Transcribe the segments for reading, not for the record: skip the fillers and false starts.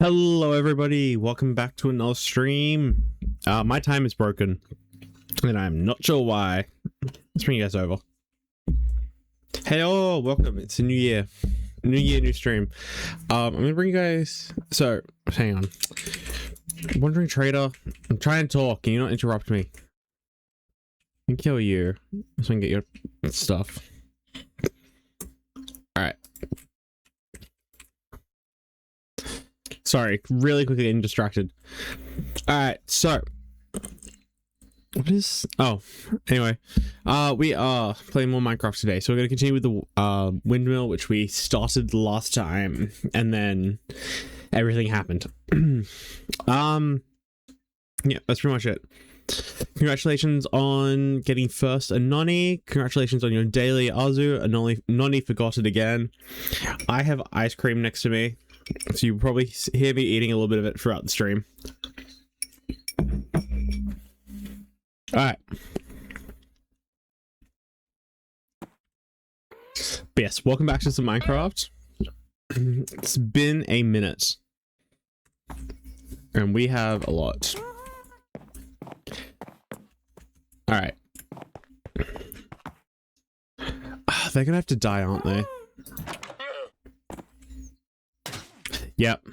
Hello everybody, welcome back to another stream. My time is broken and I'm not sure why. Let's bring you guys over. Hey all, welcome. It's a new year, new stream. I'm gonna bring you guys, so hang on. Wandering Trader, I'm trying to talk, can you not interrupt me? I can kill you so I can get your stuff. Alright. Sorry, really quickly getting distracted. Alright, so what is anyway, we are playing more Minecraft today, so we're gonna continue with the windmill, which we started last time, and then everything happened. Yeah, that's pretty much it. Congratulations on getting first Anoni. Congratulations on your daily Azu. Anoni forgot it again. I have ice cream next to me, so you'll probably hear me eating a little bit of it throughout the stream. Alright. But yes, welcome back to some Minecraft. It's been a minute. And we have a lot. Alright. They're gonna have to die, aren't they? Yep.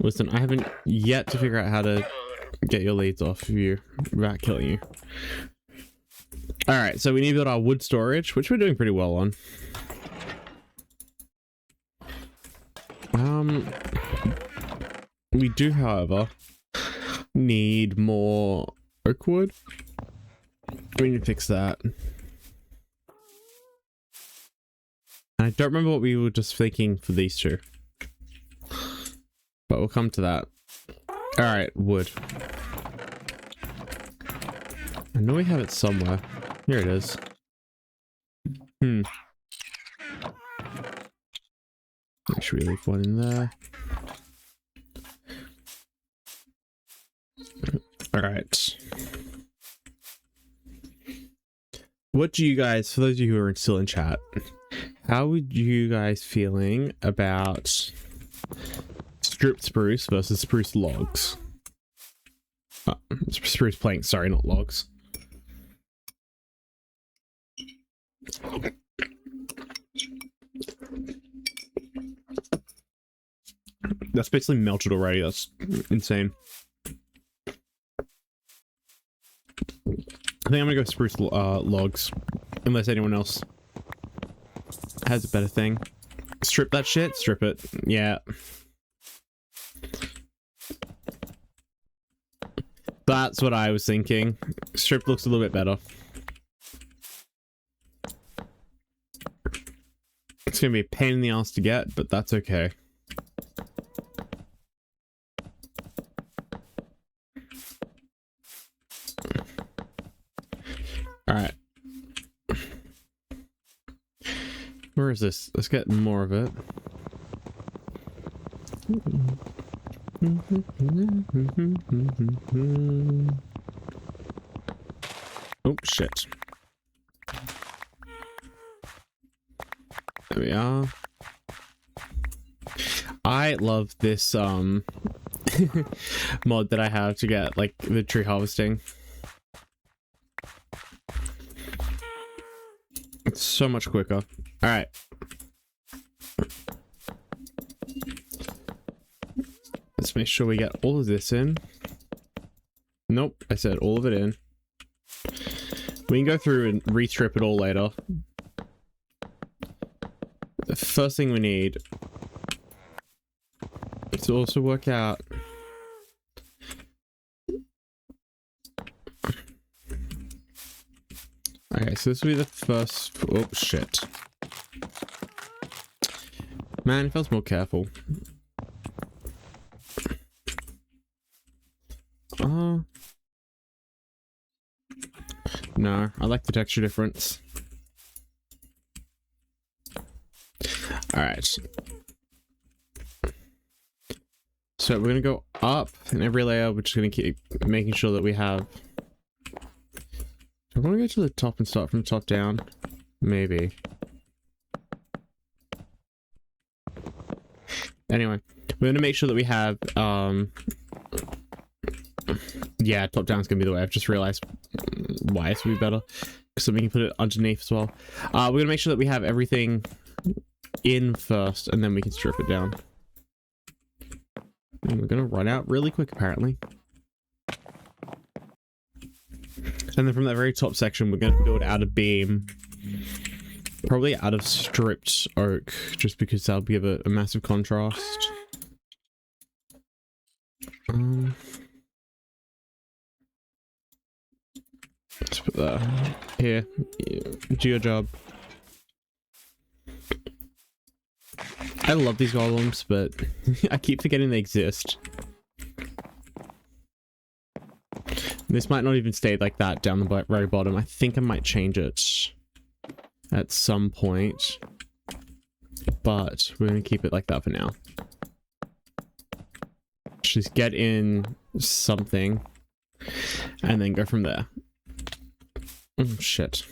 Listen, I haven't yet to figure out how to get your leads off of you without killing you. Alright, so we need to build our wood storage, which we're doing pretty well on. We do, however, need more oak wood. We need to fix that. I don't remember what we were just thinking for these two, but we'll come to that. All right, wood. I know we have it somewhere. Here it is. Make sure we leave one in there. All right. What do you guys, for those of you who are still in chat, how would you guys feeling about stripped spruce versus spruce logs? Spruce planks, sorry, not logs. That's basically melted already. That's insane. I think I'm gonna go spruce logs, unless anyone else has a better thing. Strip that shit? Strip it. Yeah. That's what I was thinking. Strip looks a little bit better. It's gonna be a pain in the ass to get, but that's okay. Alright. Where is this? Let's get more of it. Oh, shit. There we are. I love this mod that I have to get like the tree harvesting. It's so much quicker. All right. Let's make sure we get all of this in. Nope, I said all of it in. We can go through and re-strip it all later. The first thing we need is to also work out okay, so this will be the first. Oh shit. Man, if I was more careful. No, I like the texture difference. Alright. So we're gonna go up in every layer, we're just gonna keep making sure that we have. I want to go to the top and start from the top down. Maybe. Anyway, we're gonna make sure that we have yeah, top down's gonna be the way. I've just realized why this would be better, so we can put it underneath as well. We're gonna make sure that we have everything in first, and then we can strip it down. And we're gonna run out really quick, apparently. And then from that very top section, we're gonna build out a beam, probably out of stripped oak, just because that'll give it a massive contrast. Let's put that here. Yeah, do your job. I love these golems, but I keep forgetting they exist. This might not even stay like that down the very bottom. I think I might change it at some point, but we're going to keep it like that for now. Just get in something and then go from there. Oh, shit.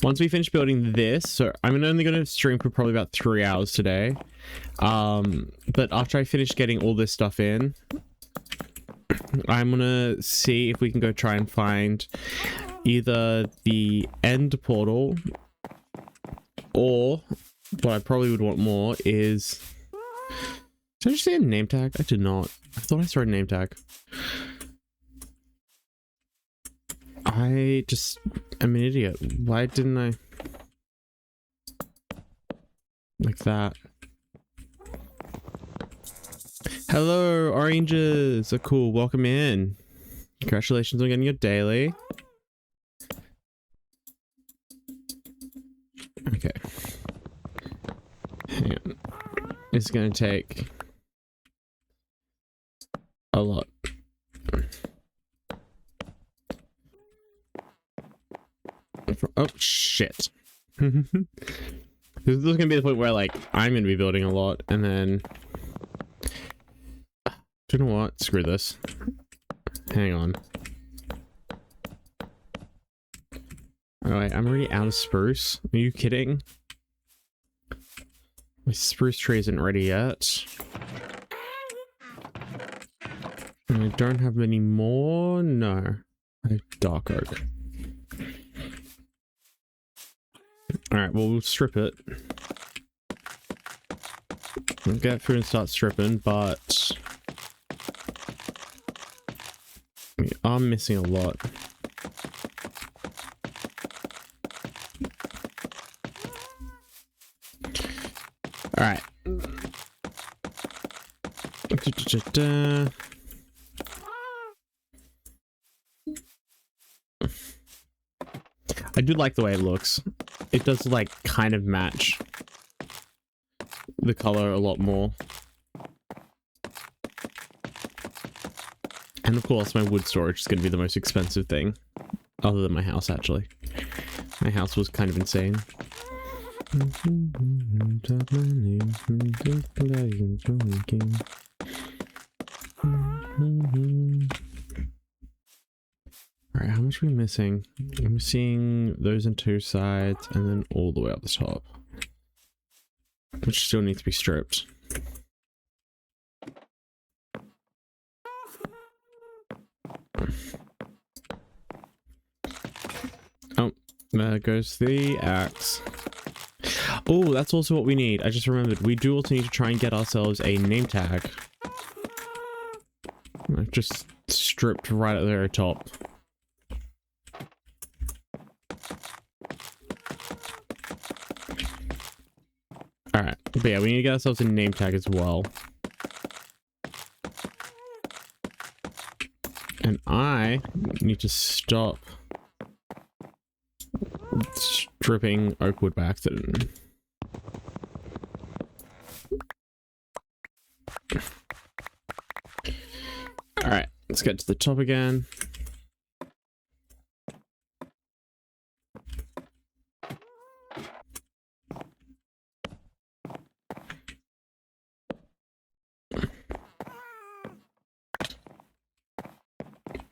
Once we finish building this, so I'm only going to stream for probably about 3 hours today. But after I finish getting all this stuff in, I'm going to see if we can go try and find either the end portal, or what I probably would want more is... Did I just say a name tag? I did not. I thought I saw a name tag. I just am an idiot. Why didn't I? Like that. Hello, oranges. Oh, cool. Welcome in. Congratulations on getting your daily. Okay. Hang on. It's gonna take a lot. Oh shit. This is gonna be the point where like I'm gonna be building a lot, and then you know what? Screw this. Hang on. Alright, I'm already out of spruce. Are you kidding? My spruce tree isn't ready yet. And I don't have any more. No. I have dark oak. Alright, well, we'll strip it. We'll get through and start stripping, but we are missing a lot. Alright. I do like the way it looks. It does like kind of match the color a lot more. And of course my wood storage is going to be the most expensive thing. Other than my house, actually. My house was kind of insane. Alright, how much are we missing? I'm seeing those on 2 sides and then all the way up the top. Which still needs to be stripped. Oh, there goes the axe. Oh, that's also what we need. I just remembered. We do also need to try and get ourselves a name tag. I've just stripped right at the very top. Alright, but yeah, we need to get ourselves a name tag as well. And I need to stop stripping oak wood by accident. Alright, let's get to the top again.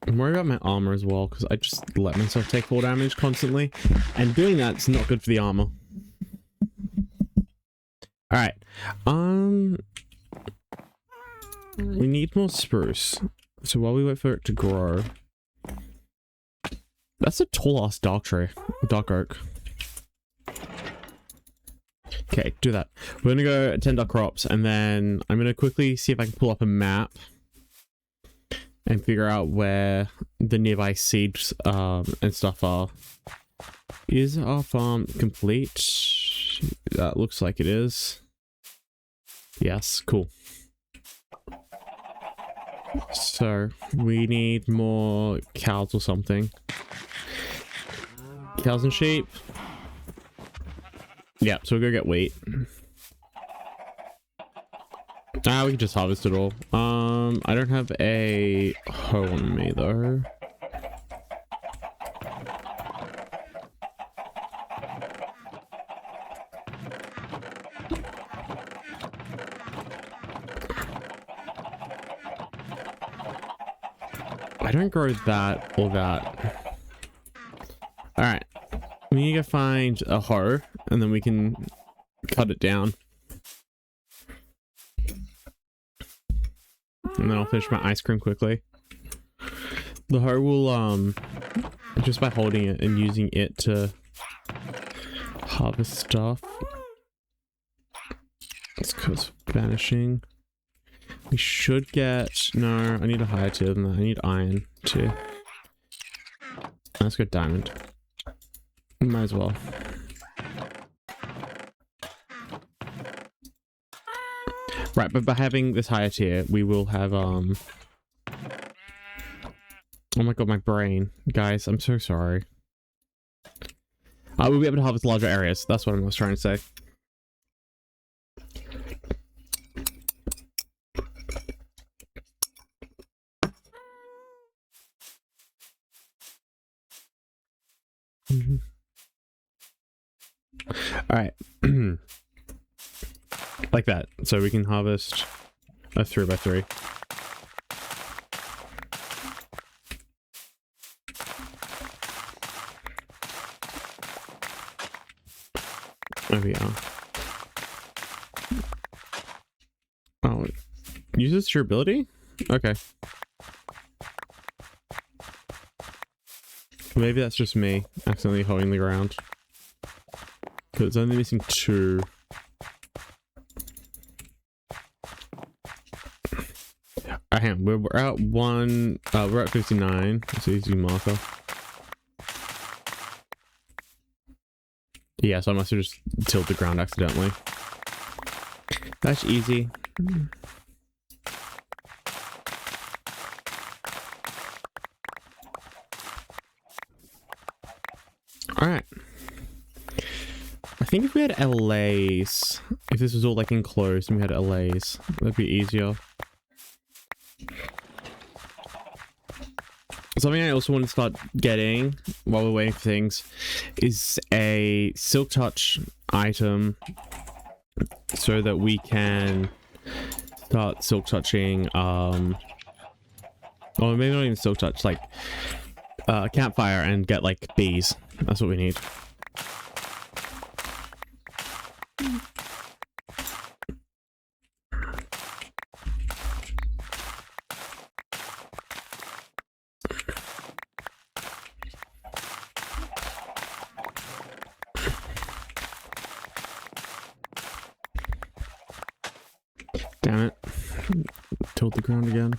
I'm worried about my armor as well, because I just let myself take 4 damage constantly, and doing that's not good for the armor. All right. We need more spruce. So while we wait for it to grow, that's a tall ass dark oak. Okay, do that. We're gonna go attend our crops, and then I'm gonna quickly see if I can pull up a map and figure out where the nearby seeds and stuff are. Is our farm complete? That looks like it is. Yes, cool. So we need more cows or something. Cows and sheep. Yeah, so we'll go get wheat. We can just harvest it all. I don't have a hoe on me though. I don't grow that or that. Alright. We need to find a hoe and then we can cut it down. And then I'll finish my ice cream quickly. The hoe will, just by holding it and using it to harvest stuff. It's because vanishing. We should get... No, I need a higher tier than that. I need iron too. Let's go diamond. Might as well. Right, but by having this higher tier, we will have, oh my god, my brain. Guys, I'm so sorry. We'll be able to harvest larger areas. That's what I was trying to say. Alright. Like that. So we can harvest a 3x3. There we are. Oh, uses durability? Okay. Maybe that's just me accidentally holding the ground. Because it's only missing 2. Alright, hang on. We're at 1. We're at 59. It's an easy marker. Yeah, so I must have just tilled the ground accidentally. That's easy. Alright. I think if we had LAs, if this was all like enclosed and we had LAs, that'd be easier. Something I also want to start getting while we're waiting for things is a silk touch item so that we can start silk touching, or maybe not even silk touch, like a campfire and get like bees. That's what we need. Damn it. Tilt the ground again.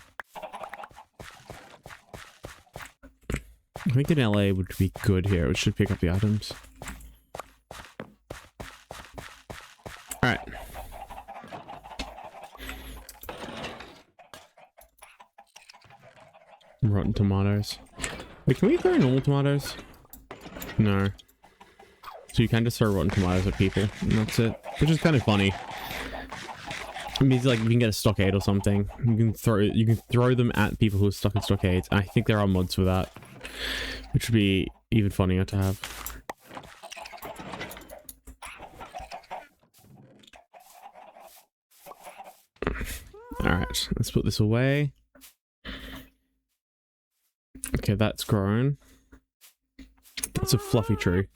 I think an LA would be good here. We should pick up the items. Alright. Rotten tomatoes. Wait, can we throw normal tomatoes? No. So you can just throw rotten tomatoes at people, and that's it. Which is kind of funny. It means like you can get a stockade or something. You can throw them at people who are stuck in stockades. I think there are mods for that, which would be even funnier to have. Alright, let's put this away. Okay, that's grown. It's a fluffy tree.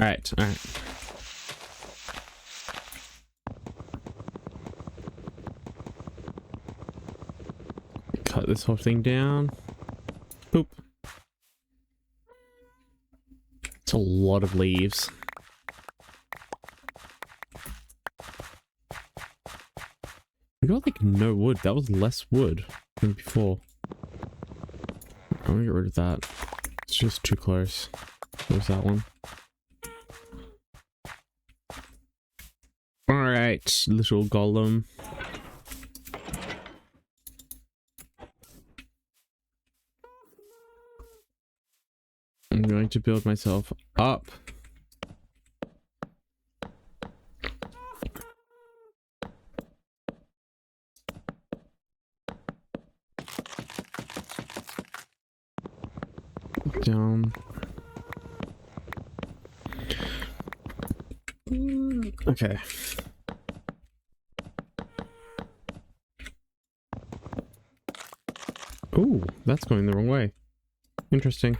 Alright, alright. Cut this whole thing down. Boop. It's a lot of leaves. We got like no wood. That was less wood than before. I'm gonna get rid of that. It's just too close. There's that one. Alright, little golem. I'm going to build myself up. Down. Okay. Ooh, that's going the wrong way. Interesting.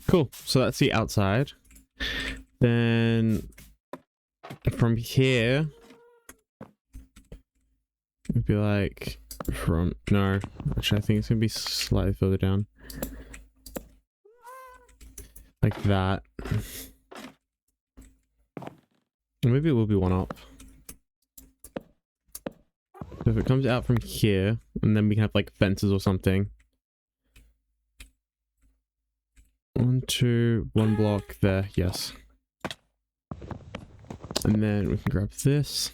Cool. So that's the outside. Then from here, it'd be like from no. Actually, I think it's gonna be slightly further down, like that. Maybe it will be one up. So if it comes out from here, and then we can have like fences or something. 1, 2, 1 block there, yes. And then we can grab this.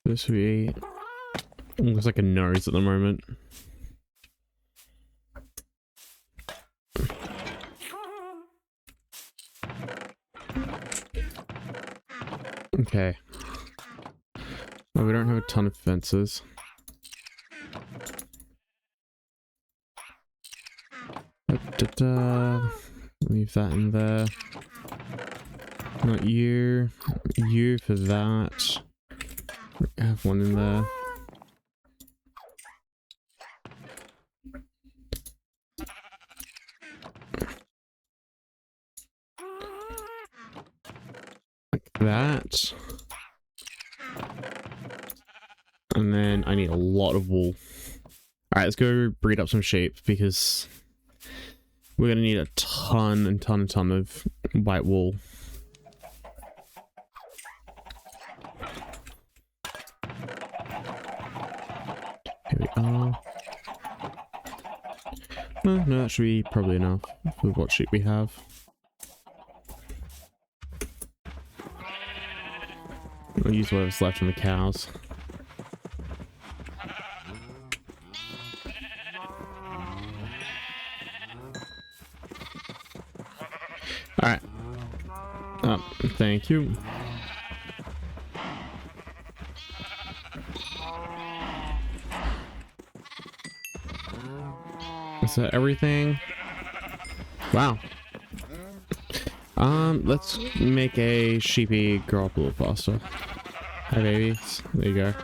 This would be... looks like a nose at the moment. Okay. Well, we don't have a ton of fences. Leave that in there. Not you. You for that. Have one in there. Like that. And then I need a lot of wool. Alright, let's go breed up some sheep because we're gonna need a ton of white wool. Here we are. No, that should be probably enough for what sheep we have. I'll use whatever's left from the cows. Alright. Oh, thank you. Is that everything? Wow. Let's make a sheepy grow up a little faster. Hi babies. There you go.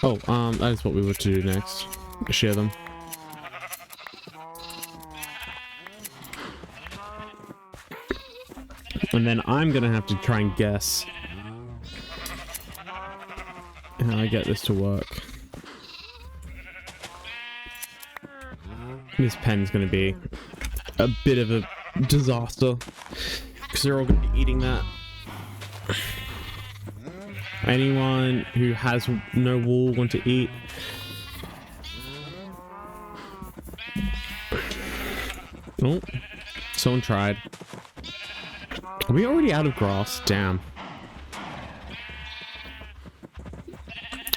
Oh, that is what we were to do next. Share them. And then I'm gonna have to try and guess how I get this to work. This pen's gonna be a bit of a disaster because they're all gonna be eating that. Anyone who has no wool want to eat? Oh, someone tried. Are we already out of grass? Damn.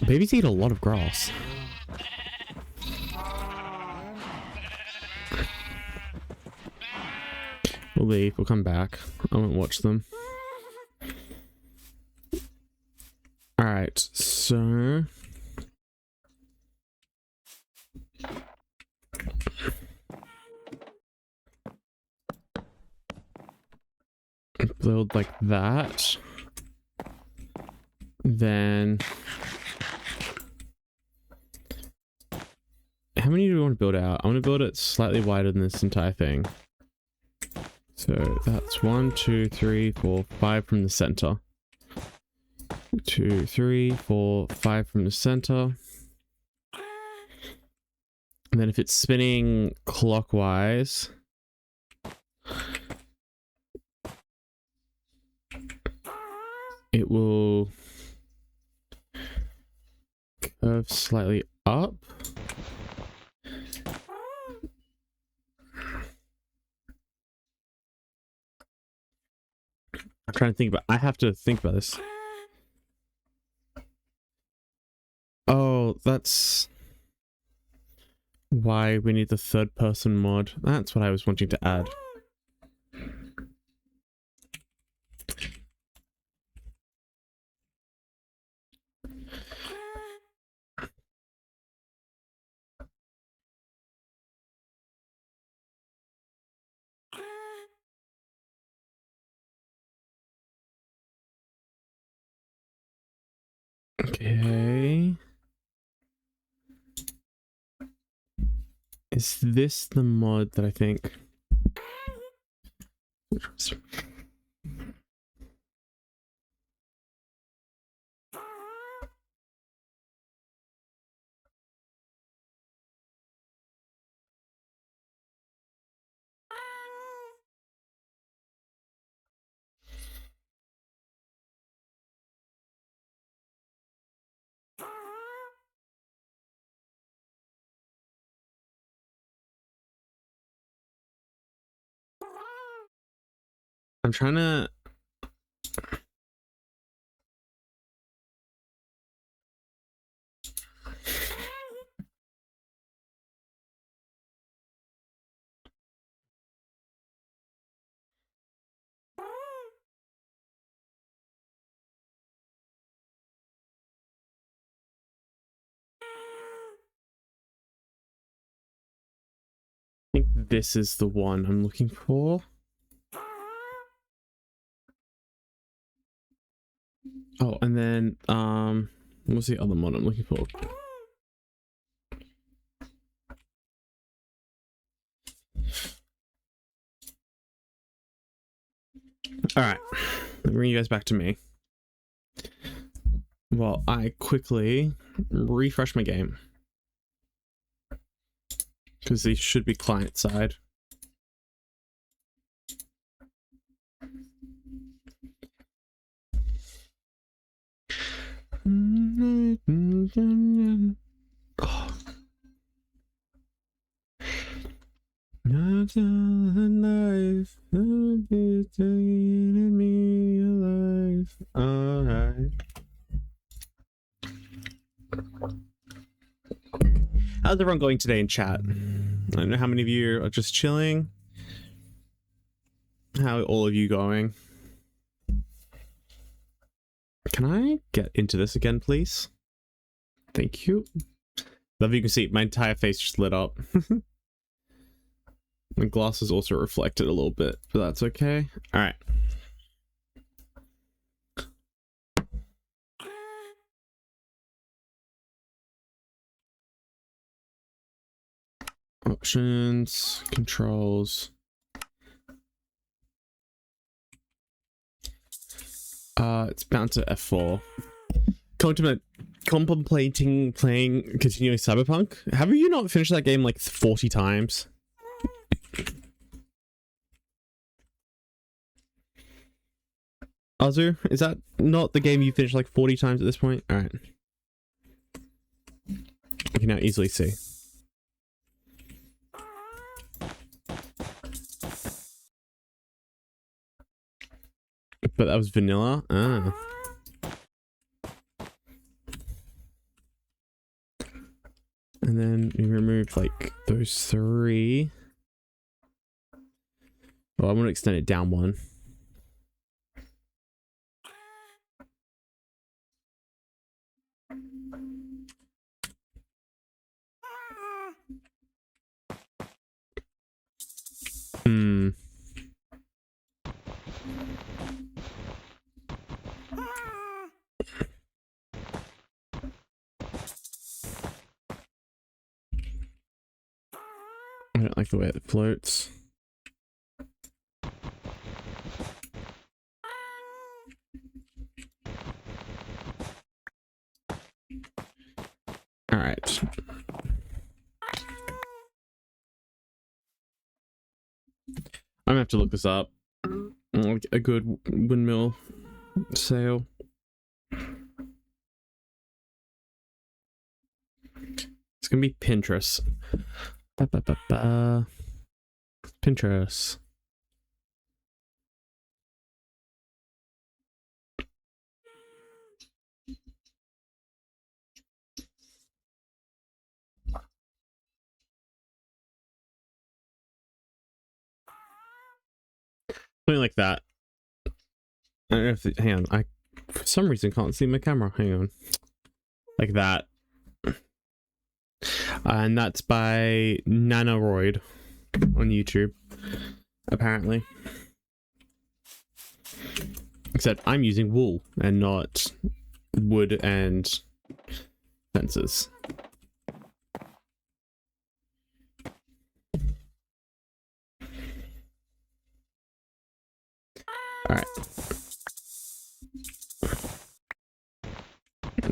Babies eat a lot of grass. We'll leave. We'll come back. I won't watch them. Alright, so... build like that. Then... how many do we want to build out? I want to build it slightly wider than this entire thing. So that's 1, 2, 3, 4, 5 from the center. 2, 3, 4, 5 from the center. And then if it's spinning clockwise, it will curve slightly up. I'm trying to think about, I have to think about this. Oh, that's why we need the third person mod. That's what I was wanting to add. Okay. Is this the mod that I think? I'm trying to. I think this is the one I'm looking for. Oh, and then what's the other mod I'm looking for? All right, let me bring you guys back to me. Well, I quickly refresh my game because these should be client side. Oh. Not life, me alive. All right. How's everyone going today in chat? I don't know how many of you are just chilling. How are all of you going? Can I get into this again, please? Thank you. Love you can see my entire face just lit up. My glasses also reflected a little bit, but that's okay. All right. Options, controls. It's bound to F4. Contemplating playing continuing Cyberpunk. Have you not finished that game like 40 times? Azu, is that not the game you finished like 40 times at this point? All right. You can now easily see. But that was vanilla? Ah. And then we removed like those 3. Well, I'm gonna extend it down 1. Hmm. don't like the way it floats. All right. I'm gonna have to look this up. Like a good windmill sail. It's gonna be Pinterest. Pinterest. Something like that. I don't know if hang on, I for some reason can't see my camera. Hang on. Like that. And that's by Nanoroid on YouTube, apparently. Except I'm using wool and not wood and fences. Alright.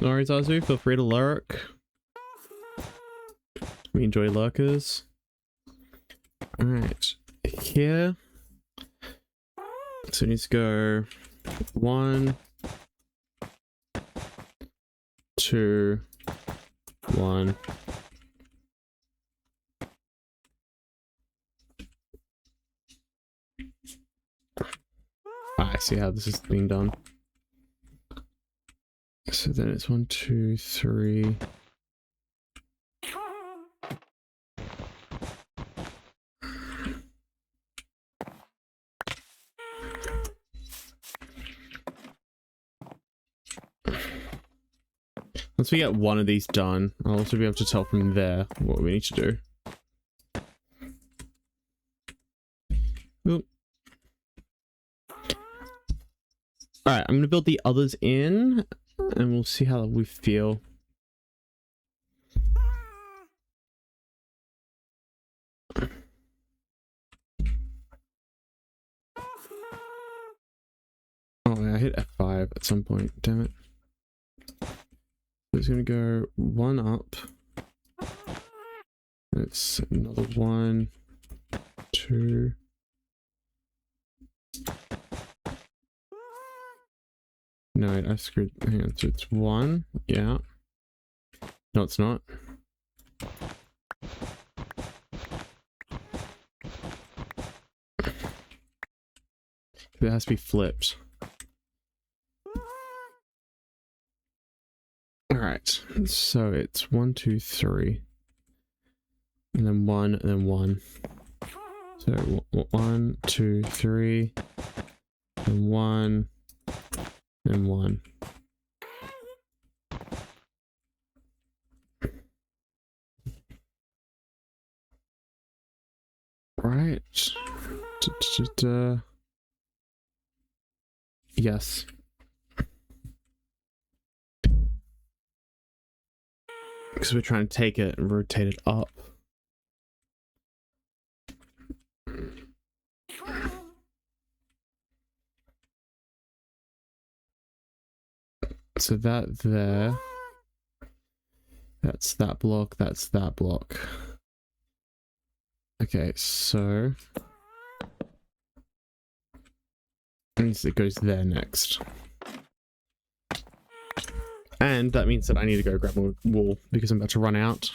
No worries, Azu, feel free to lurk. We enjoy lurkers. Alright. Here. So it needs to go 1, 2, 1. I see how this is being done. So then it's 1, 2, 3. Once we get one of these done, I'll also be able to tell from there what we need to do. Oop. Alright, I'm gonna build the others in, and we'll see how we feel. Oh, yeah, I hit F5 at some point, damn it. It's gonna go 1 up. It's another 1, 2. No, I screwed. Hang on, so it's 1. Yeah. No, it's not. It has to be flipped. Alright, so it's 1, 2, 3. And then 1, and then 1. So 1, 2, 3. And 1. And 1. Right. Yes. Because we're trying to take it and rotate it up. So that there. That's that block, that's that block. Okay, so it goes there next. And that means that I need to go grab more wool because I'm about to run out.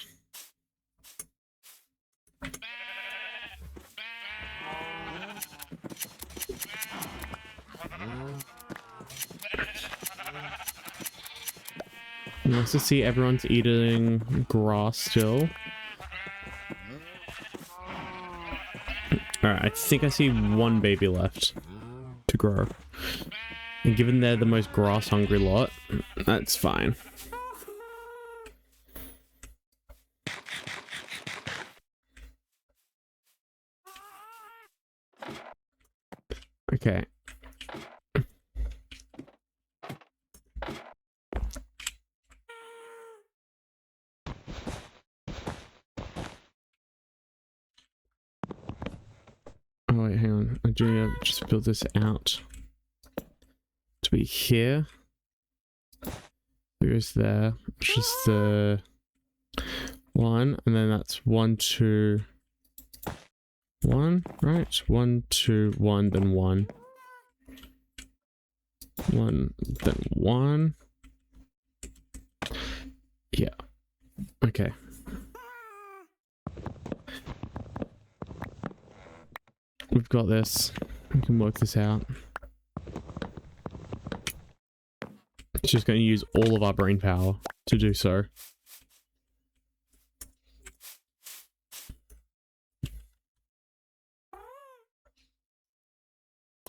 Nice to see everyone's eating grass still. Alright, I think I see one baby left to grow. And given they're the most grass hungry lot, that's fine. Okay. do need to just build this out to be here. It goes there, which is the 1, and then that's 1, 2, 1, right? 1, 2, 1, then 1. 1, then 1. Yeah. Okay. We've got this. We can work this out. It's just going to use all of our brain power to do so.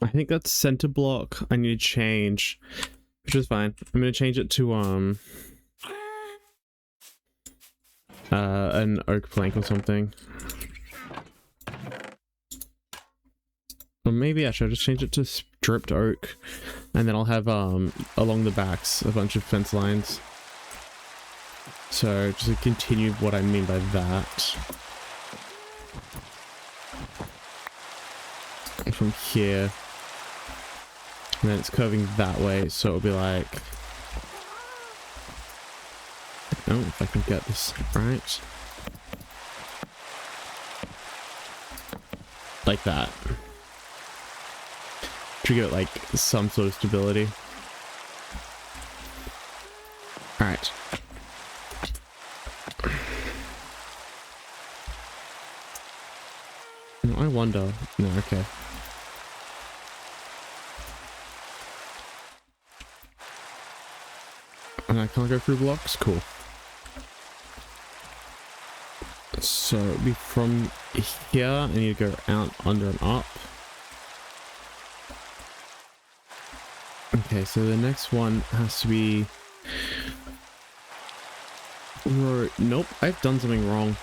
I think that's center block. I need to change, which is fine. I'm going to change it to an oak plank or something. Or maybe actually I'll just change it to stripped oak, and then I'll have along the backs a bunch of fence lines. So just to continue what I mean by that. And from here, and then it's curving that way, so it'll be like, oh, if I can get this right, like that. To get like some sort of stability. All right. No, I wonder. No, okay. And I can't go through blocks? Cool. So it'll be from here, I need to go out, under, and up. Okay, so the next one has to be... Nope, I've done something wrong.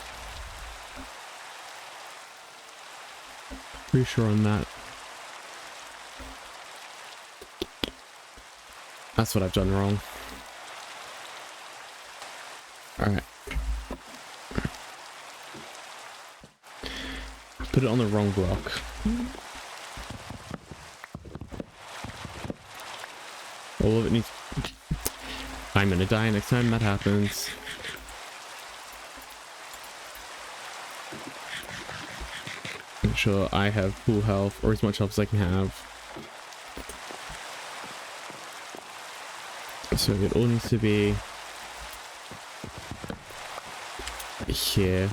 Pretty sure on that. That's what I've done wrong. Alright. Put it on the wrong block. All of it needs... I'm gonna die next time that happens. Make sure I have full health, or as much health as I can have. So it all needs to be... here.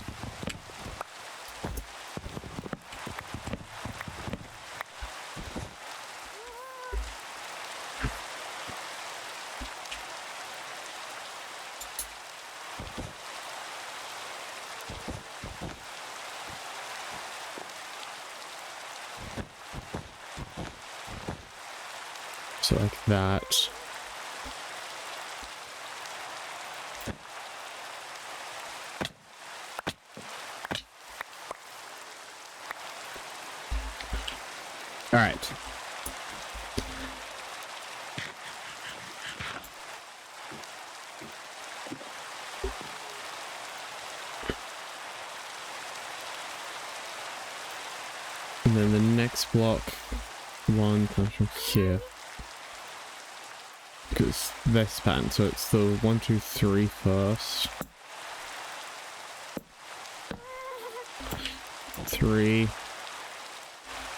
So like that. All right. And then the next block, one comes from here. Because this pattern, so it's the 1, 2, 3 first. 3.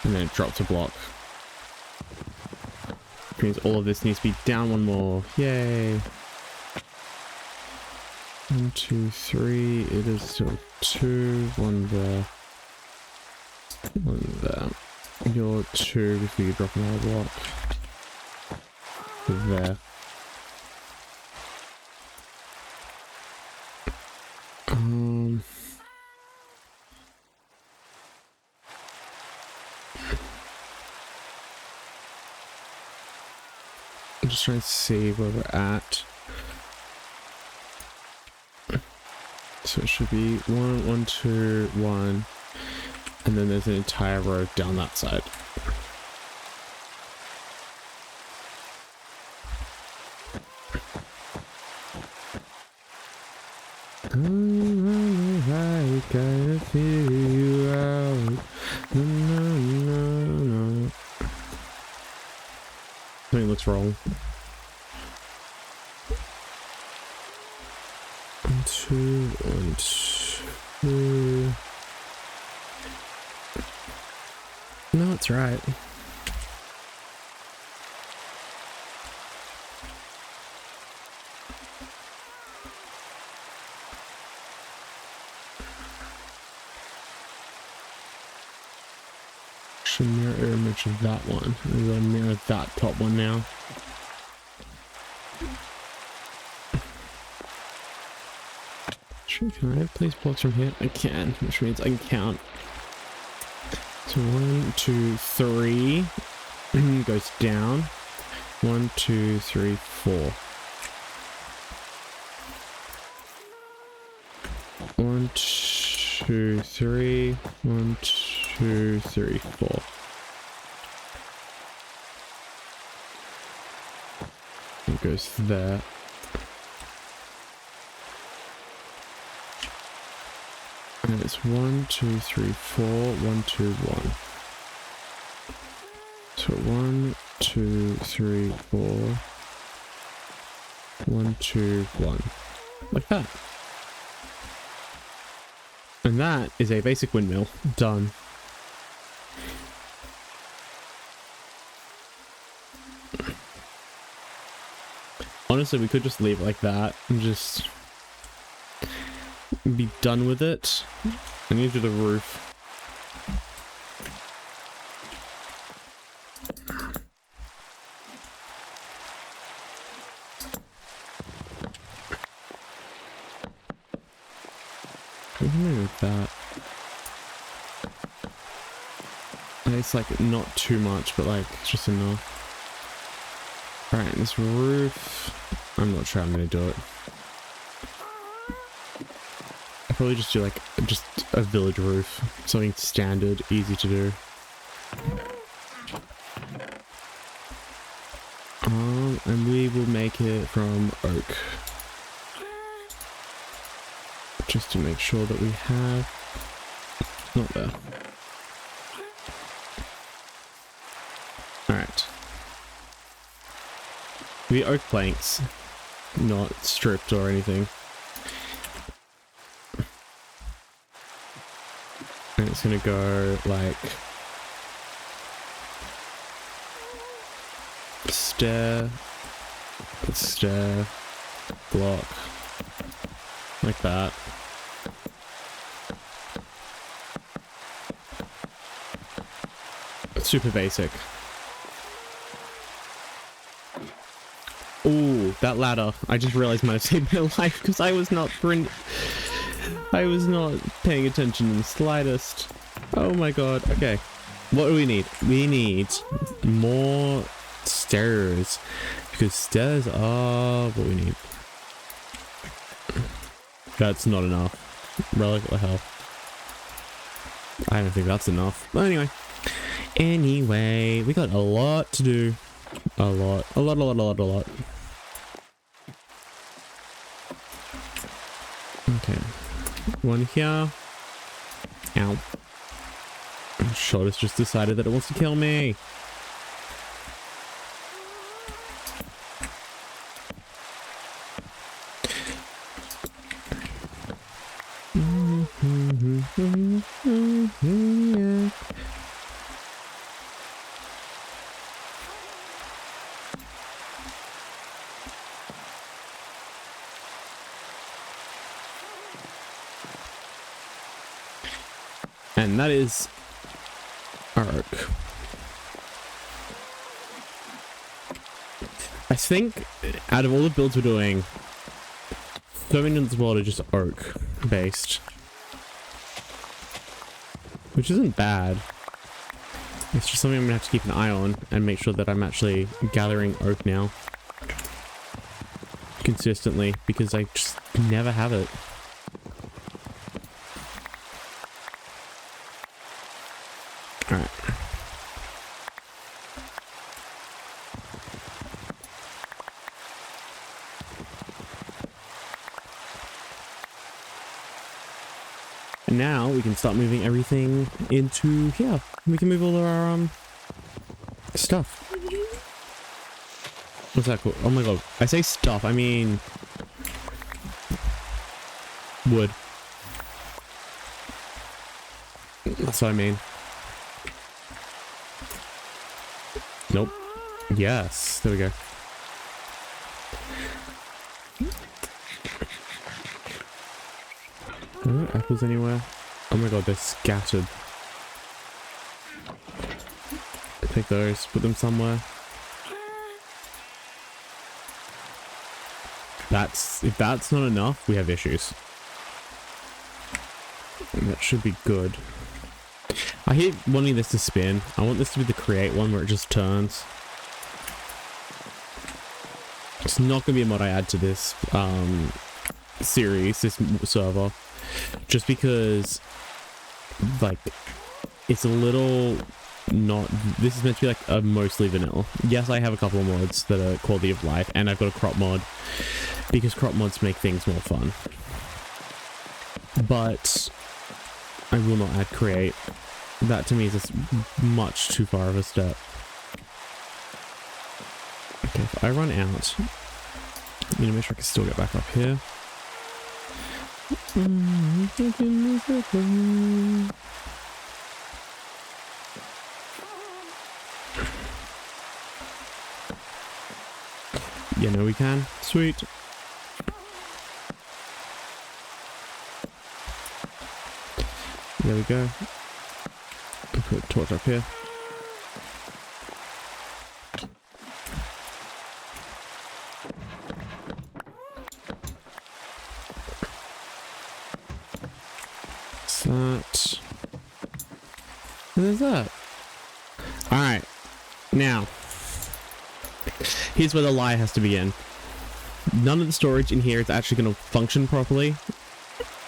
And then it drops a block. Which means all of this needs to be down one more. Yay! 1, 2, 3. It is still 2. 1 there. 1 there. You're 2 before you drop another block. There. I'm just trying to see where we're at. So it should be 1, 1, 2, 1, and then there's an entire row down that side. I gotta figure you out. No, no, no, no. looks wrong. 1, 2, 1, 2. No, it's right. Should mirror image of that one. I'm gonna mirror that top one now. Can I place blocks from here? I can, which means I can count. So 1, 2, 3 goes down. 1, 2, 3, 4. 1, 2, 3. 1, 2, 3, 4. It goes there. And it's 1, 2, 3, 4, 1, 2, 1. So 1, 2, 3, 4, 1, 2, 1. Like that. And that is a basic windmill. Done. Honestly, we could just leave it like that and just be done with it. I need to do the roof. Something like that. And it's like not too much, but like just enough. Alright, this roof, I'm not sure I'm gonna do it. I'll probably just do like just a village roof, something standard, easy to do. And we will make it from oak, just to make sure that we have not there. All right. The oak planks, not stripped or anything. And it's gonna go like stair, stair, block, like that. It's super basic. Ooh, that ladder. I just realized might have saved my life because I was not paying attention in the slightest. Oh my god. Okay. What do we need? We need more stairs. Because stairs are what we need. That's not enough. Relic, what the hell? I don't think that's enough. But anyway. Anyway, we got a lot to do. A lot. Okay. One here. Ow. Shot has just decided that it wants to kill me. And that is our oak. I think out of all the builds we're doing, so many of the world are just oak based. Which isn't bad. It's just something I'm gonna have to keep an eye on and make sure that I'm actually gathering oak now. Consistently, because I just never have it. Alright. And now we can start moving everything into here. We can move all of our stuff. What's that called? Oh my god. I say stuff, I mean... wood. That's what I mean. Nope. Yes. There we go. Are there apples anywhere? Oh my god, they're scattered. Take those, put them somewhere. If that's not enough, we have issues. And that should be good. I hate wanting this to spin. I want this to be the create one where it just turns. It's not going to be a mod I add to this series, this server. Just because, like, it's a little not... This is meant to be like a mostly vanilla. Yes, I have a couple of mods that are quality of life, and I've got a crop mod. Because crop mods make things more fun. But I will not add create. That to me is just much too far of a step. Okay, if I run out, I'm gonna make sure I can still get back up here. Yeah, no, we can. Sweet. There we go. I'll put a torch up here. That. And there's that. Alright. Now. Here's where the lie has to begin. None of the storage in here is actually going to function properly.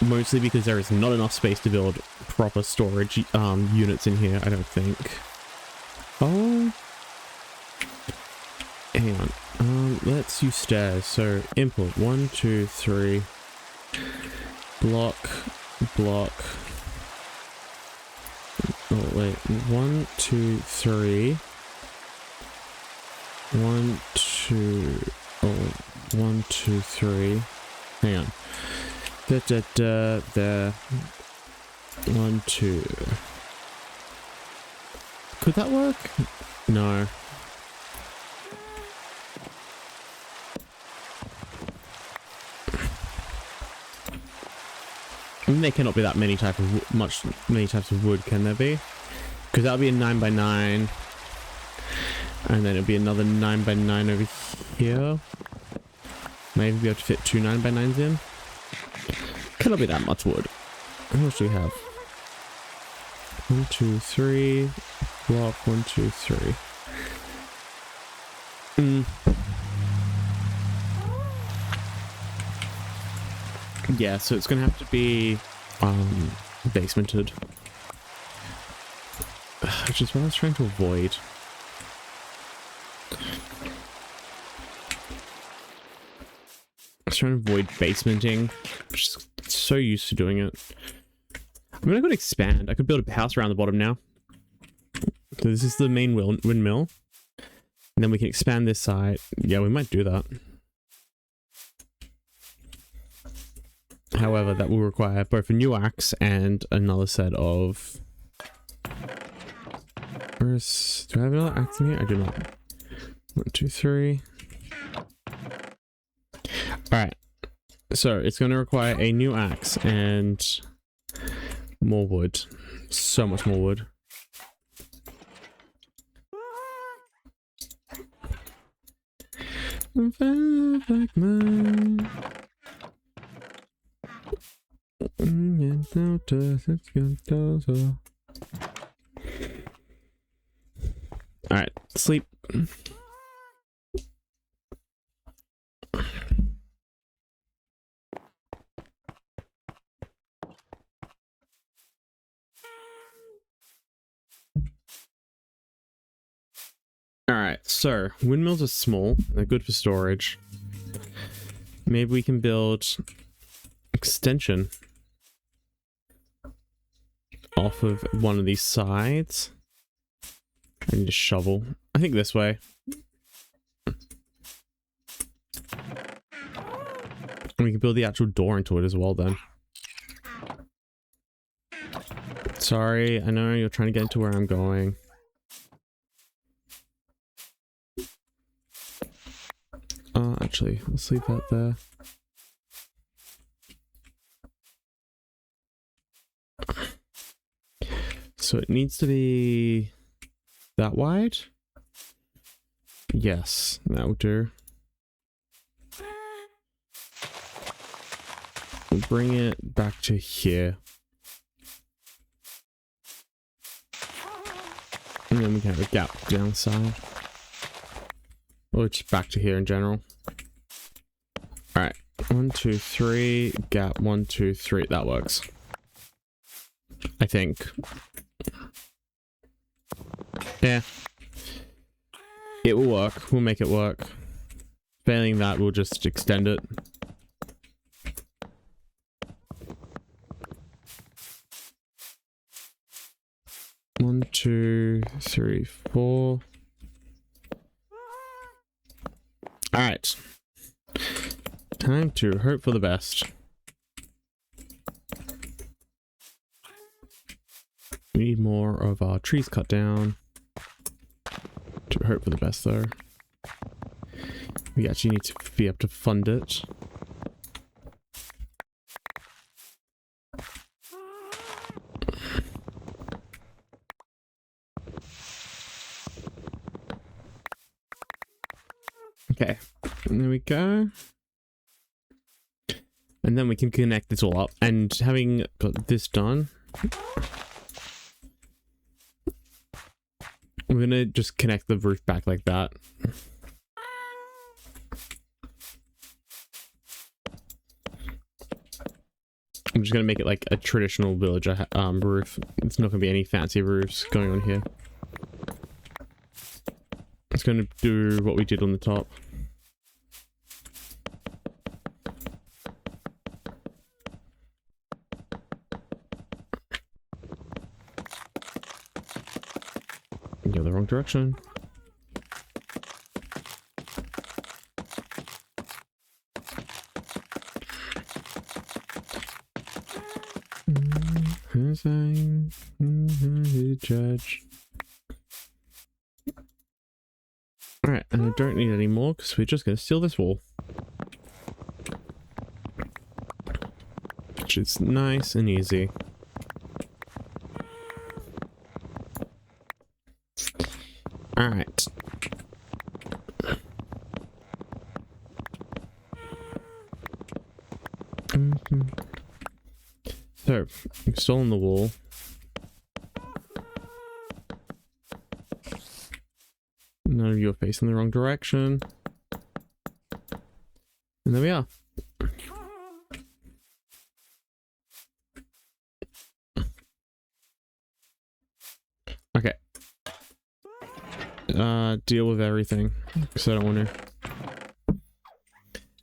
Mostly because there is not enough space to build proper storage units in here, I don't think. Oh. Hang on. Let's use stairs. So input 1, 2, 3. Block. Block. Oh wait. 1, 2, 3. 1, 2. Oh, 1, 2, 3. Hang on. There. 1, 2. Could that work? No. I mean, there cannot be that many types of wood, can there be? Because that would be a 9x9, and then it'd be another 9x9 over here. Maybe be able to fit 2 9x9s in. Cannot be that much wood. How much do we have? 1, 2, 3. Block 1, 2, 3. Yeah, so it's gonna have to be basemented. Which is what I was trying to avoid. I was trying to avoid basementing. I'm just so used to doing it. I mean, I could expand. I could build a house around the bottom now. So this is the main windmill. And then we can expand this side. Yeah, we might do that. However, that will require both a new axe and another set of... Do I have another axe in here? I do not. 1, 2, 3. Alright. So, it's going to require a new axe and more wood. So much more wood. Alright, sleep. Alright, so windmills are small, they're good for storage. Maybe we can build extension off of one of these sides. I need a shovel. I think this way. And we can build the actual door into it as well then. Sorry, I know you're trying to get into where I'm going. Actually, let's leave that there. So it needs to be that wide? Yes, that will do. We'll bring it back to here. And then we can have a gap down the side. Or just back to here in general. Alright. 1, 2, 3. Gap 1, 2, 3. That works. I think. Yeah. It will work. We'll make it work. Failing that, we'll just extend it. One, 2, 3, 4. Alright. Time to hope for the best. We need more of our trees cut down. To hope for the best though. We actually need to be able to fund it. Okay, and there we go. And then we can connect this all up. And having got this done, we're gonna just connect the roof back like that. I'm just gonna make it like a traditional villager roof. It's not gonna be any fancy roofs going on here. It's gonna do what we did on the top. Go the wrong direction. Judge. Alright, and I don't need any more because we're just going to seal this wall. Which is nice and easy. Alright. So, installing the wall. None of you are facing the wrong direction. And there we are. Okay. Deal with everything. Because I don't want to.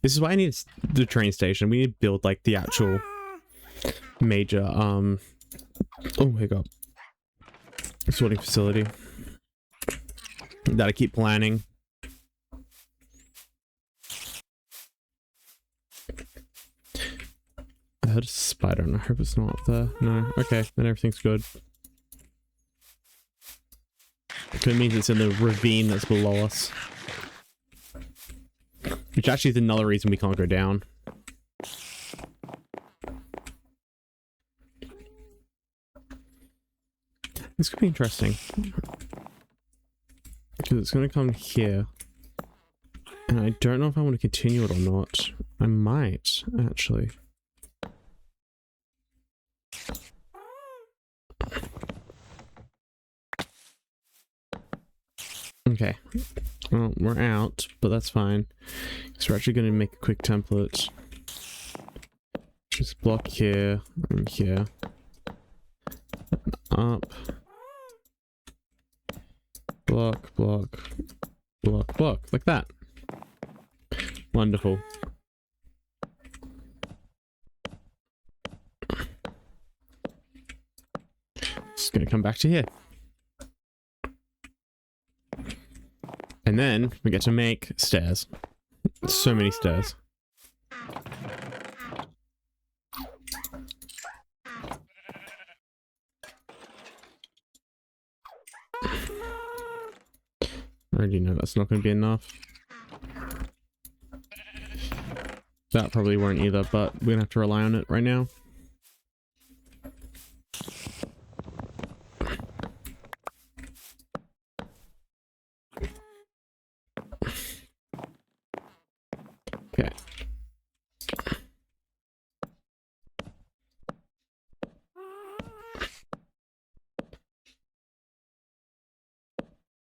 This is why I need the train station. We need to build like the actual major, oh, hiccup. Sorting facility. That I keep planning. I heard a spider and I hope it's not up there. No. Okay, then everything's good. So it means it's in the ravine that's below us. Which actually is another reason we can't go down. This could be interesting. Because it's going to come here. And I don't know if I want to continue it or not. I might, actually. Okay. Well, we're out, but that's fine. So we're actually going to make a quick template. Just block here and here. Up. Block, block, block, block. Like that. Wonderful. Just going to come back to here. And then we get to make stairs. So many stairs. already know that's not going to be enough. That probably won't either, but we're going to have to rely on it right now. Okay.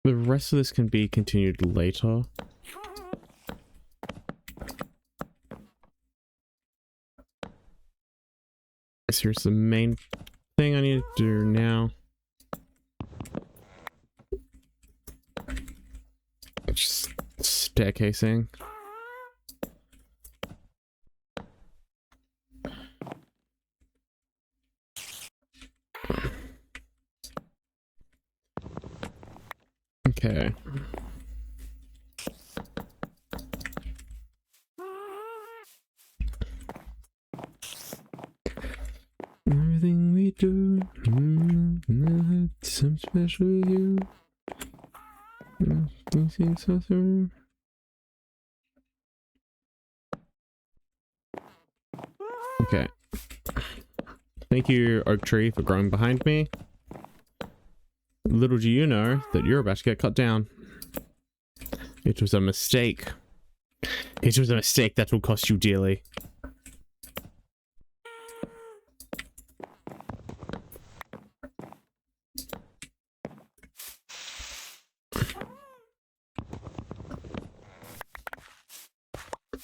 The rest of this can be continued later. So here's the main thing I need to do now. Just staircasing. Okay. Everything we do, some special you. Nothing so through. Okay. Thank you, oak tree, for growing behind me. Little do you know that you're about to get cut down. It was a mistake. It was a mistake that will cost you dearly.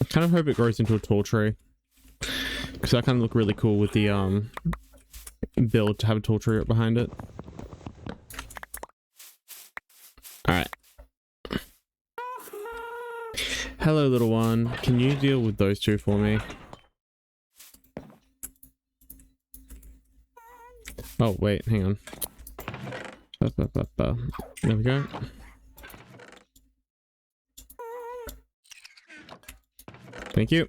I kind of hope it grows into a tall tree, because that kind of look really cool with the build to have a tall tree up behind it. Alright. Hello, little one. Can you deal with those two for me? Oh, wait, hang on. There we go. Thank you.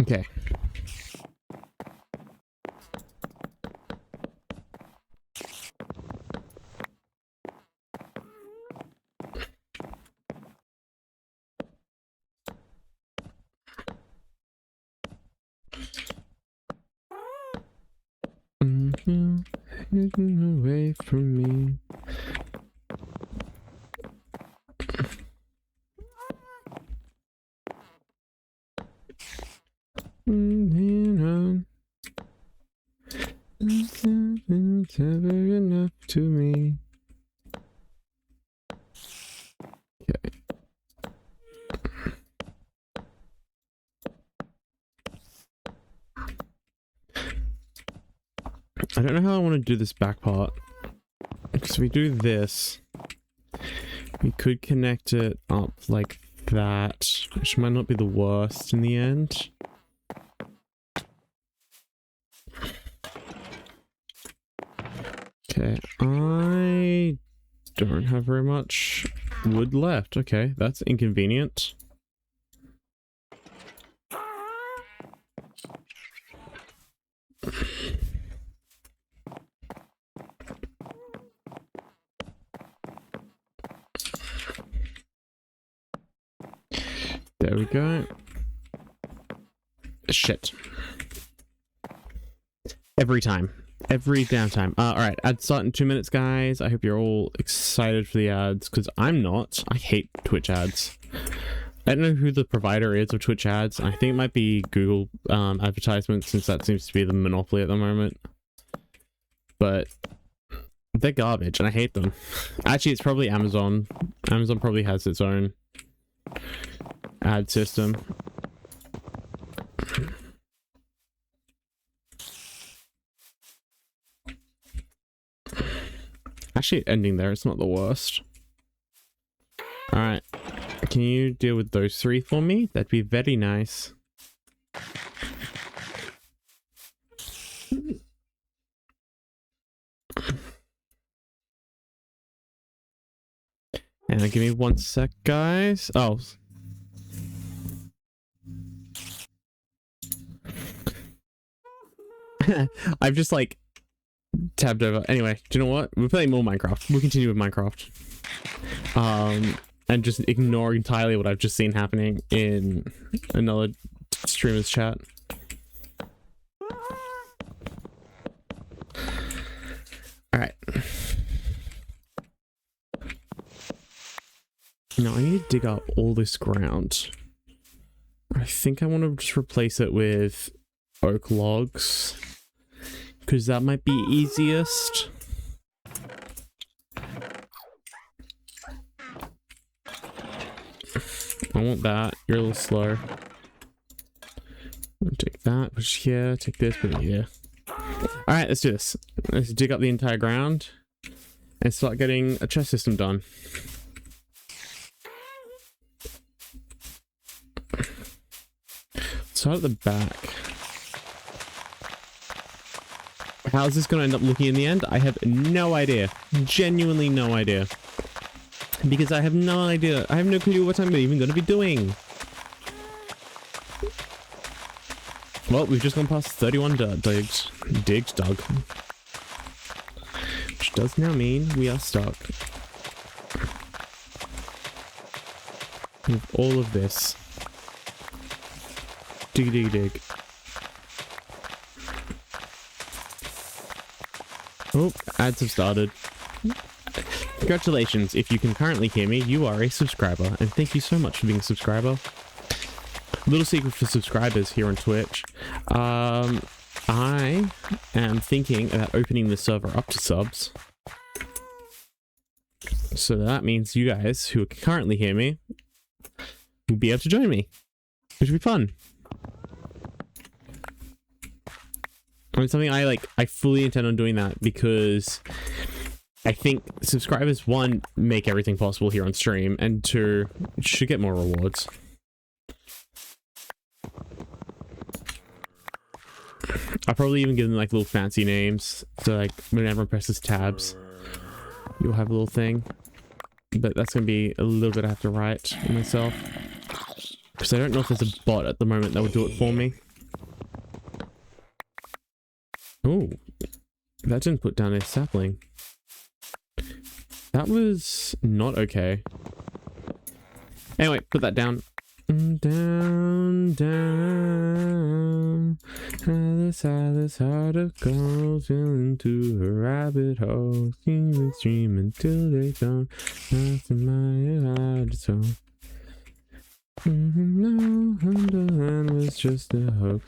Okay. Hidden away from me. It's ever enough to me. Okay. I don't know how I want to do this back part. Because we do this, we could connect it up like that, which might not be the worst in the end. Okay, I don't have very much wood left. Okay, that's inconvenient. There we go. Shit. Every time. Every damn time. Alright, ads start in 2 minutes, guys. I hope you're all excited for the ads, because I'm not. I hate Twitch ads. I don't know who the provider is of Twitch ads. I think it might be Google advertisements, since that seems to be the monopoly at the moment. But they're garbage, and I hate them. Actually, it's probably Amazon. Amazon probably has its own ad system. Actually, ending there, it's not the worst. Alright. Can you deal with those three for me? That'd be very nice. And give me 1 sec, guys. Oh. I've just like tabbed over. Anyway, do you know what? We're playing more Minecraft. We'll continue with Minecraft. And just ignore entirely what I've just seen happening in another streamer's chat. Alright. Now I need to dig up all this ground. I think I want to just replace it with oak logs, because that might be easiest. I want that. You're a little slow. Take that, push here, take this, put it here. Alright, let's do this. Let's dig up the entire ground and start getting a chest system done. Start at the back. How is this going to end up looking in the end? I have no idea. Genuinely no idea. Because I have no idea. I have no clue what I'm even going to be doing. Well, we've just gone past 31 digs dug. Which does now mean we are stuck with all of this. Dig, dig, dig. Oh, ads have started. Congratulations, if you can currently hear me, you are a subscriber, and thank you so much for being a subscriber. Little secret for subscribers here on Twitch. I am thinking about opening the server up to subs. So that means you guys who can currently hear me will be able to join me, which will be fun. I mean, something I fully intend on doing that because I think subscribers, one, make everything possible here on stream, and two, should get more rewards. I'll probably even give them like little fancy names, so like when everyone presses tabs, you'll have a little thing. But that's gonna be a little bit I have to write myself, because I don't know if there's a bot at the moment that would do it for me. Oh, that didn't put down a sapling. That was not okay. Anyway, put that down. Down, down. This heart of gold fell into a rabbit hole. Stream stream until they don't. Nothing my heart is home. No, Underland was just a hoax.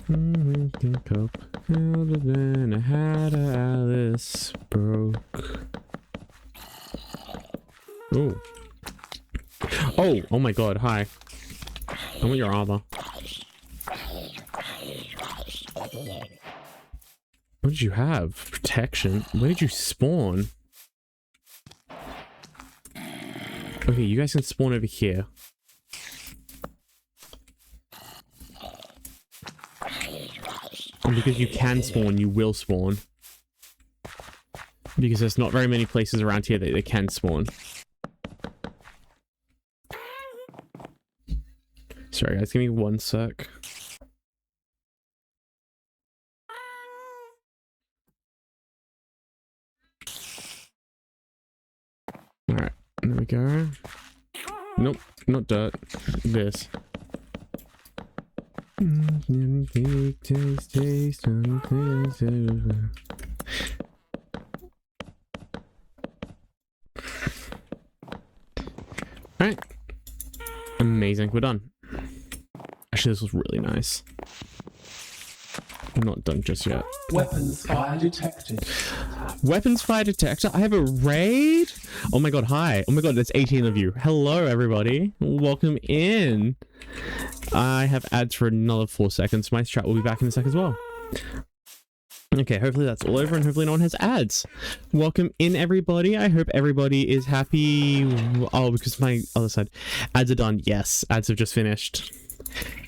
Can cope. Older than I had a Alice broke. Oh. Oh my god, hi. I want your armor. What did you have? Protection? Where did you spawn? Okay, you guys can spawn over here. And because you can spawn, you will spawn. Because there's not very many places around here that they can spawn. Sorry guys, give me one sec. Alright, there we go. Nope, not dirt. This. Taste. Alright. Amazing, we're done. Actually, this was really nice. I'm not done just yet. Weapons fire detected. Weapons fire detector? I have a raid? Oh my god, hi. Oh my god, there's 18 of you. Hello, everybody. Welcome in. I have ads for another 4 seconds. My chat will be back in a sec as well. Okay, hopefully that's all over and hopefully no one has ads. Welcome in, everybody. I hope everybody is happy. Oh, because my other side. Ads are done. Yes, ads have just finished.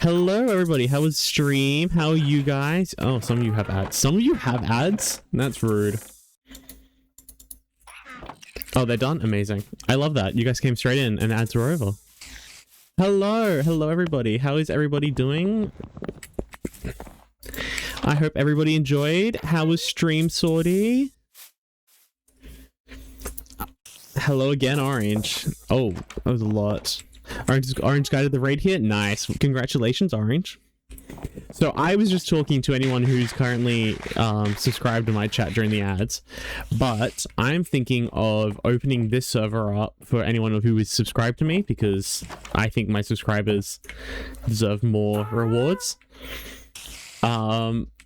Hello, everybody. How was stream? How are you guys? Oh, some of you have ads. Some of you have ads? That's rude. Oh, they're done? Amazing. I love that. You guys came straight in and ads were over. Hello. Hello, everybody. How is everybody doing? I hope everybody enjoyed. How was stream, Sorty? Hello again, Orange. Oh, that was a lot. Orange guided the raid here. Nice. Congratulations, Orange. So I was just talking to anyone who's currently subscribed to my chat during the ads, but I'm thinking of opening this server up for anyone who is subscribed to me because I think my subscribers deserve more rewards.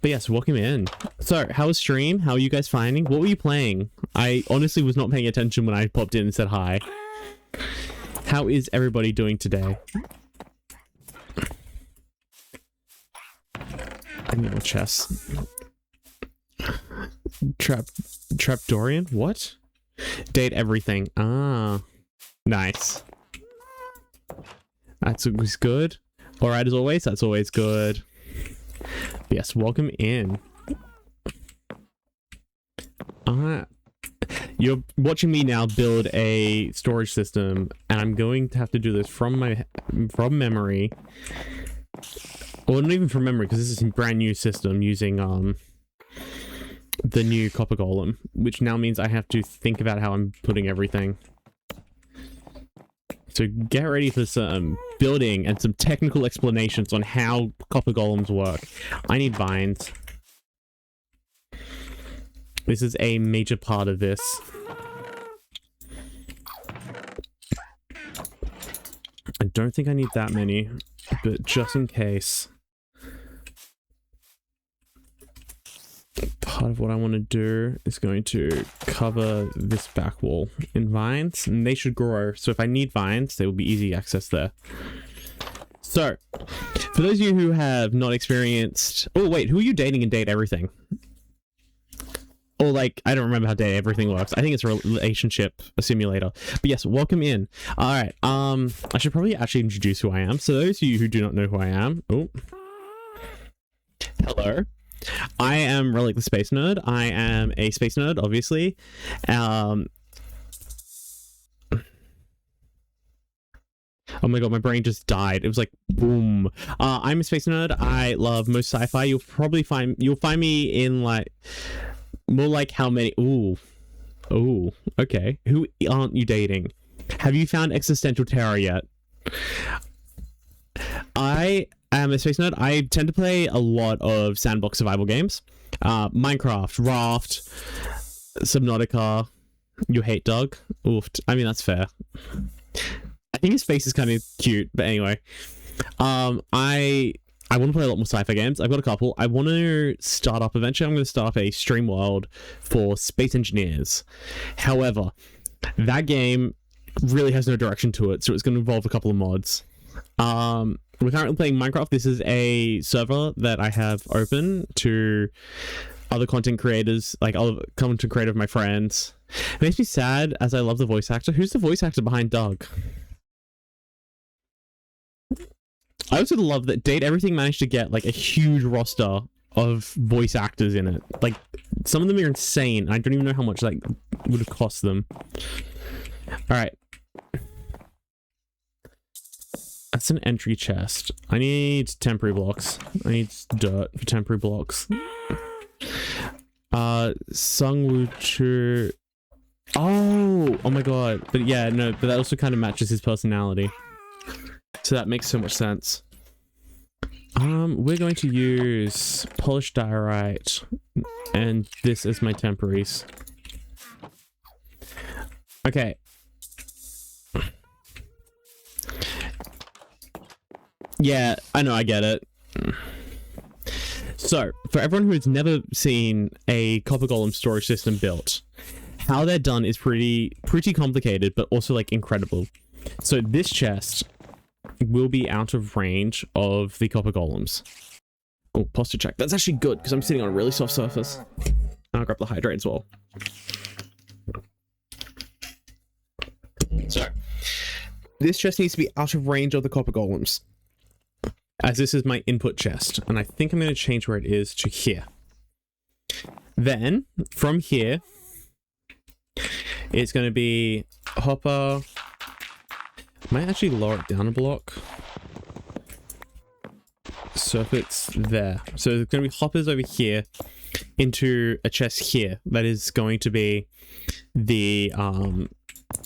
But yes, welcome in. So, how was stream? How are you guys finding? What were you playing? I honestly was not paying attention when I popped in and said hi. How is everybody doing today? I need more chess. Trapdorian? What? Date everything. Ah. Nice. That's always good. Alright, as always, that's always good. Yes, welcome in. You're watching me now build a storage system, and I'm going to have to do this from memory. Well, not even from memory, because this is a brand new system using the new copper golem, which now means I have to think about how I'm putting everything. So get ready for some building and some technical explanations on how copper golems work. I need vines. This is a major part of this. I don't think I need that many, but just in case. Part of what I want to do is going to cover this back wall in vines, and they should grow. So if I need vines, there will be easy access there. So, for those of you who have not experienced... Oh, wait, who are you dating in Date Everything? Or, like, I don't remember how Date Everything works. I think it's a relationship simulator. But yes, welcome in. Alright, I should probably actually introduce who I am. So those of you who do not know who I am... Oh. Hello. I am Relic the Space Nerd. I am a space nerd, obviously. Oh my god, my brain just died. It was like, boom. I'm a space nerd. I love most sci-fi. You'll find me in like, more like how many, ooh, okay. Who aren't you dating? Have you found existential terror yet? I am a space nerd. I tend to play a lot of sandbox survival games. Minecraft, Raft, Subnautica. You hate Doug? Oof. I mean, that's fair. I think his face is kind of cute, but anyway. I want to play a lot more sci-fi games. I've got a couple. I want to start up eventually. I'm going to start up a stream world for space engineers. However, that game really has no direction to it, so it's going to involve a couple of mods. We're currently playing Minecraft. This is a server that I have open to other content creators, like other content creator of my friends. It makes me sad as I love the voice actor. Who's the voice actor behind Doug? I also love that Date Everything managed to get like a huge roster of voice actors in it. Like some of them are insane. I don't even know how much like would have cost them. All right. That's an entry chest. I need temporary blocks. I need dirt for temporary blocks. Sungwoo. Oh my god. But yeah, no, but that also kind of matches his personality. So that makes so much sense. We're going to use polished diorite and this is my temporaries. Okay. Yeah, I know, I get it. So, for everyone who has never seen a copper golem storage system built, how they're done is pretty complicated, but also like incredible. So this chest will be out of range of the copper golems. Oh, posture check. That's actually good because I'm sitting on a really soft surface. I'll grab the hydrate as well. So, this chest needs to be out of range of the copper golems, as this is my input chest, and I think I'm going to change where it is to here. Then, from here, it's going to be hopper. I might actually lower it down a block. So if it's there, so there's going to be hoppers over here into a chest here. That is going to be the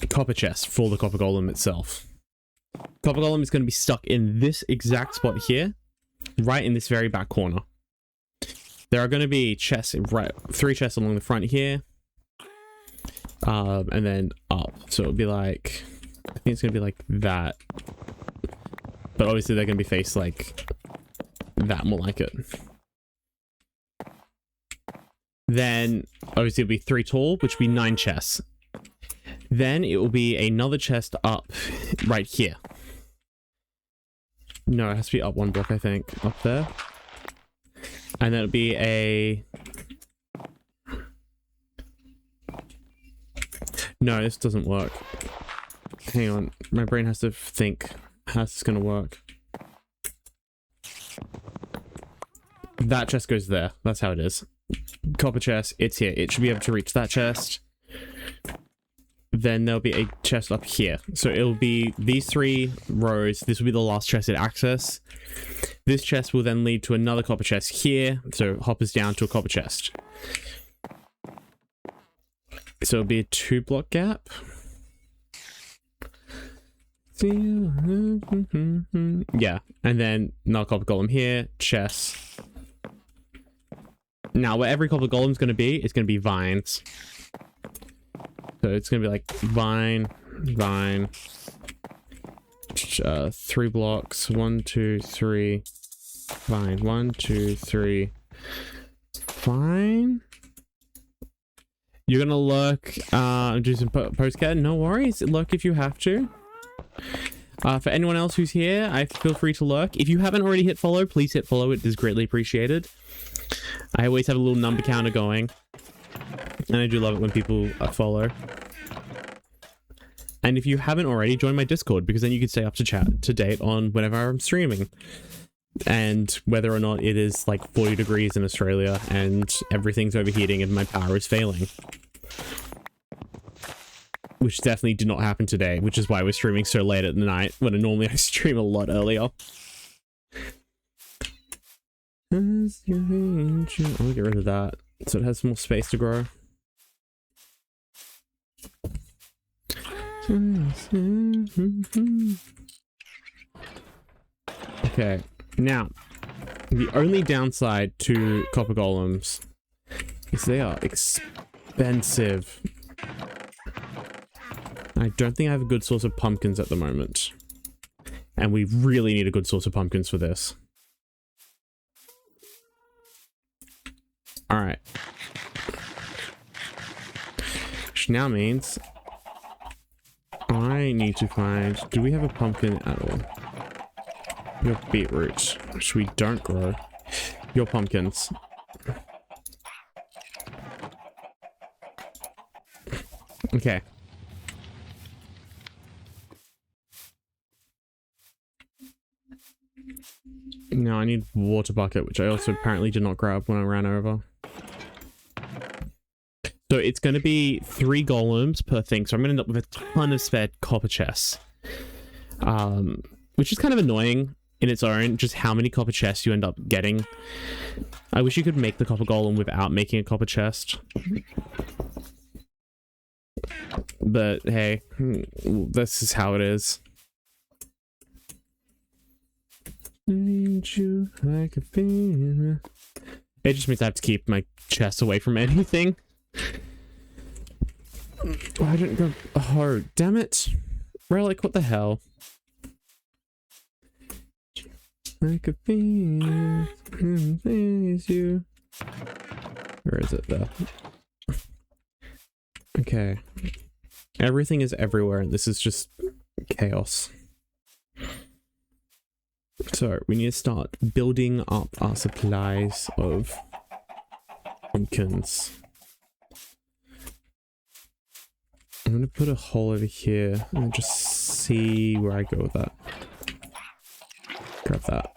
copper chest for the copper golem itself. Copper golem is going to be stuck in this exact spot here, right in this very back corner. There are going to be chests, right, 3 chests along the front here, and then up. So it'll be like, I think it's going to be like that, but obviously they're going to be faced like that, more like it. Then obviously it'll be 3 tall, which will be 9 chests. Then it will be another chest up right here. No, it has to be up 1 block, I think, up there. And then it'll be a... No, this doesn't work. Hang on, my brain has to think how this is gonna work. That chest goes there. That's how it is. Copper chest, it's here. It should be able to reach that chest. Then there'll be a chest up here. So it'll be these 3 rows. This will be the last chest at access. This chest will then lead to another copper chest here. So hoppers down to a copper chest. So it'll be a 2 block gap. Yeah, and then another copper golem here, chest. Now, where every copper golem is going to be, it's going to be vines. So it's going to be like vine, vine. 3 blocks. 1, 2, 3. Vine. 1, 2, 3. Fine. You're going to lurk, do some postcard. No worries. Lurk if you have to. For anyone else who's here, feel free to lurk. If you haven't already hit follow, please hit follow. It is greatly appreciated. I always have a little number counter going. And I do love it when people follow. And if you haven't already, join my Discord, because then you can stay up to date on whenever I'm streaming. And whether or not it is like 40 degrees in Australia and everything's overheating and my power is failing. Which definitely did not happen today, which is why we're streaming so late at night, when normally I stream a lot earlier. I'll get rid of that, so it has more space to grow. Okay, now, the only downside to copper golems is they are expensive. I don't think I have a good source of pumpkins at the moment. And we really need a good source of pumpkins for this. Alright. Which now means I need to find... Do we have a pumpkin at all? We have beetroot, which we don't grow. Your pumpkins. Okay. Now I need water bucket, which I also apparently did not grab when I ran over. So it's going to be 3 golems per thing, so I'm going to end up with a ton of spare copper chests. Which is kind of annoying in its own, just how many copper chests you end up getting. I wish you could make the copper golem without making a copper chest. But hey, this is how it is. Need you like a feeling. It just means I have to keep my chest away from anything. Oh, I didn't go. Oh, damn it. Relic, what the hell? Like a feeling. You. Where is it there? Okay. Everything is everywhere, and this is just chaos. So, we need to start building up our supplies of pumpkins. I'm going to put a hole over here and just see where I go with that. Grab that.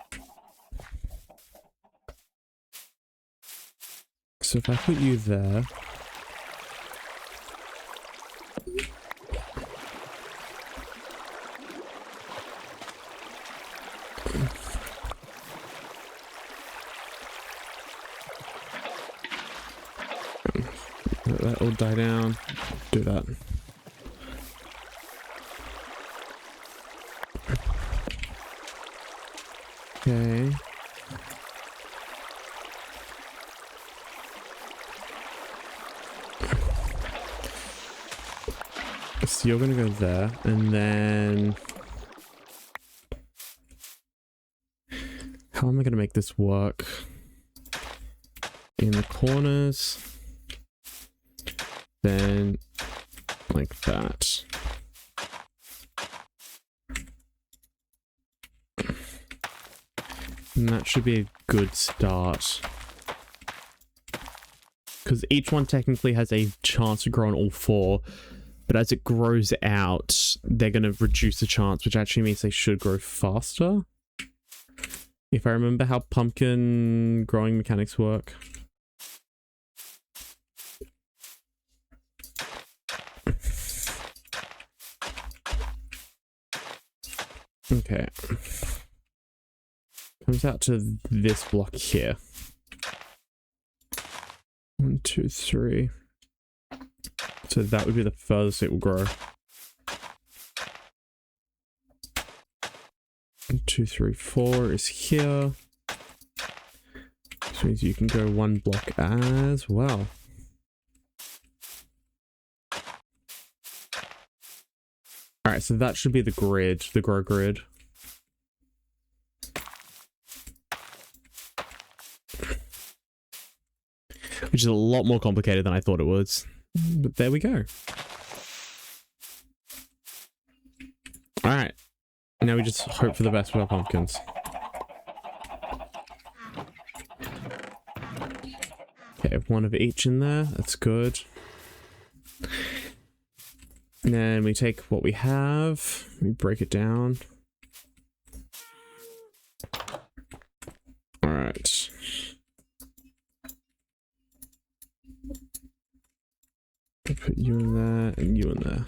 So if I put you there... Let that all die down. Do that. Okay. So you're gonna go there, and then how am I gonna make this work? In the corners, then like that. And that should be a good start. Because each one technically has a chance to grow on all four, but as it grows out, they're going to reduce the chance, which actually means they should grow faster. If I remember how pumpkin growing mechanics work. Okay. Comes out to this block here. 1, 2, 3. So that would be the furthest it will grow. 1, 2, 3, 4 is here. Which means you can go one block as well. Alright, so that should be the grid, the grow grid. Which is a lot more complicated than I thought it was. But there we go. Alright. Now we just hope for the best with our pumpkins. Okay, one of each in there. That's good. And then we take what we have. We break it down. Alright. Put you in there and you in there.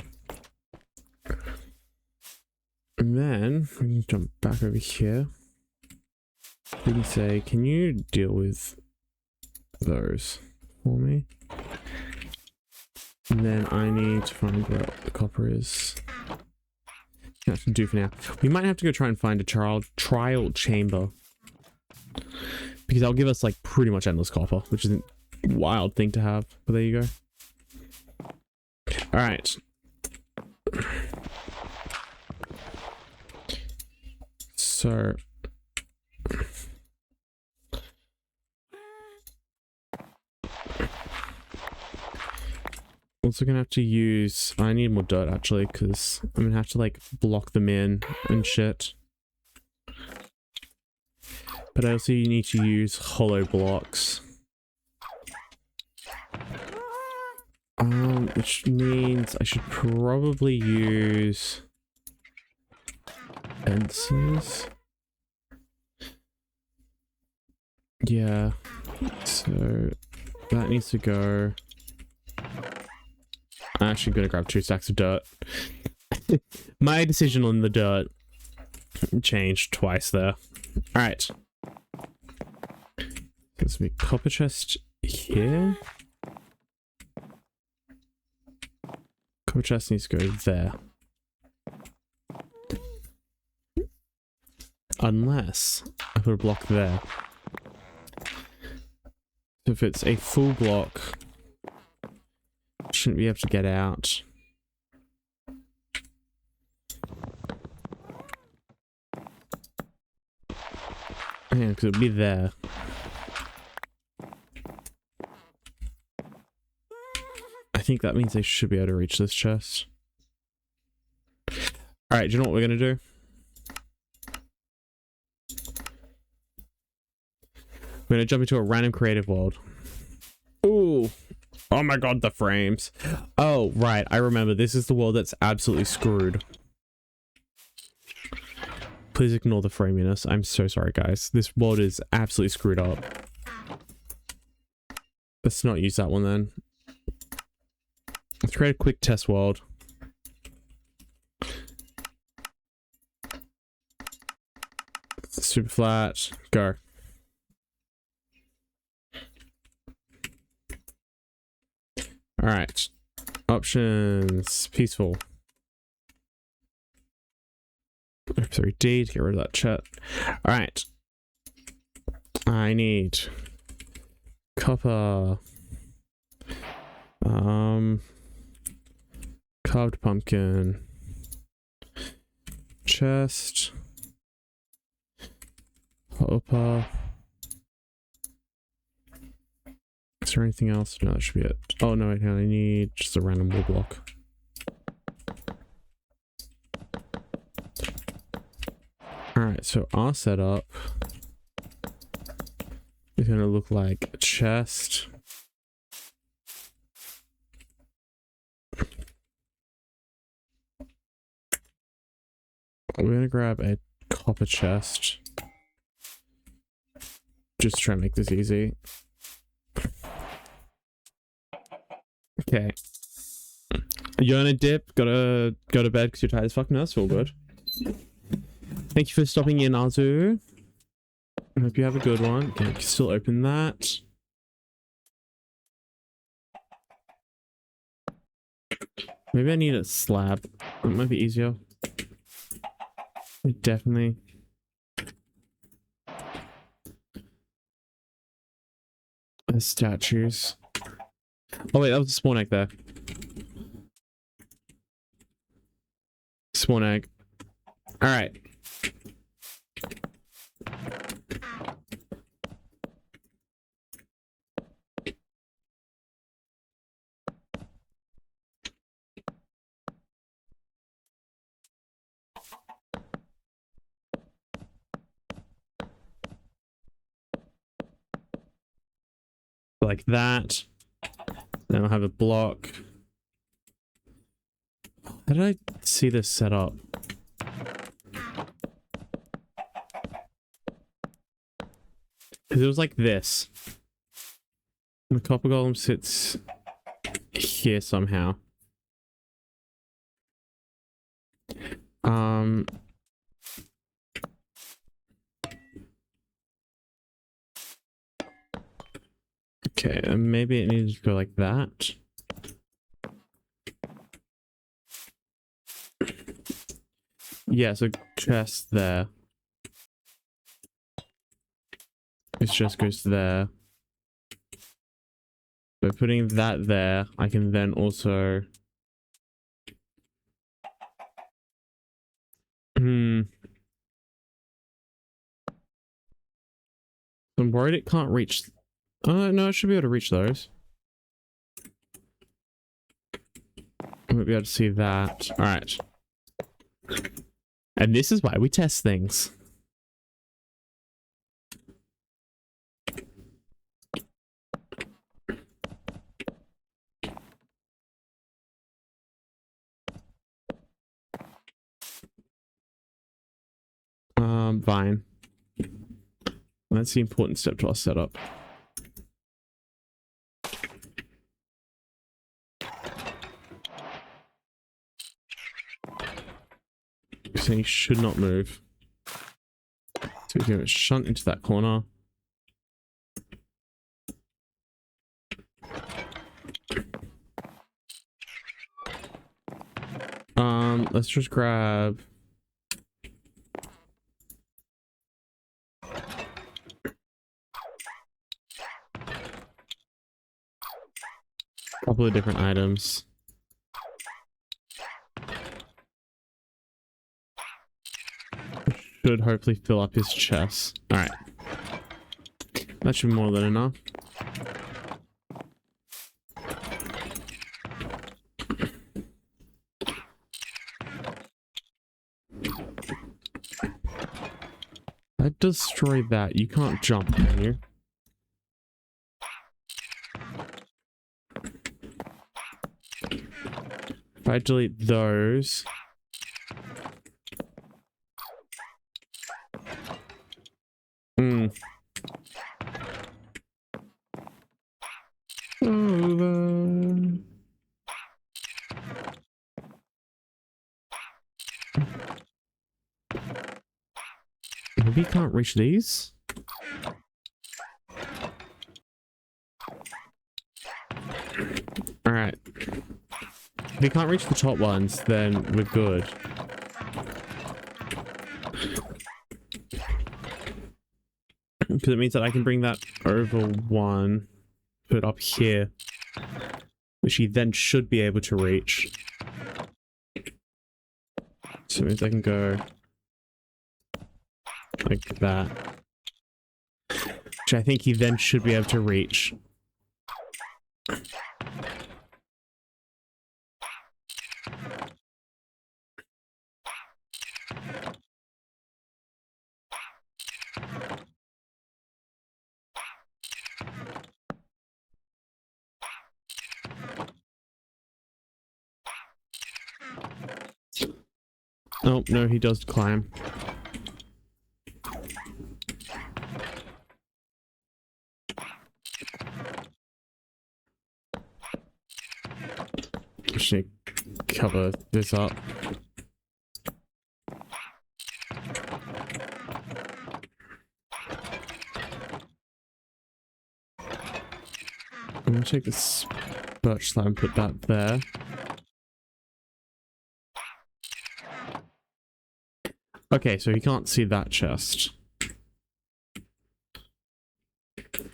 And then we can jump back over here. We can say, can you deal with those for me? And then I need to find where the copper is. That's to do for now. We might have to go try and find a trial chamber. Because that'll give us like pretty much endless copper, which is a wild thing to have. But there you go. Alright. So also gonna have to use, I need more dirt actually, because I'm gonna have to like block them in and shit. But I also need to use hollow blocks. Which means I should probably use fences. Yeah, so that needs to go. I'm actually gonna grab 2 stacks of dirt. My decision on the dirt changed twice there. Alright. Let's make copper chest here. Copper chest needs to go there. Unless I put a block there. So if it's a full block, shouldn't be able to get out. Yeah, because it'll be there. I think that means they should be able to reach this chest. Alright, do you know what we're gonna do? We're gonna jump into a random creative world. Ooh. Oh my god, the frames. Oh, right. I remember. This is the world that's absolutely screwed. Please ignore the framiness. I'm so sorry, guys. This world is absolutely screwed up. Let's not use that one then. Let's create a quick test world. Super flat. Go. right. Options. Peaceful. F3D to get rid of that chat. Alright. I need copper. Carved pumpkin. Chest. Copper. Is there anything else? No, that should be it. Oh no, wait, I need just a random wood block. Alright, so our setup is gonna look like a chest. We're gonna grab a copper chest. Just try to make this easy. Okay. You gonna dip? Gotta go to bed because you're tired as fuck? No, that's all good. Thank you for stopping in, Azu. I hope you have a good one. Okay, you can still open that. Maybe I need a slab. It might be easier. Definitely. The statues. Oh wait, that was a spawn egg there. Spawn egg. Alright. Like that. Then I'll have a block. How did I see this set up? Because it was like this. And the copper golem sits here somehow. Okay, maybe it needs to go like that. Yeah, so chest there. This just goes there. By putting that there, I can then also... I'm worried it can't reach... no, I should be able to reach those. I won't be able to see that. Alright. And this is why we test things. Fine. That's the important step to our setup. So you should not move. So we can shunt into that corner. Let's just grab a couple of different items. Should hopefully fill up his chest. Alright. That should be more than enough. I destroyed that. You can't jump, can you? If I delete those... Maybe you can't reach these? Alright. If we can't reach the top ones, then we're good. Because it means that I can bring that over one, put it up here, which he then should be able to reach. So it means I can go like that, which I think he then should be able to reach. Oh, no, he does climb. Should cover this up. I'm gonna take this birch slab and put that there. Okay, so he can't see that chest.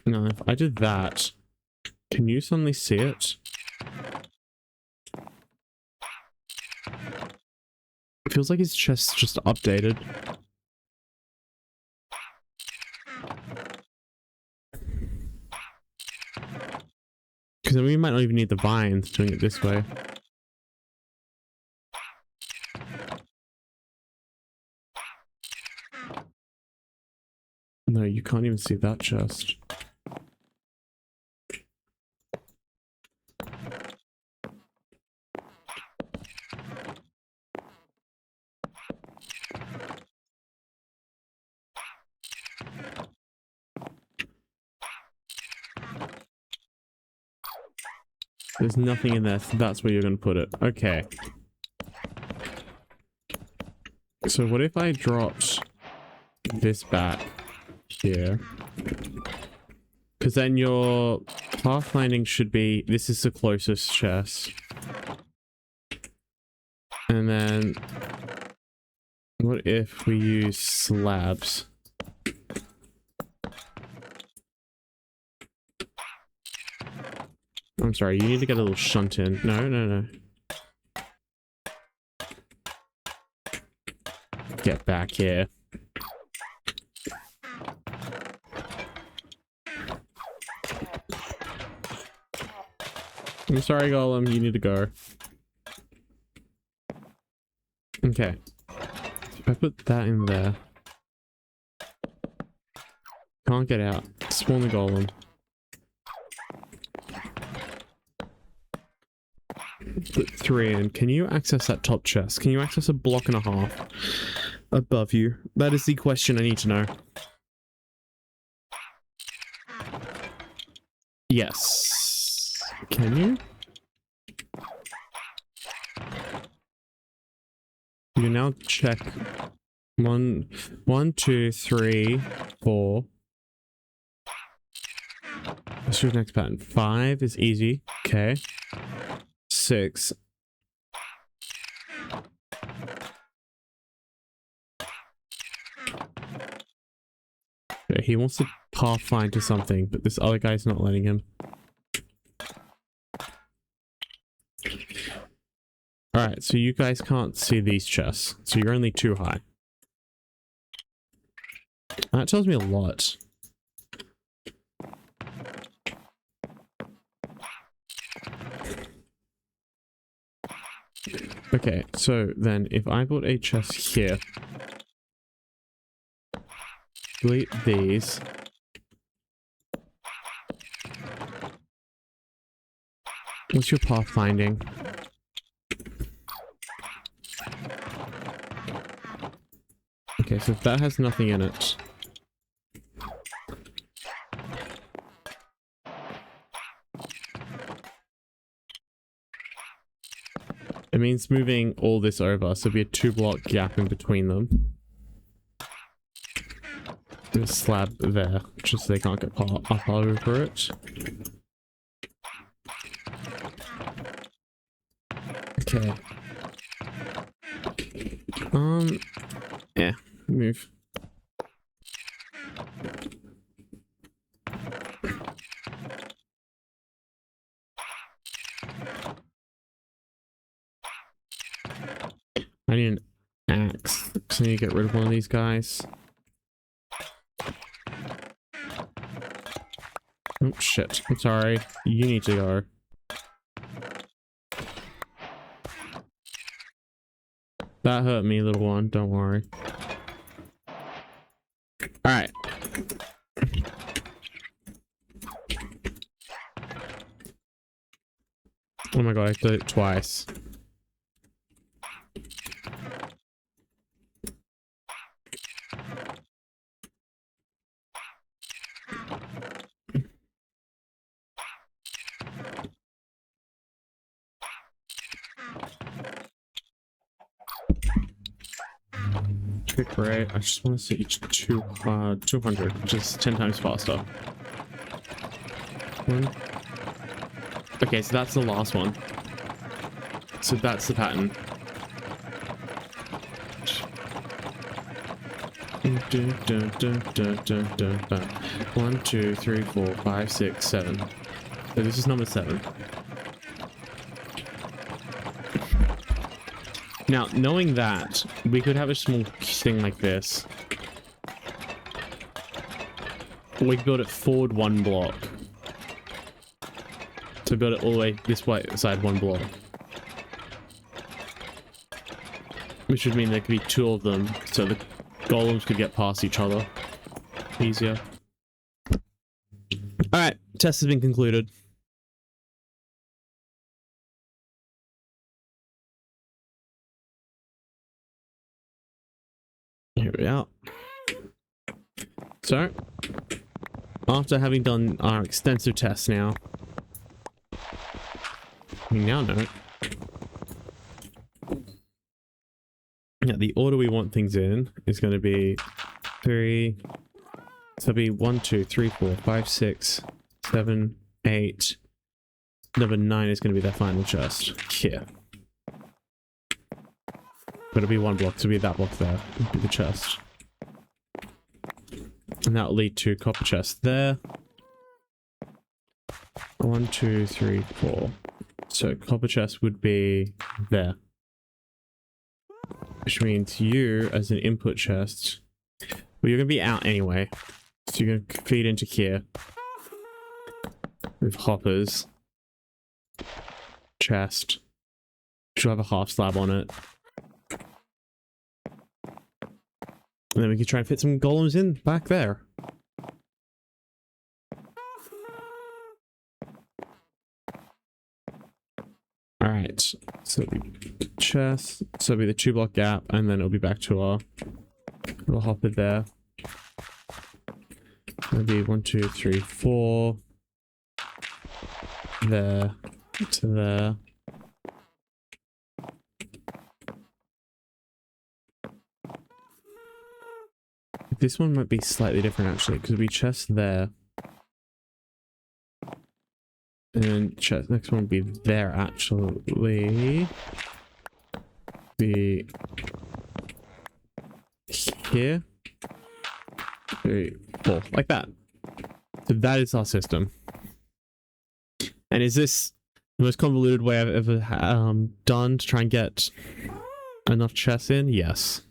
Now, if I did that, can you suddenly see it? It feels like his chest's just updated. Because then we might not even need the vines doing it this way. No, you can't even see that chest. There's nothing in there, so that's where you're going to put it. Okay. So what if I dropped this back here? Because then your pathfinding should be, this is the closest chest. And then what if we use slabs? I'm sorry, you need to get a little shunt in. No, no, no. Get back here. I'm sorry, Golem, you need to go. Okay. If I put that in there. Can't get out. Spawn the Golem. Put 3 in. Can you access that top chest? Can you access a block and a half above you? That is the question I need to know. Yes. Can you? You can now check 1, 2, 3, 4. Let's do the next pattern. 5 is easy. Okay. 6. Okay, he wants to pathfind to something, but this other guy's not letting him. Alright, so you guys can't see these chests, so you're only 2 high. That tells me a lot. Okay, so then if I put a chest here, delete these, what's your pathfinding? Okay, so if that has nothing in it, it means moving all this over, so there'll be a 2-block gap in between them. There's a slab there, just so they can't get up over it. Okay. Yeah, move. I need an axe, so I need to get rid of one of these guys. Oh shit, I'm sorry. You need to go. That hurt me, little one, don't worry. Alright. Oh my god, I did it twice. Okay, great. I just want to see each 200, which is 10 times faster. One. Okay, so that's the last one. So that's the pattern. 1, 2, 3, 4, 5, 6, 7. So this is number 7. Now, knowing that, we could have a small thing like this. We could build it forward 1 block. So build it all the way this way, side 1 block. Which would mean there could be 2 of them, so the golems could get past each other easier. Alright, test has been concluded. Here we are. So, after having done our extensive tests now, we now know that the order we want things in is going to be 3, so it'll be 1, 2, 3, 4, 5, 6, 7, 8. Number 9 is going to be their final chest here. But it'll be 1 block, so it'll be that block there, it'll be the chest. And that'll lead to copper chest there. 1, 2, 3, 4. So copper chest would be there. Which means you, as an input chest, well, you're going to be out anyway. So you're going to feed into here. With hoppers. Chest. Should have a half slab on it. And then we can try and fit some golems in back there. Alright, so it'll be chest, so it'll be the 2 block gap, and then it'll be back to our little hopper there. It'll be 1, 2, 3, 4. There to there. This one might be slightly different actually, because we chest there. And chest, next one will be there actually. Be here. 3, 4, like that. So that is our system. And is this the most convoluted way I've ever done to try and get enough chests in? Yes.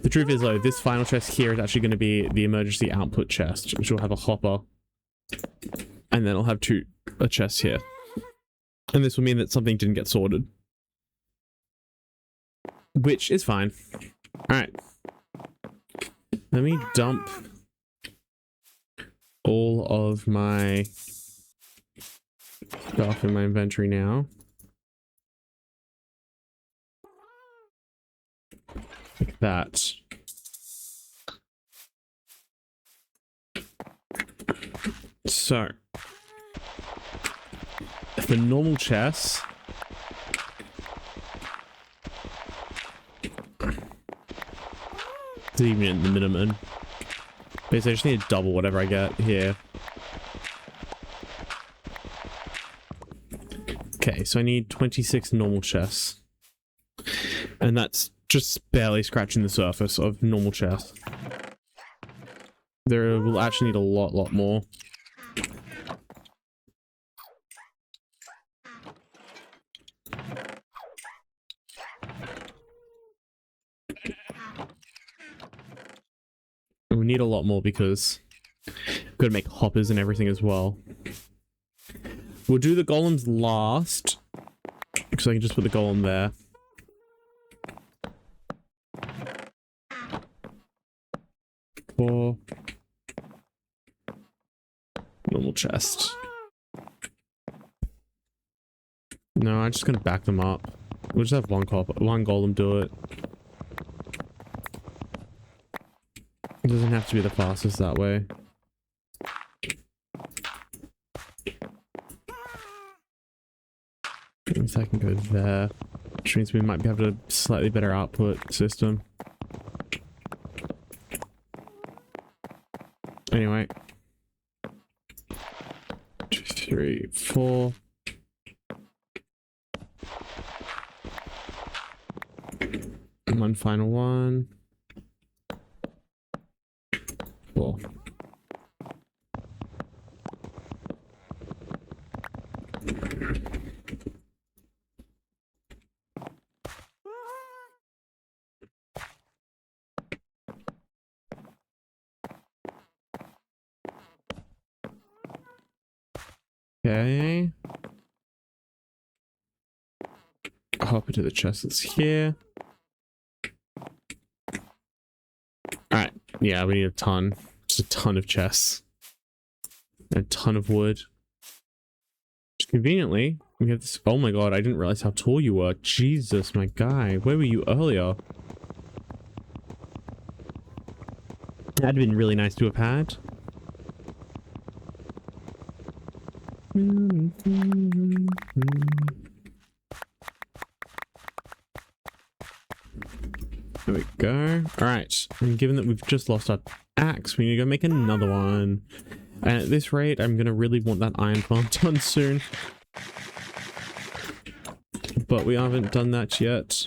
The truth is though, this final chest here is actually going to be the emergency output chest, which will have a hopper. And then it'll have a chest here. And this will mean that something didn't get sorted. Which is fine. Alright. Let me dump all of my stuff in my inventory now. Like that. So, for normal chests, it's even in the minimum. Basically, I just need to double whatever I get here. Okay, so I need 26 normal chests. And that's just barely scratching the surface of normal chests. There will actually need a lot more. And we need a lot more because we've got to make hoppers and everything as well. We'll do the golems last, because I can just put the golem there. Four. Normal chest. No, I'm just gonna back them up. We'll just have one golem do it. It doesn't have to be the fastest that way. If I can go there, which means we might be able to slightly better output system. Anyway. 2, 3, 4. And one final one. 4. Okay. Hop into the chest that's here. Alright, yeah, we need a ton. Just a ton of chests. And a ton of wood. Just conveniently, we have this. Oh my god, I didn't realize how tall you were. Jesus, my guy. Where were you earlier? That'd been really nice to have had. There we go. Alright, and given that we've just lost our axe, we need to go make another one. And at this rate, I'm gonna really want that iron farm done soon. But we haven't done that yet.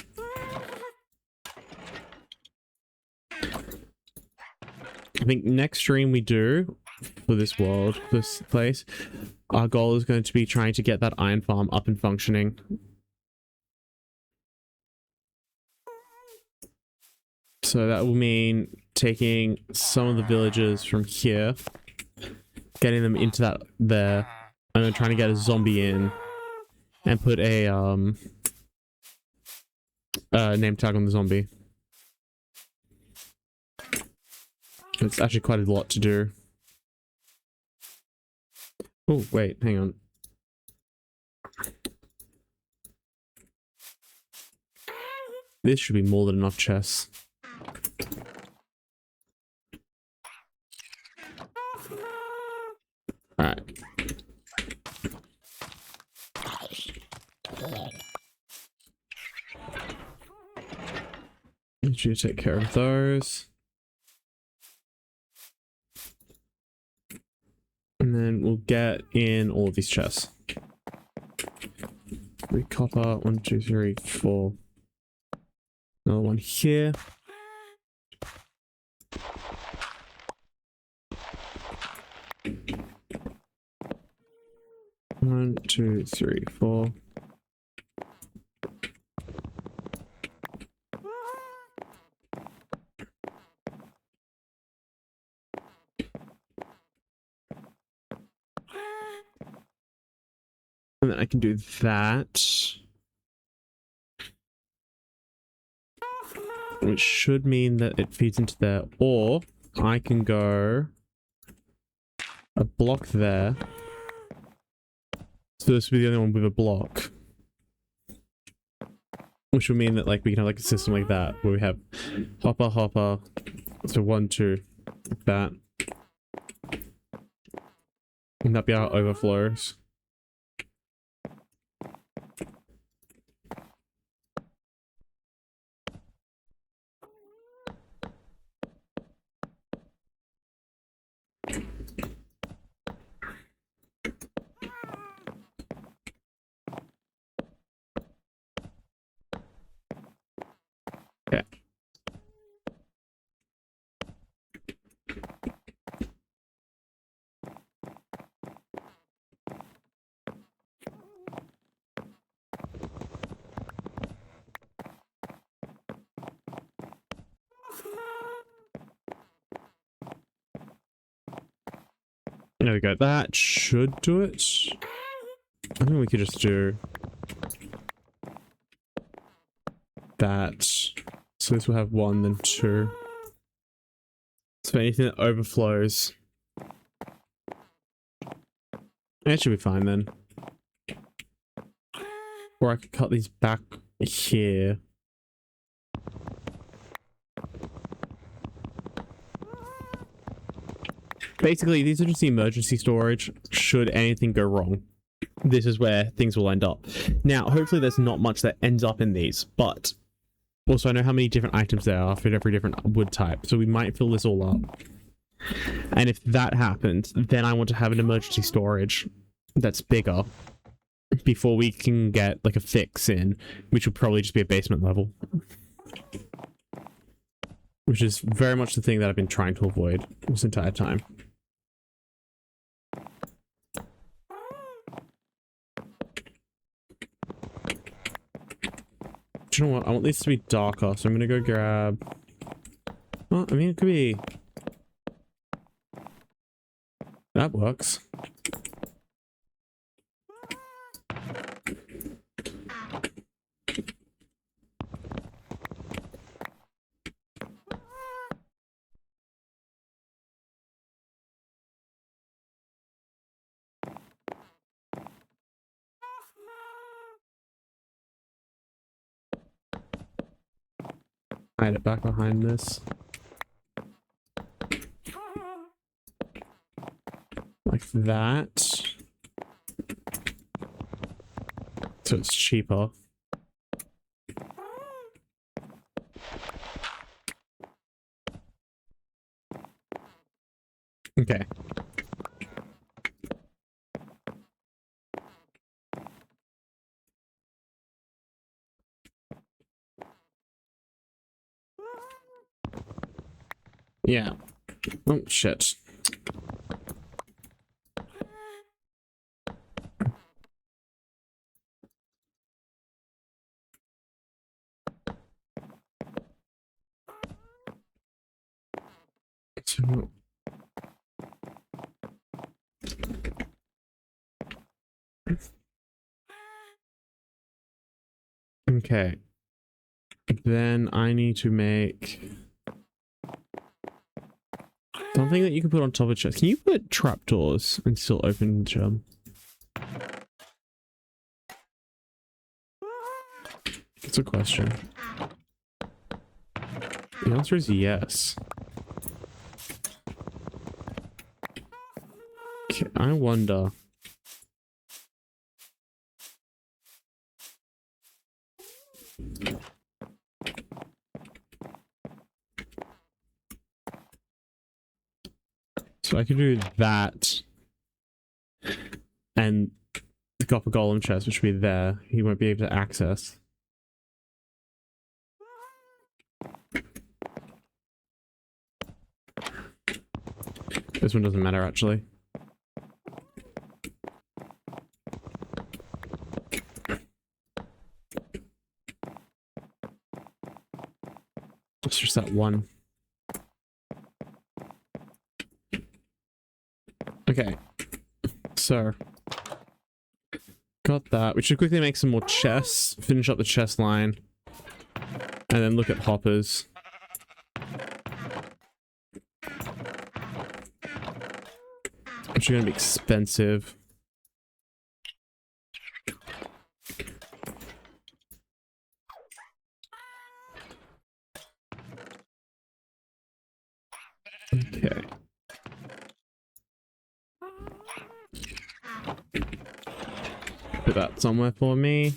I think next stream we do, for this world, this place, our goal is going to be trying to get that iron farm up and functioning. So that will mean taking some of the villagers from here, getting them into that there, and then trying to get a zombie in and put a name tag on the zombie. It's actually quite a lot to do. Oh, wait, hang on. This should be more than enough chests. Alright. Need you to take care of those. And then we'll get in all of these chests. 3 copper, 1, 2, 3, 4. Another one here. One, 2, 3, 4. And then I can do that. Which should mean that it feeds into there. Or I can go a block there. So this will be the only one with a block. Which will mean that like we can have like a system like that where we have hopper, hopper. So 1, 2, like that. And that'd be our overflows. Okay. There we go. That should do it. I think we could just do that. So this will have 1, then 2. So anything that overflows, it should be fine then. Or I could cut these back here. Basically, these are just the emergency storage should anything go wrong. This is where things will end up. Now, hopefully there's not much that ends up in these, but also I know how many different items there are for every different wood type, so we might fill this all up. And if that happens, then I want to have an emergency storage that's bigger before we can get like a fix in, which would probably just be a basement level. Which is very much the thing that I've been trying to avoid this entire time. Do you know what? I want these to be darker, so I'm gonna go grab... Well, I mean, it could be... That works. Hide it back behind this. Like that. So it's cheaper. Okay. Yeah. Oh, shit. So... Okay. Then I need to make something that you can put on top of chests. Can you put trapdoors and still open them? That's a question. The answer is yes. Okay, I wonder. So I could do that. And the copper golem chest, which will be there, he won't be able to access. This one doesn't matter, actually. It's just that one. Okay. So. Got that. We should quickly make some more chests. Finish up the chest line. And then look at hoppers. Which are going to be expensive. Okay. Put that somewhere for me.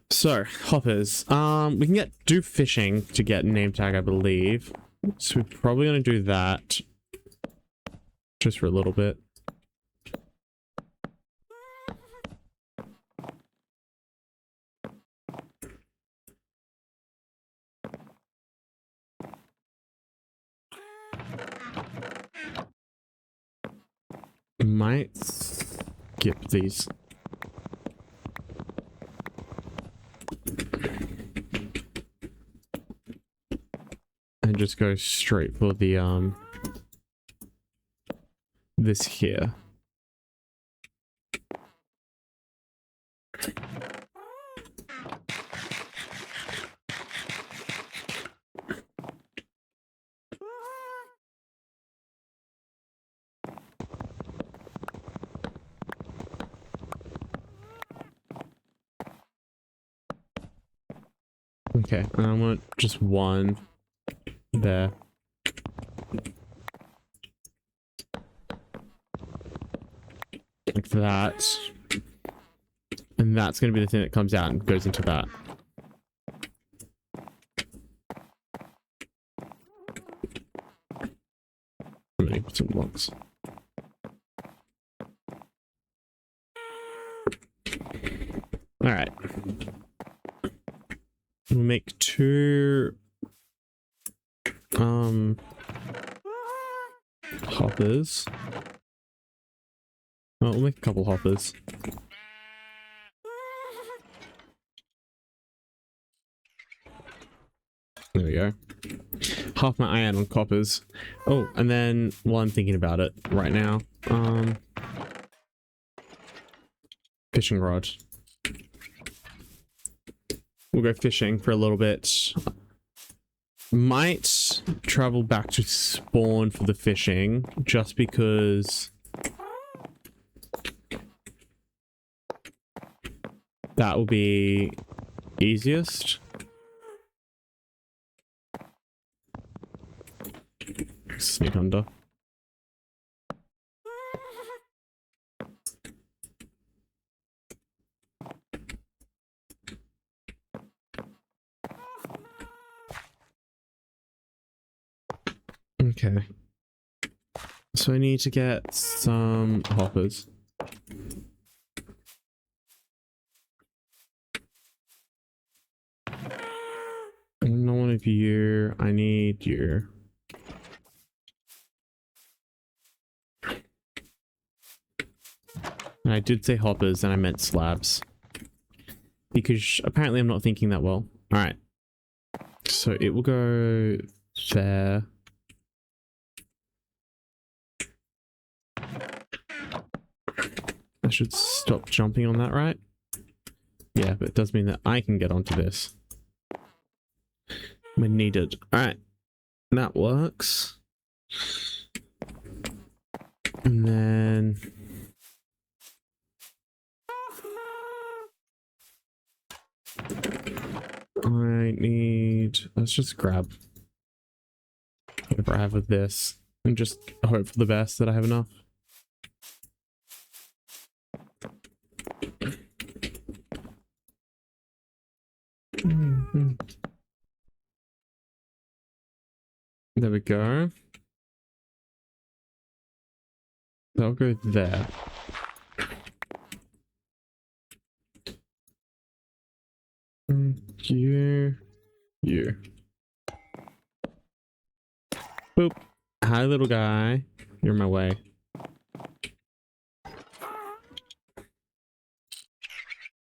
So, hoppers. We can do fishing to get name tag, I believe. So we're probably gonna do that. Just for a little bit. Might skip these. And just go straight for the this here. Okay, and I want just one there. Like that. And that's going to be the thing that comes out and goes into that. I'm going to put some blocks. Alright. We'll make two hoppers. Well, we'll make a couple hoppers. There we go. Half my iron on coppers. Oh, and then while I'm thinking about it right now, fishing rod. We'll go fishing for a little bit. Might travel back to spawn for the fishing, just because that will be easiest. Sneak under. Okay. So I need to get some hoppers. None of you. I need you. And I did say hoppers and I meant slabs. Because apparently I'm not thinking that well. Alright. So it will go there. I should stop jumping on that, right? Yeah, but it does mean that I can get onto this when needed. Alright. That works. And then I need, let's just grab whatever I have with this and just hope for the best that I have enough. There we go. That'll go there. You. Boop. Hi, little guy. You're in my way.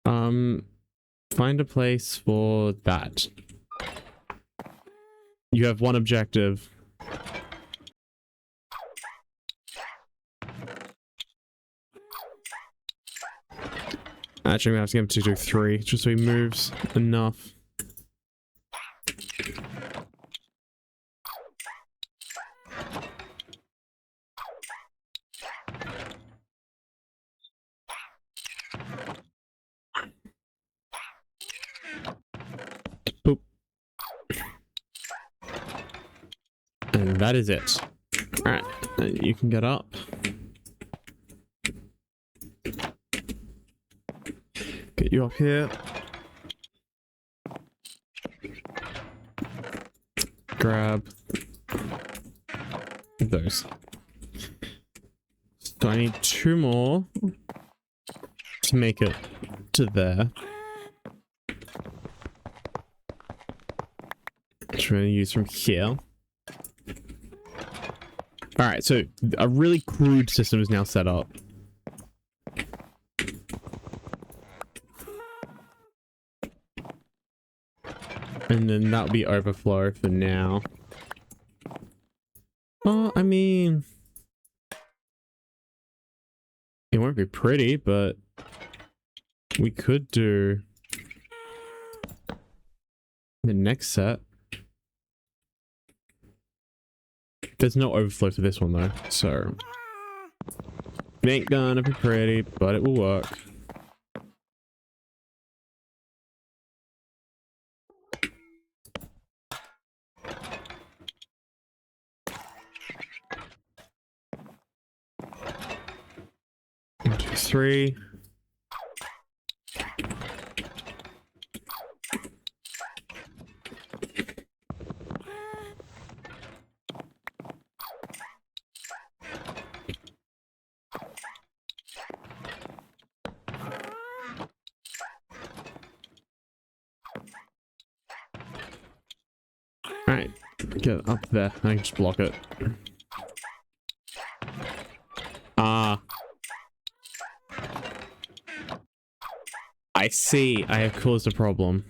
Find a place for that. You have one objective. Actually, we have to get him to do 3, just so he moves enough. Boop. And that is it. Alright, you can get up. Get you up here. Grab those. So I need 2 more to make it to there. Which we're going to use from here. All right, so a really crude system is now set up. And then that'll be overflow for now. Well, I mean, it won't be pretty, but we could do the next set. There's no overflow for this one though, so it ain't gonna be pretty, but it will work. One, two, three. Alright, get up there. I can just block it. Ah. I see. I have caused a problem.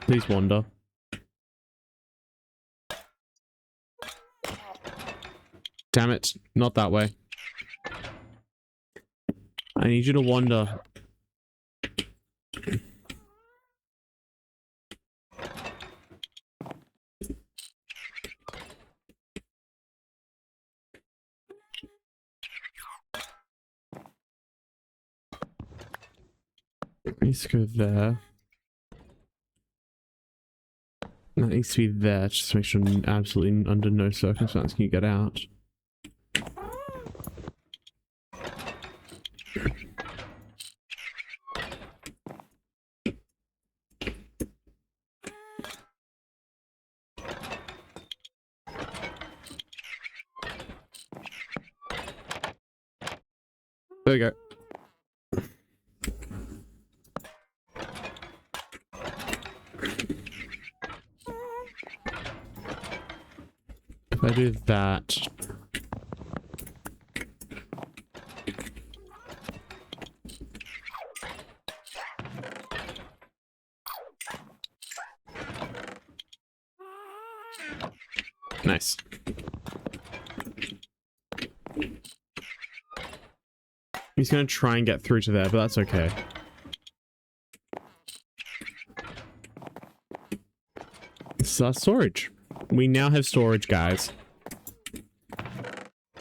Please wander. Damn it. Not that way. I need you to wander. Let's go there. That needs to be there, just to make sure absolutely under no circumstance can you get out. There we go. If I do that... Nice. He's gonna try and get through to there, but that's okay. So that's storage. We now have storage, guys.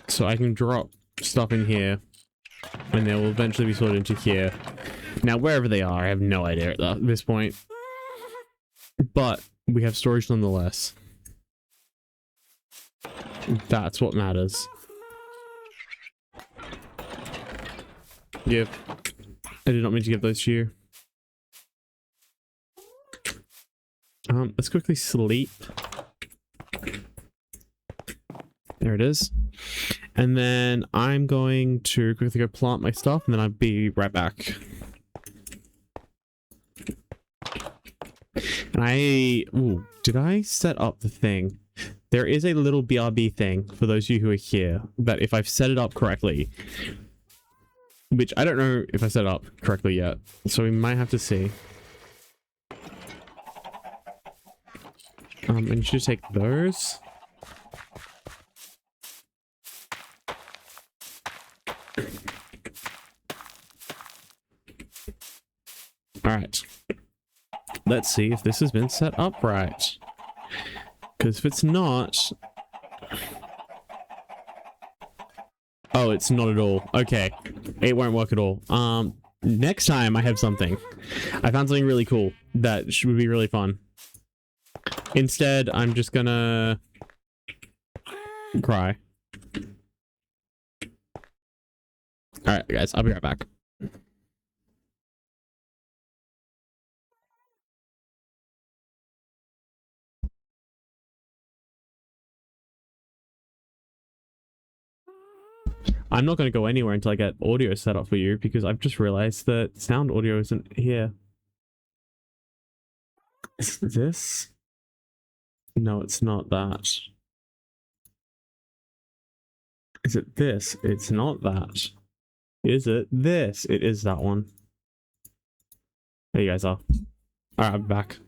So I can drop stuff in here, and they will eventually be sorted into here. Now, wherever they are, I have no idea at this point. But we have storage nonetheless. That's what matters. Yep. I did not mean to give those to you. Let's quickly sleep. There it is. And then I'm going to quickly go plant my stuff, and then I'll be right back. And ooh, did I set up the thing? There is a little BRB thing for those of you who are here, that if I've set it up correctly, which I don't know if I set it up correctly yet, so we might have to see. And you should take those. Alright. Let's see if this has been set up right. Because if it's not... Oh, it's not at all. Okay. It won't work at all. Next time I have something. I found something really cool that would be really fun. Instead, I'm just gonna... cry. Alright, guys. I'll be right back. I'm not going to go anywhere until I get audio set up for you, because I've just realized that sound audio isn't here. Is it this? No, it's not that. Is it this? It's not that. Is it this? It is that one. There you guys are. Alright, I'm back.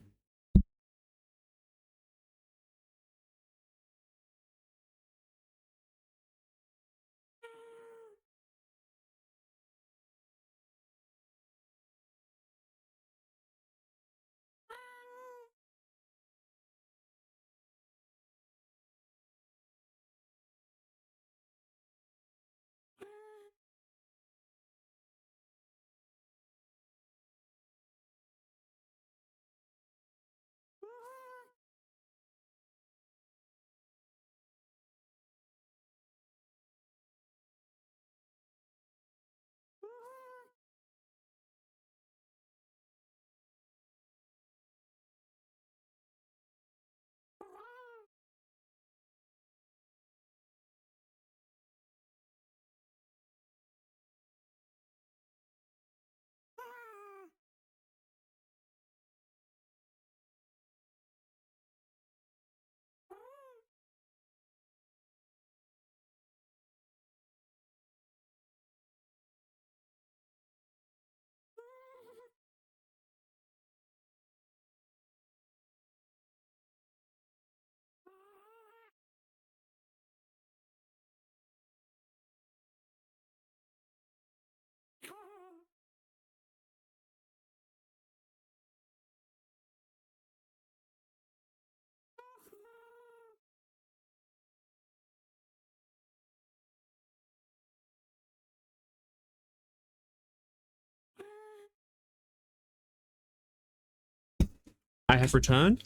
I have returned.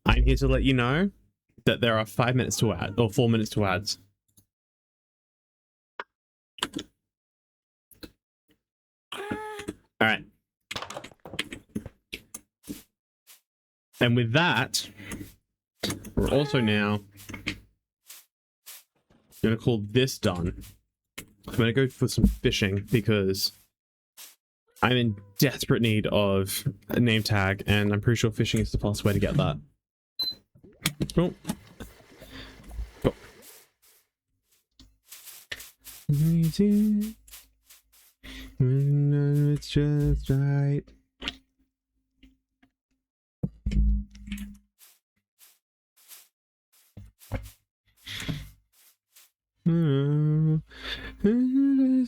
I'm here to let you know that there are 5 minutes to add, or 4 minutes to ads. Alright. And with that, we're also now going to call this done. I'm going to go for some fishing because I'm in desperate need of a name tag, and I'm pretty sure fishing is the fast way to get that. Cool. Cool. It's just right.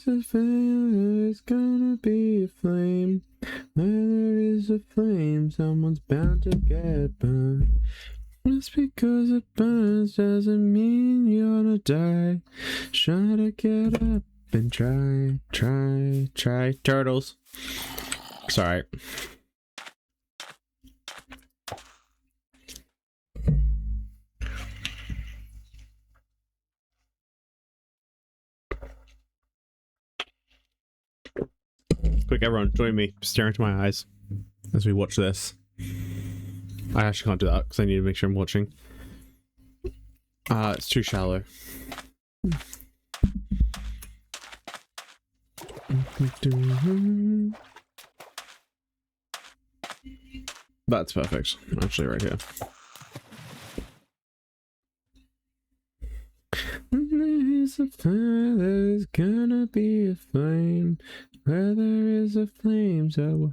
It's gonna be a flame. Where there is a flame, someone's bound to get burned. Just because it burns doesn't mean you're gonna die. Try to get up and try. Turtles. Sorry. Quick, everyone, join me. Stare into my eyes as we watch this. I actually can't do that because I need to make sure I'm watching. It's too shallow. That's perfect. Actually, right here. There's a fire, there's gonna be a flame. Where there is a flame, so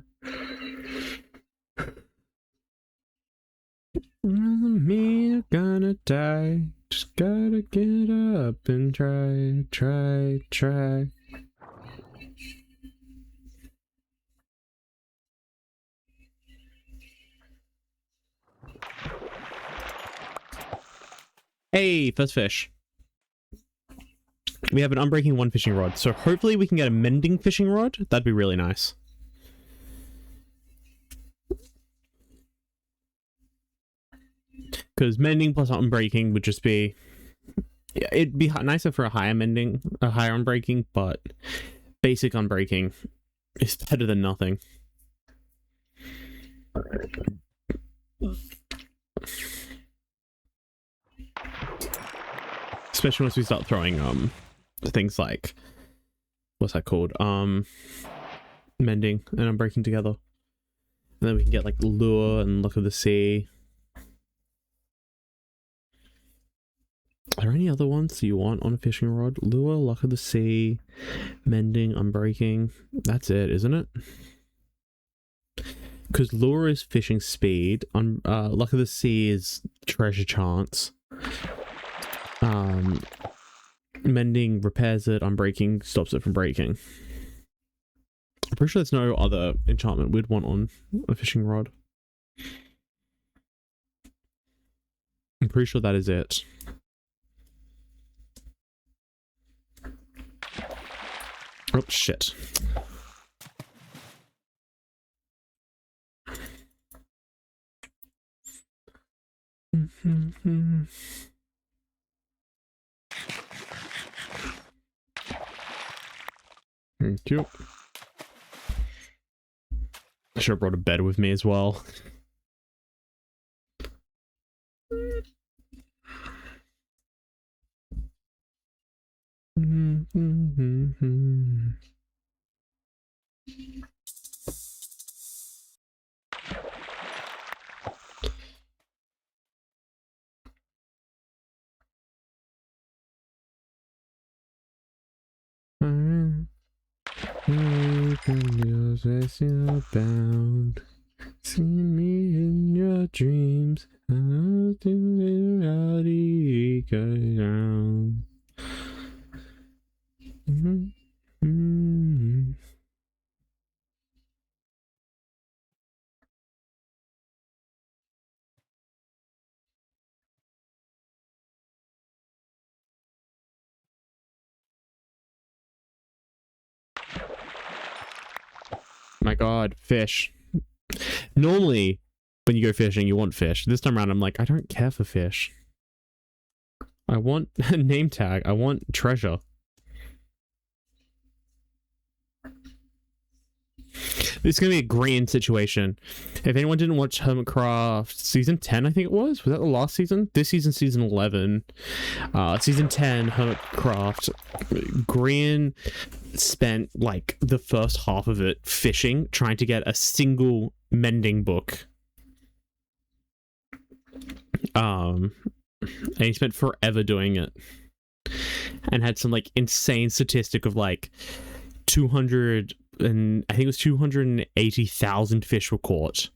doesn't mean you're gonna die. Just gotta get up and try. Hey, first fish. We have an unbreaking 1 fishing rod, so hopefully we can get a mending fishing rod. That'd be really nice. Because mending plus unbreaking would just be... Yeah, it'd be nicer for a higher mending, a higher unbreaking, but basic unbreaking is better than nothing. Especially once we start throwing things like, what's that called? Mending and unbreaking together. And then we can get like lure and luck of the sea. Are there any other ones you want on a fishing rod? Lure, luck of the sea, mending, unbreaking. That's it, isn't it? Because lure is fishing speed. Luck of the sea is treasure chance. Mending repairs it. Unbreaking stops it from breaking. I'm pretty sure there's no other enchantment we'd want on a fishing rod. I'm pretty sure that is it. Oh, shit. Thank you. I should have brought a bed with me as well. Bound. See me in your dreams. I'll do it down. My god, fish. Normally, when you go fishing, you want fish. This time around, I'm like, I don't care for fish. I want a name tag. I want treasure. This is going to be a grand situation. If anyone didn't watch Hermitcraft season 10, I think it was that the last season? This season, season 11. Season 10, Hermitcraft. Grian spent like the first half of it fishing, trying to get a single mending book. And he spent forever doing it. And had some like insane statistic of like 200... and I think it was 280,000 fish were caught.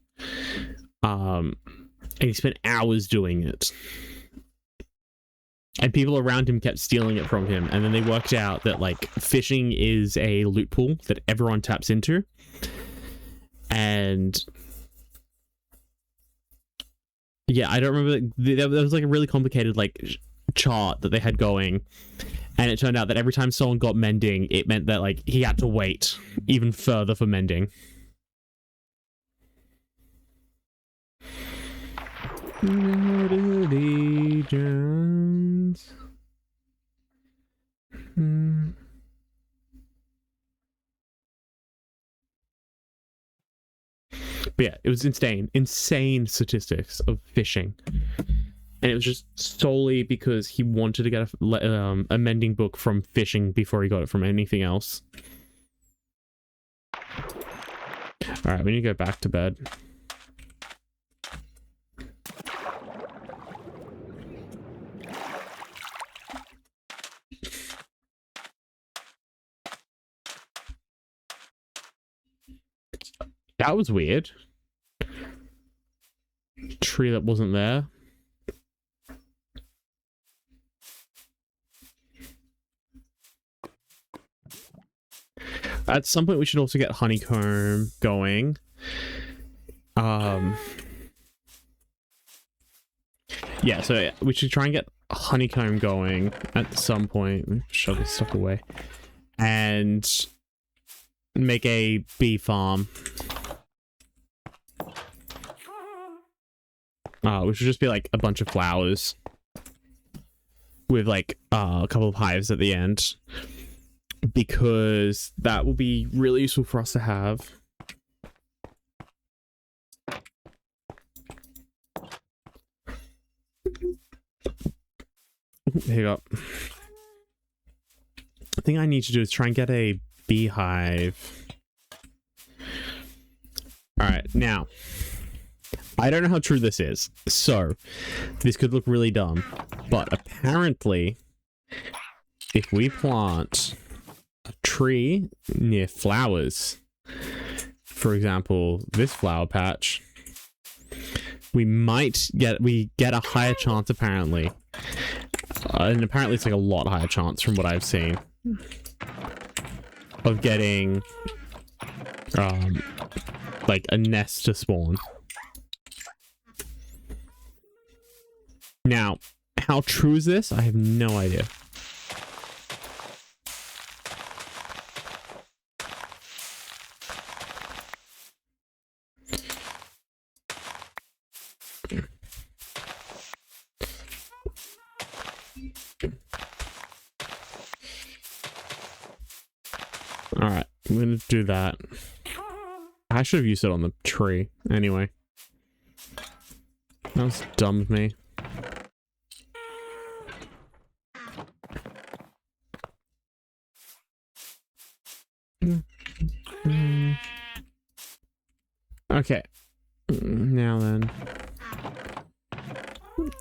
And he spent hours doing it. And people around him kept stealing it from him. And then they worked out that like fishing is a loot pool that everyone taps into. And yeah, I don't remember. There was like a really complicated like chart that they had going. And it turned out that every time someone got mending, it meant that, like, he had to wait even further for mending. But yeah, it was insane. Insane statistics of fishing. And it was just solely because he wanted to get a mending book from fishing before he got it from anything else. Alright, we need to go back to bed. That was weird. Tree that wasn't there. At some point, we should also get honeycomb going. Yeah, so we should try and get honeycomb going at some point. Let me shove this stuff away. And make a bee farm. Which would just be like a bunch of flowers. With like a couple of hives at the end. Because that will be really useful for us to have. Here you go. The thing I need to do is try and get a beehive. All right, now I don't know how true this is, so this could look really dumb, but apparently if we plant a tree near flowers, for example this flower patch, we get a higher chance apparently, and apparently it's like a lot higher chance from what I've seen of getting like a nest to spawn. Now, how true is this? I have no idea. Alright, I'm gonna do that. I should have used it on the tree anyway. That was dumb of me. Okay. Now then.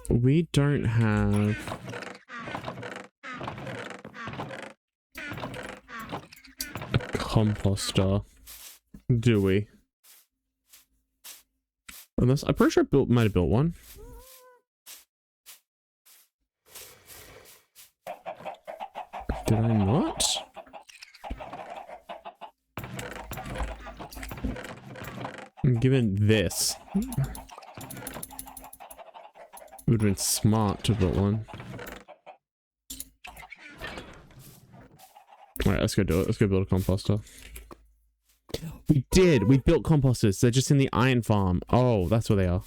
We don't have a composter, do we? Unless I'm pretty sure I might have built one. Did I not? Given this, it would have been smart to build one. Alright, let's go do it. Let's go build a composter. We did! We built composters. They're just in the iron farm. Oh, that's where they are.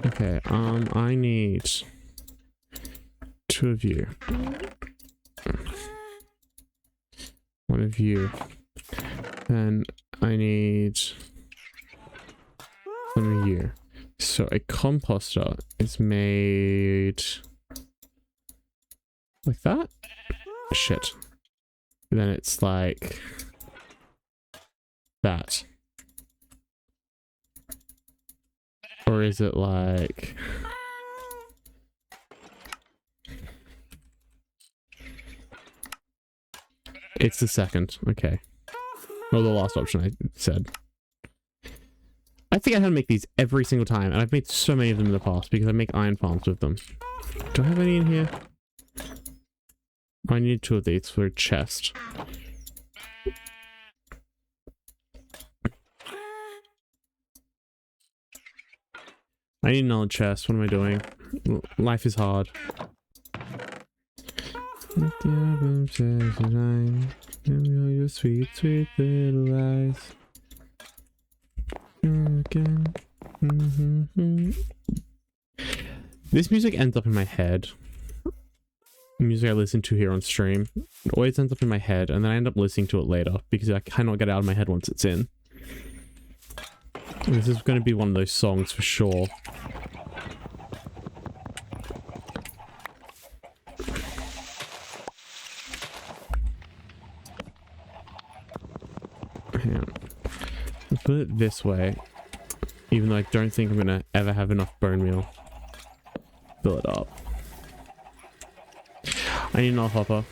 Okay, I need 2 of you. 1 of you. Then I need 1 of you. So a composter is made like that? Shit. And then it's like that. Or is it like... It's the second. Okay. Well, the last option I said. I think I had to make these every single time, and I've made so many of them in the past because I make iron farms with them. Do I have any in here? I need 2 of these for a chest. I need another chest. What am I doing? Life is hard. Your sweet, sweet little eyes. Again. This music ends up in my head. Music I listen to here on stream. It always ends up in my head, and then I end up listening to it later because I cannot get it out of my head once it's in. This is going to be one of those songs for sure. Hang on. Let's put it this way, even though I don't think I'm going to ever have enough bone meal. Fill it up. I need another hopper.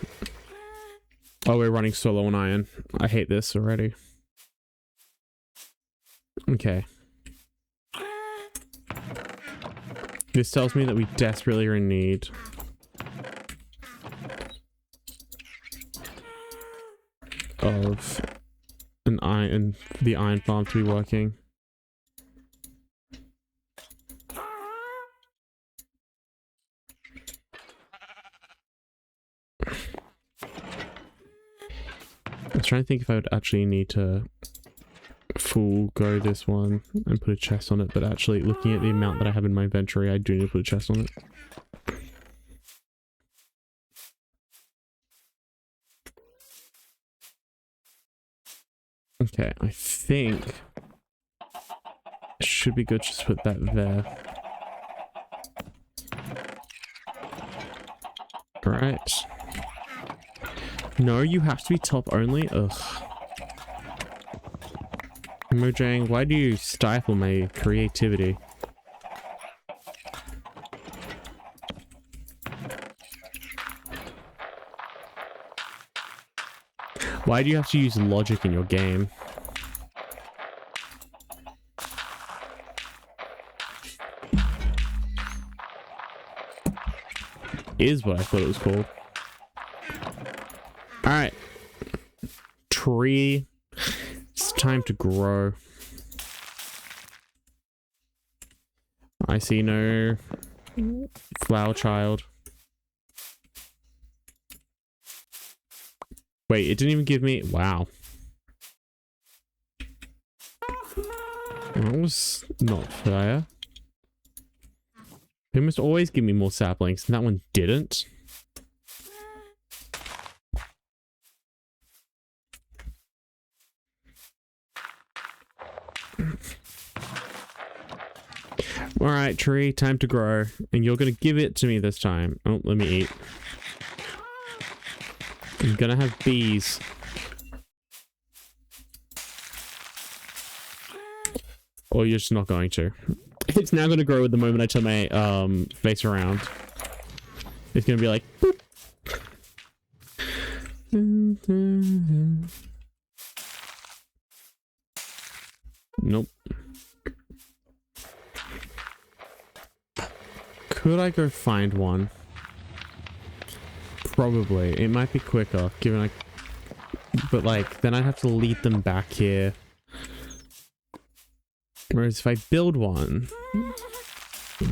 Oh, we're running so low on iron. I hate this already. Okay. This tells me that we desperately are in need of the iron farm to be working. I was trying to think if I would actually need to full go this one and put a chest on it, but actually looking at the amount that I have in my inventory, I do need to put a chest on it. Okay, I think it should be good just to put that there. Alright. No, you have to be top only? Ugh. Mojang, why do you stifle my creativity? Why do you have to use logic in your game? Is what I thought it was called. Alright. Tree. It's time to grow. I see no flower child. Wait, it didn't even give me... Wow. That was not fair. They must always give me more saplings, and that one didn't. Alright, tree, time to grow. And you're gonna give it to me this time. Oh, let me eat. I'm gonna have bees. Or you're just not going to. It's now gonna grow at the moment I turn my face around. It's gonna be like boop. Nope. Could I go find one? Probably. It might be quicker, given like... But like, then I'd have to lead them back here. Whereas if I build one,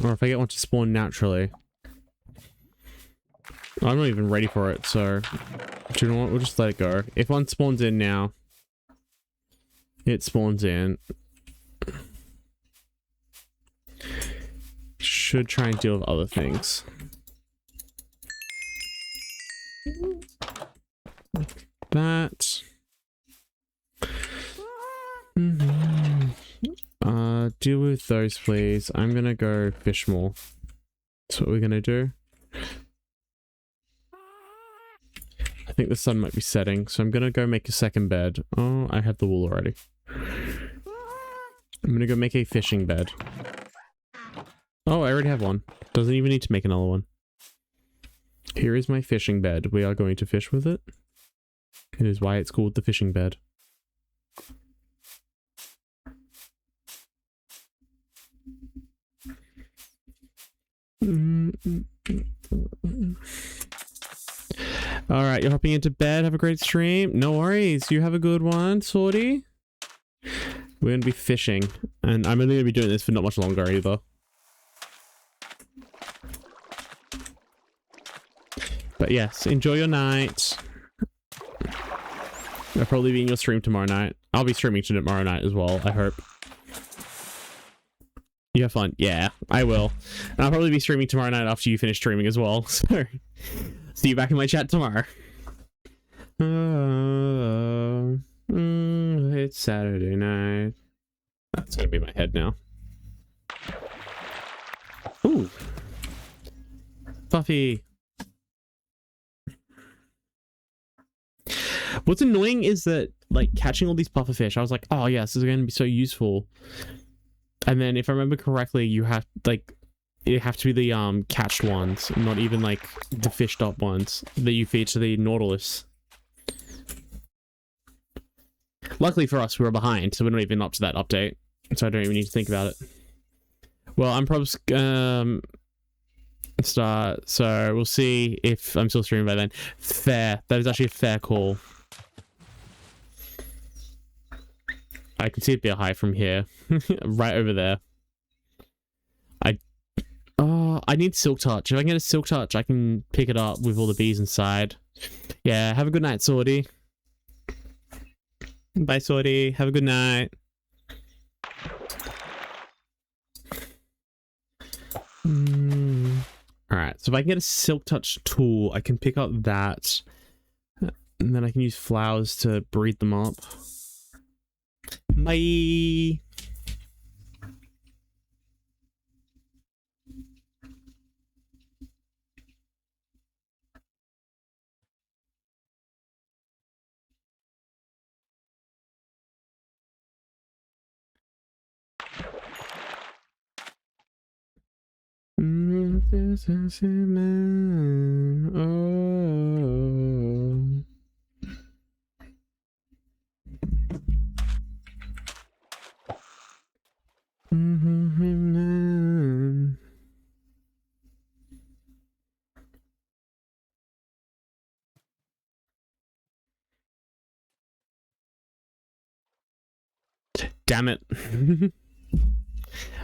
or if I get one to spawn naturally, I'm not even ready for it, so do you know what? We'll just let it go. If one spawns in now, it spawns in. Should try and deal with other things. That. Deal with those, please. I'm gonna go fish more. That's what we're gonna do. I think the sun might be setting, so I'm gonna go make a second bed. Oh, I have the wool already. I'm gonna go make a fishing bed. Oh, I already have one. Doesn't even need to make another one. Here is my fishing bed. We are going to fish with it. It is why it's called the fishing bed. Alright, you're hopping into bed. Have a great stream. No worries. You have a good one, Sorty. We're going to be fishing. And I'm only going to be doing this for not much longer either. But yes, enjoy your night. I'll probably be in your stream tomorrow night. I'll be streaming tomorrow night as well, I hope. You have fun? Yeah, I will. And I'll probably be streaming tomorrow night after you finish streaming as well. So, see you back in my chat tomorrow. It's Saturday night. That's gonna be my head now. Ooh. Puffy. What's annoying is that, like, catching all these pufferfish, I was like, oh yes, this is going to be so useful. And then, if I remember correctly, you have, like, it have to be the, catched ones, not even, like, the fished up ones that you feed to the Nautilus. Luckily for us, we were behind, so we're not even up to that update. So I don't even need to think about it. Well, I'm probably, start, so we'll see if I'm still streaming by then. Fair. That is actually a fair call. I can see it be a high from here. Right over there. I need Silk Touch. If I can get a Silk Touch, I can pick it up with all the bees inside. Yeah, have a good night, Sorty. Bye, Sorty. Have a good night. Alright, so if I can get a Silk Touch tool, I can pick up that. And then I can use flowers to breed them up. Bye! Oh. Damn it.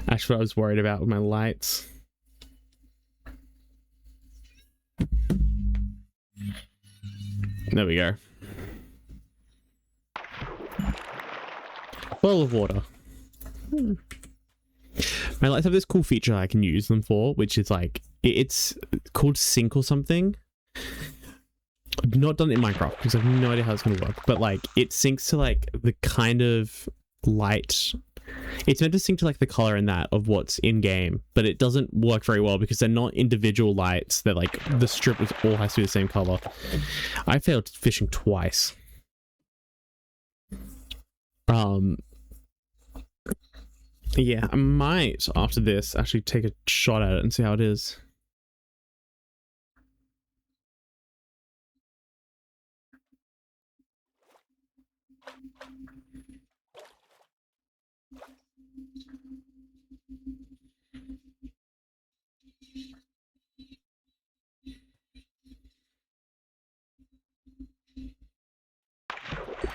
Actually, I was worried about with my lights. There we go. Bowl of water. My lights have this cool feature I can use them for, which is like, it's called sync or something. I've not done it in Minecraft because I have no idea how it's going to work, but like it syncs to like the kind of light. It's meant to sync to like the color and that of what's in game, but it doesn't work very well because they're not individual lights. They're like the strip is all has to be the same color. I failed fishing twice. Yeah, I might after this actually take a shot at it and see how it is.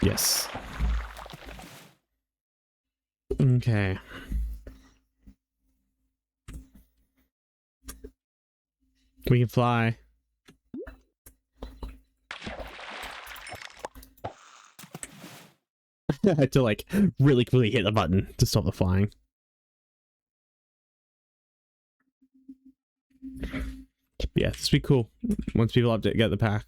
Yes. Okay. We can fly. I had to like really quickly hit the button to stop the flying. Yeah, this would be cool once people update get the pack.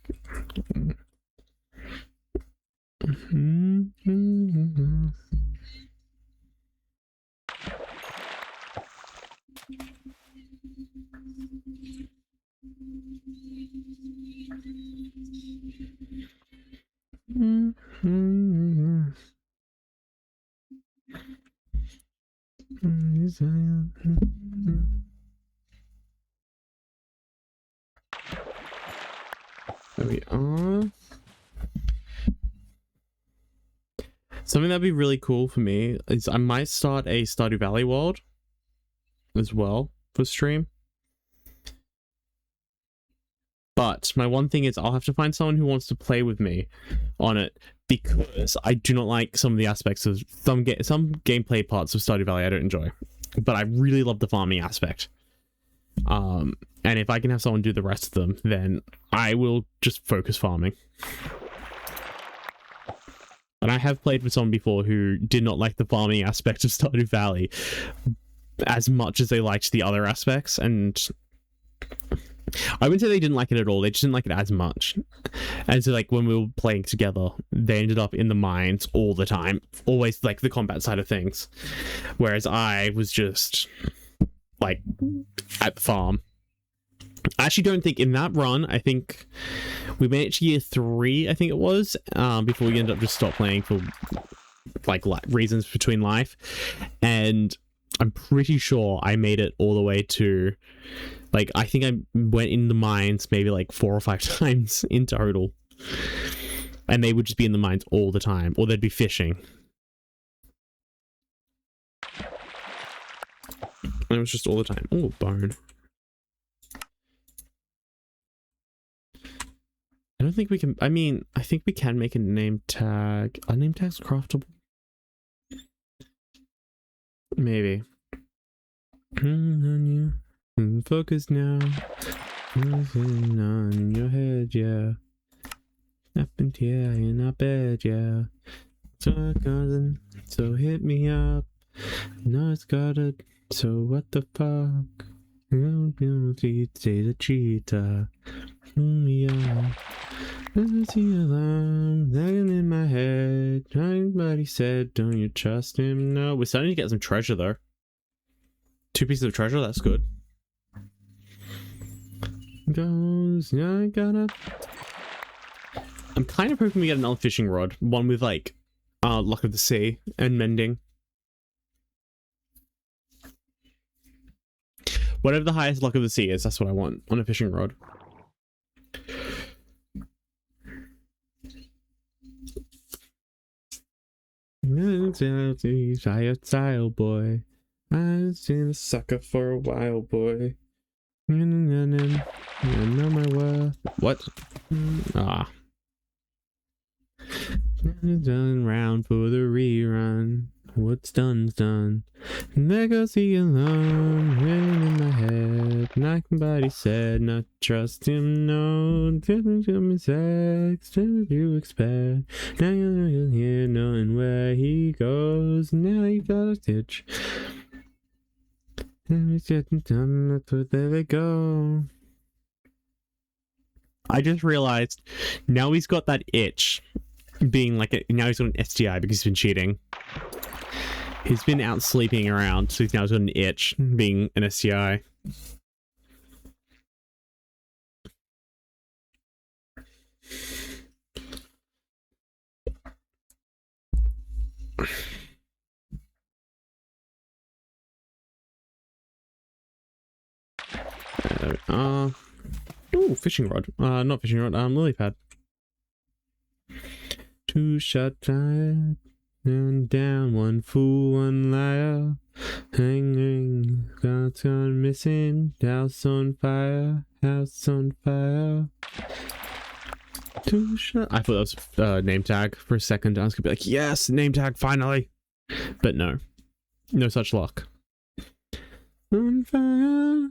There we are. Something that'd be really cool for me is I might start a Stardew Valley world as well for stream. But my one thing is I'll have to find someone who wants to play with me on it because I do not like some of the aspects of some gameplay parts of Stardew Valley I don't enjoy. But I really love the farming aspect. And if I can have someone do the rest of them, then I will just focus farming. And I have played with someone before who did not like the farming aspect of Stardew Valley as much as they liked the other aspects, and I wouldn't say they didn't like it at all, they just didn't like it as much. And so like when we were playing together, they ended up in the mines all the time, always like the combat side of things, whereas I was just like at the farm. I actually don't think in that run, I think we made it to year 3, I think it was, before we ended up just stop playing for like reasons between life. And I'm pretty sure I made it all the way to like, I think I went in the mines maybe like 4 or 5 times in total. And they would just be in the mines all the time, or they'd be fishing. And it was just all the time. Oh, bone. I don't think we can, I mean, I think we can make a name tag. Are name tags craftable? Maybe. Focus now. On your head, yeah. Happened here in our bed, yeah. So hit me up. Now it's got it. So what the fuck? Say the cheetah. Yeah. I see alarm lagging in my head. Somebody said, don't you trust him? No, we're starting to get some treasure though. 2 pieces of treasure, that's good. Goes, I gotta. I'm kind of hoping we get another fishing rod, one with like luck of the sea and mending. Whatever the highest lock of the sea is, that's what I want on a fishing rod. Style boy. I've seen a sucker for a while, boy. I know my worth. What? Ah. Done round for the rerun. What's done's done. And there goes the alarm ringing in my head. Like somebody said, not trust him, no. Didn't give me sex, didn't you expect? Now you're here knowing where he goes. Now you got a stitch. And he's getting done, that's what there they go. I just realized now he's got that itch. Being like now he's got an STI because he's been cheating. He's been out sleeping around, so he's now got an itch being an STI. Ooh, fishing rod. Not fishing rod, lily pad. Two shot tied and down, one fool, one liar. Hanging, gone missing, house on fire, house on fire. Two shot. I thought that was name tag for a second. I was gonna be like, yes, name tag finally, but no, no such luck. On fire.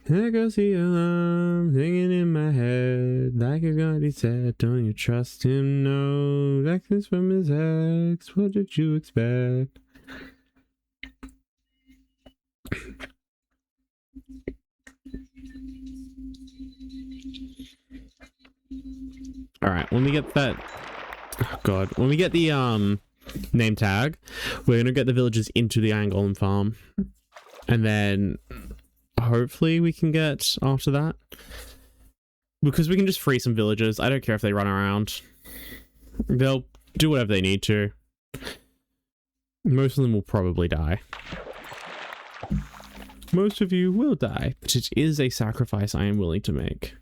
There goes the alarm ringing in my head. Like a god he said, don't you trust him, no. Like this from his ex, what did you expect? Alright, when we get that... Oh god. When we get the name tag, we're gonna get the villagers into the Iron Golem farm. And then... hopefully we can get after that, because we can just free some villagers. I don't care if they run around, they'll do whatever they need to. Most of them will probably die. Most of you will die, but it is a sacrifice I am willing to make.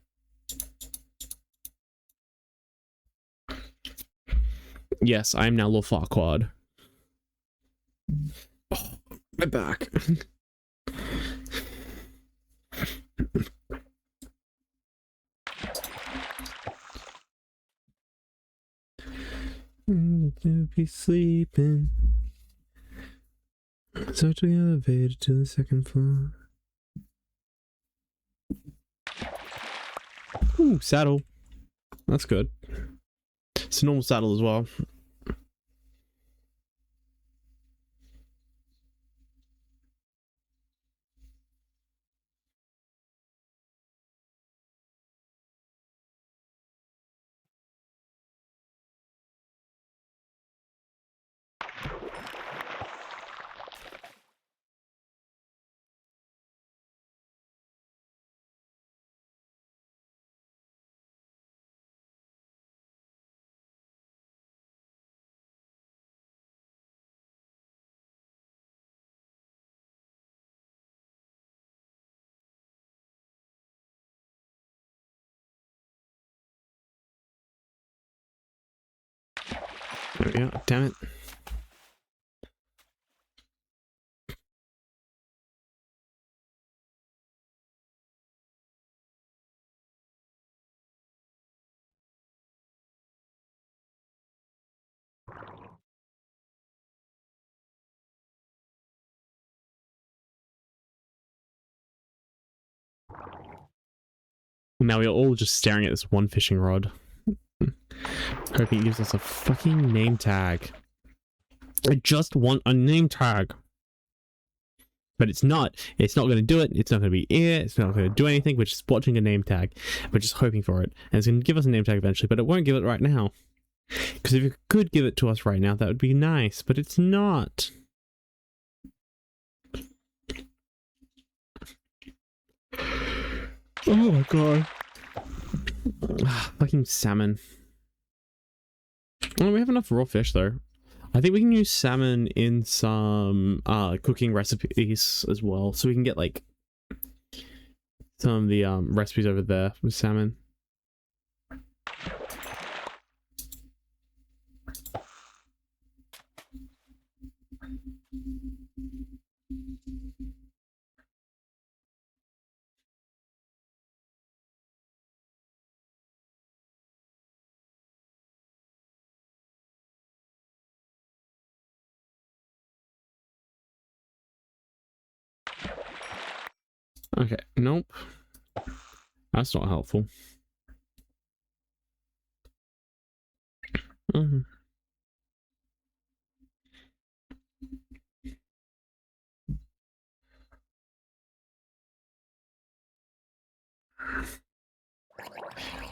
Yes, I am now Lord Farquaad. Oh, my back. To be sleeping. So to the elevator to the second floor. Ooh, saddle. That's good. It's a normal saddle as well. Yeah, damn it. Now we're all just staring at this one fishing rod. Hoping it gives us a fucking name tag. I just want a name tag. But it's not. It's not going to do it. It's not going to be here. It's not going to do anything. We're just watching a name tag. We're just hoping for it. And it's going to give us a name tag eventually, but it won't give it right now. Because if it could give it to us right now, that would be nice. But it's not. Oh my god. Fucking salmon. Oh, we have enough raw fish though. I think we can use salmon in some cooking recipes as well, so we can get like some of the recipes over there with salmon. Okay, nope. That's not helpful. Mhm.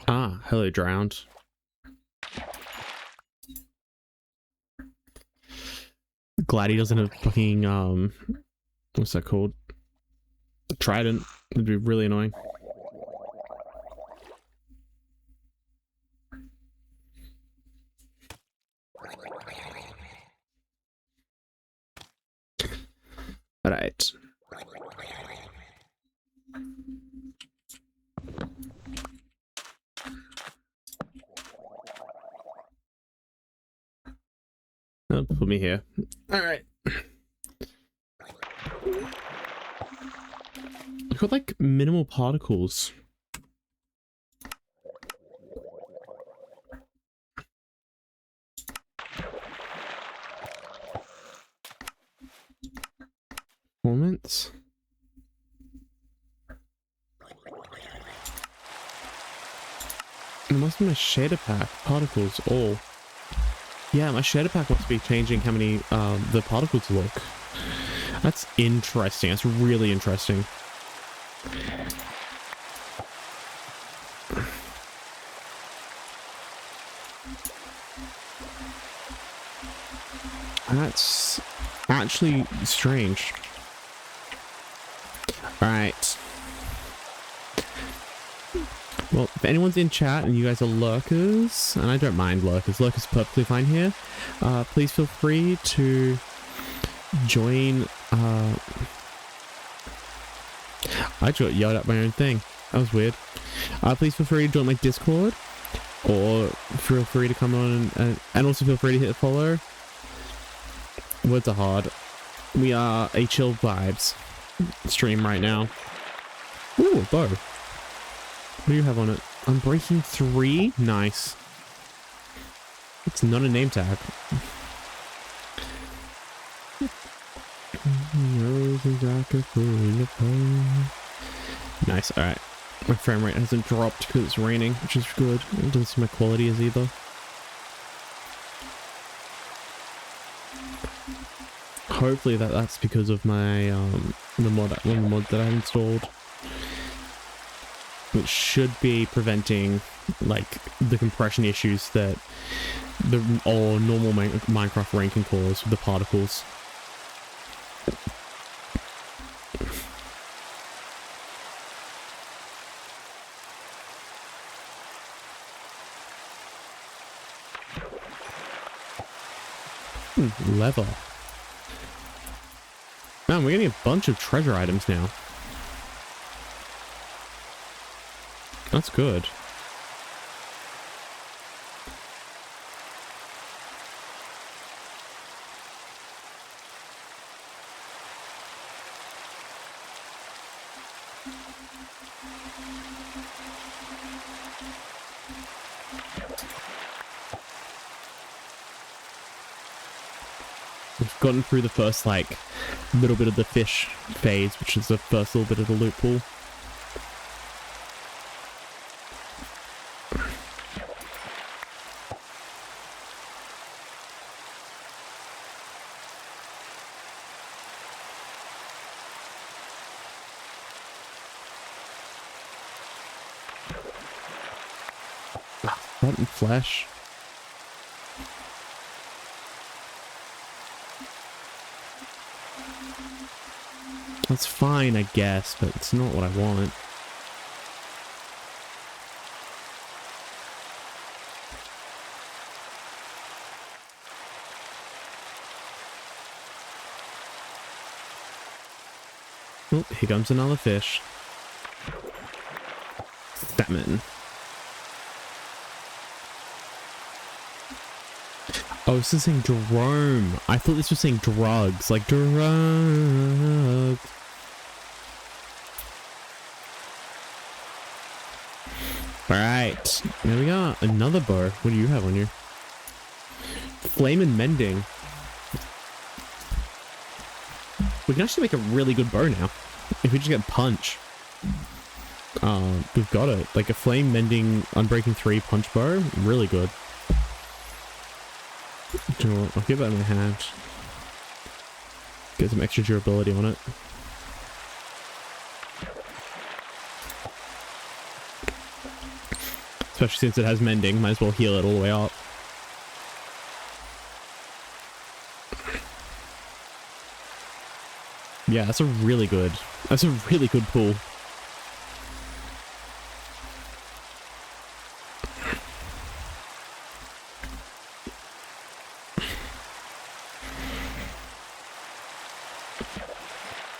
Ah, hello, drowned. Glad he doesn't have fucking, what's that called? Trident. It'd be really annoying. Alright. Oh, put me here. Alright. I've got like minimal particles. Performance. It must be my shader pack particles all. Yeah, my shader pack must be changing how many the particles look. That's interesting. That's really interesting. That's actually strange. Alright. Well, if anyone's in chat and you guys are lurkers, and I don't mind lurkers, lurkers are perfectly fine here, please feel free to join. I just yelled at my own thing. That was weird. Please feel free to join my Discord, or feel free to come on and also feel free to hit follow. Words are hard. We are a chill vibes stream right now. Ooh, a bow. What do you have on it? Unbreaking 3? Nice. It's not a name tag. Nice, alright. My frame rate hasn't dropped because it's raining, which is good. It doesn't seem my quality is either. Hopefully that's because of my one of the mods that I installed, which should be preventing like the compression issues that the normal Minecraft rain can cause with the particles. Leather. Man, we're getting a bunch of treasure items now. That's good. We've gotten through the first, like, little bit of the fish phase, which is the first little bit of the loot pool. Rotten flesh. That's fine, I guess, but it's not what I want. Oh, here comes another fish. Chapman. Oh, this is saying Jerome. I thought this was saying drugs, like drugs. Alright, there we go. Another bow. What do you have on you? Flame and mending. We can actually make a really good bow now. If we just get punch. We've got it. Like a flame mending unbreaking 3 punch bow. Really good. Do you know what? I'll keep that in my hand. Get some extra durability on it. Especially since it has mending, might as well heal it all the way up. Yeah, that's a really good pull.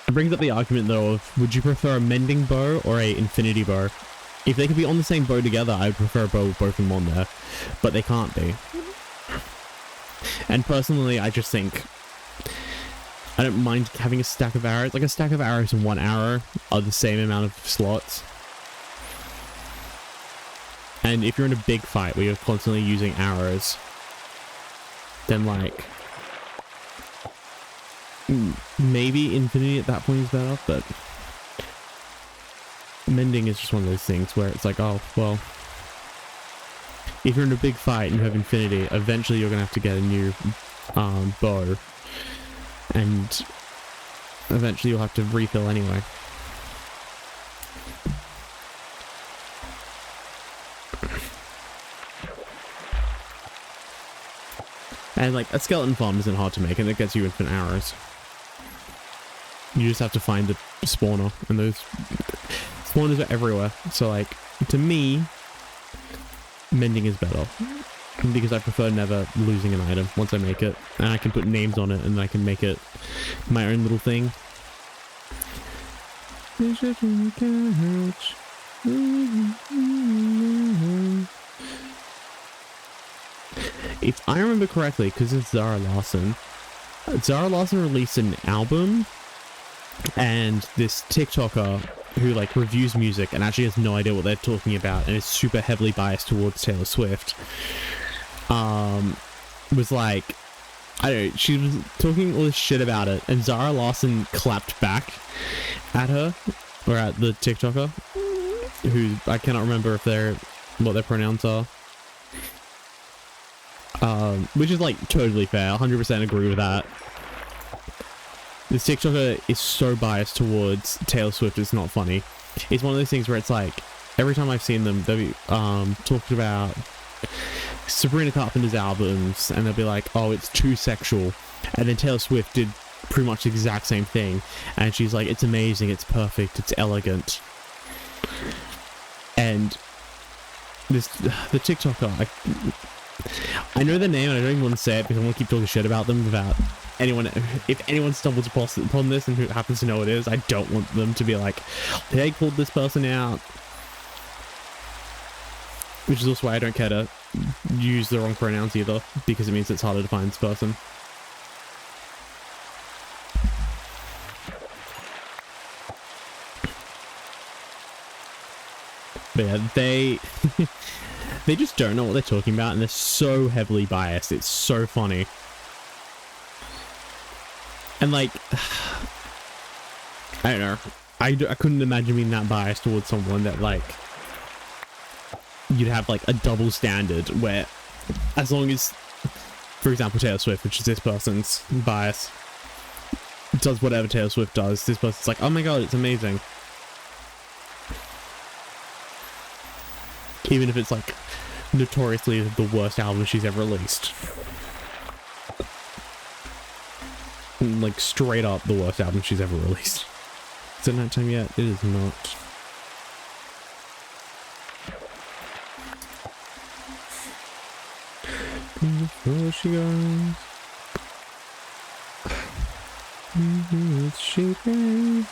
It brings up the argument though of, would you prefer a mending bow or a infinity bow? If they could be on the same bow together, I would prefer a bow with both of them on there. But they can't be. And personally, I just think I don't mind having a stack of arrows. Like a stack of arrows and 1 arrow are the same amount of slots. And if you're in a big fight where you're constantly using arrows, then like maybe infinity at that point is better, but mending is just one of those things where it's like, oh, well, if you're in a big fight and you have infinity, eventually you're going to have to get a new bow. And eventually you'll have to refill anyway. And like, a skeleton farm isn't hard to make, and it gets you infinite arrows. You just have to find the spawner, and those spawners are everywhere. So like, to me, mending is better. Because I prefer never losing an item once I make it. And I can put names on it, and I can make it my own little thing. If I remember correctly, because it's Zara Larsson released an album, and this TikToker who like reviews music and actually has no idea what they're talking about and is super heavily biased towards Taylor Swift, was like, I don't know, she was talking all this shit about it, and Zara Larsson clapped back at her, or at the TikToker, who I cannot remember what their pronouns are. Which is like totally fair, 100% agree with that. This TikToker is so biased towards Taylor Swift, it's not funny. It's one of those things where it's like, every time I've seen them, they'll be talked about Sabrina Carpenter's albums, and they'll be like, oh, it's too sexual. And then Taylor Swift did pretty much the exact same thing, and she's like, it's amazing, it's perfect, it's elegant. And the TikToker, I know their name and I don't even want to say it because I want to keep talking shit about them without anyone. If anyone stumbles upon this and who happens to know what it is, I don't want them to be like, they called this person out. Which is also why I don't care to use the wrong pronouns either, because it means it's harder to find this person. But yeah, they just don't know what they're talking about, and they're so heavily biased. It's so funny. And like, I don't know. I couldn't imagine being that biased towards someone that like, you'd have like a double standard where as long as, for example, Taylor Swift, which is this person's bias, does whatever Taylor Swift does, this person's like, oh my god, it's amazing. Even if it's like notoriously the worst album she's ever released. Like straight up the worst album she's ever released. Is it nighttime yet? It is not. Before she goes, she goes.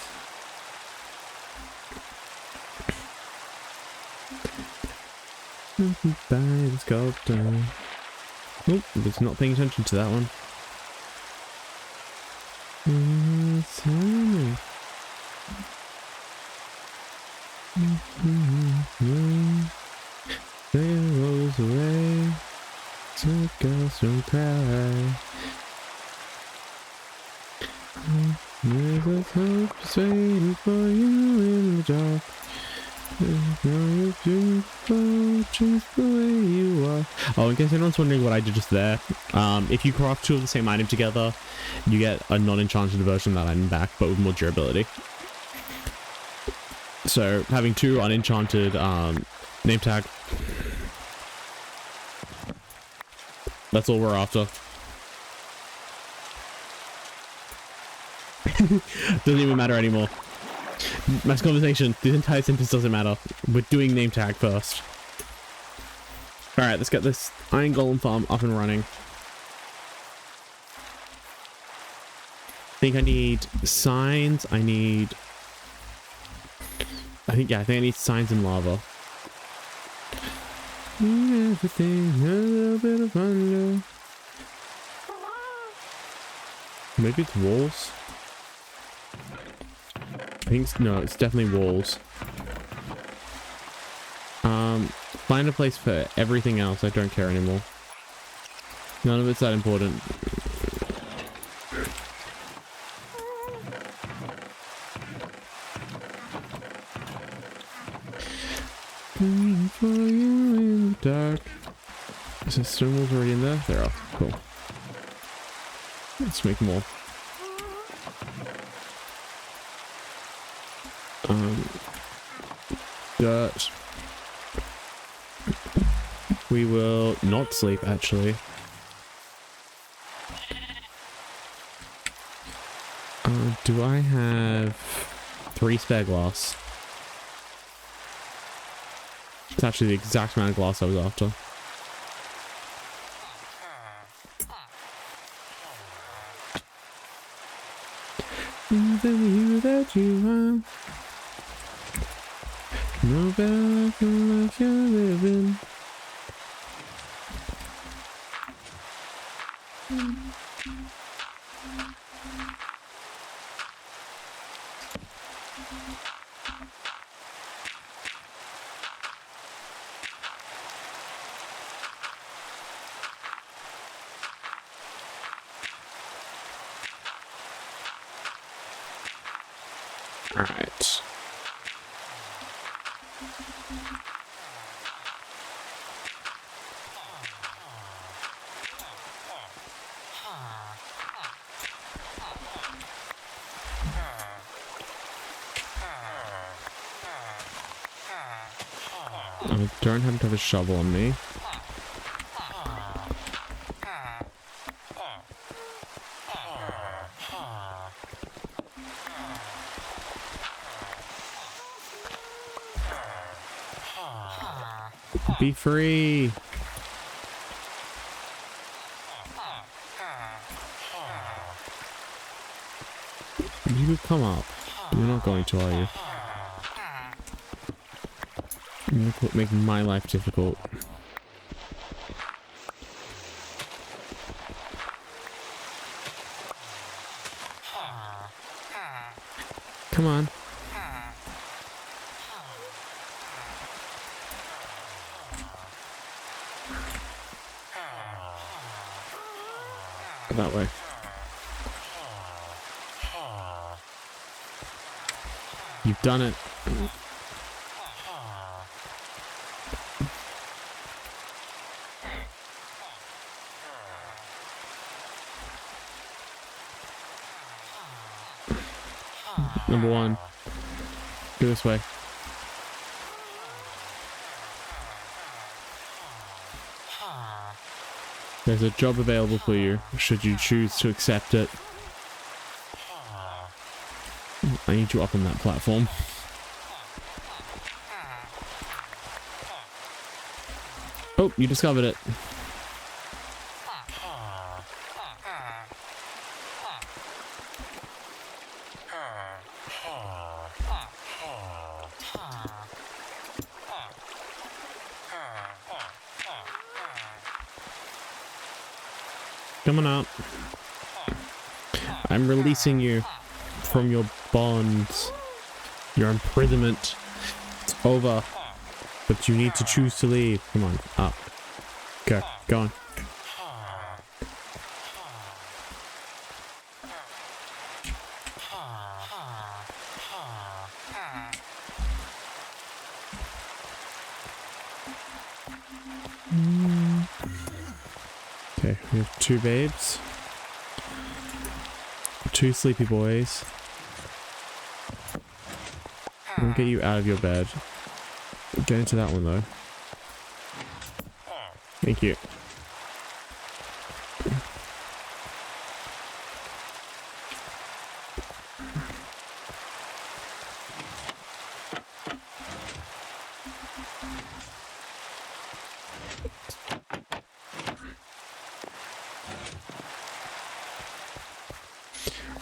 By the sculptor. Oh, it's not paying attention to that one. There rolls away, so girls don't cry. There's a hope just waiting for you in the dark. You're beautiful just the way you are. Oh, in case anyone's wondering what I did just there, if you craft two of the same item together, you get a non-enchanted version of that item back, but with more durability. So having two unenchanted name tag, that's all we're after. Doesn't even matter anymore. Mass conversation, the entire sentence doesn't matter. We're doing name tag first. Alright, let's get this iron golem farm up and running. I think I need signs. I think I need signs and lava. Everything, a little bit of wonder. Maybe it's walls. I think no, it's definitely walls. Find a place for everything else. I don't care anymore. None of it's that important. For you in the dark. Is there stone walls already in there? There are. Cool. Let's make more. Dirt. We will not sleep, actually. Do I have 3 spare glass? It's actually the exact amount of glass I was after. Than you that you are. No better than life you're living. All right. I don't happen to have a shovel on me. Be free. You come up. You're not going to, are you? You're making my life difficult. Come on. That way. You've done it. Number 1. Go this way. There's a job available for you, should you choose to accept it. I need you up on that platform. Oh, you discovered it. Come on up. I'm releasing you from your bonds. Your imprisonment. It's over. But you need to choose to leave. Come on, up. Go on. Okay, we have 2 babes. 2 sleepy boys. We'll get you out of your bed. Get into that one though. Thank you.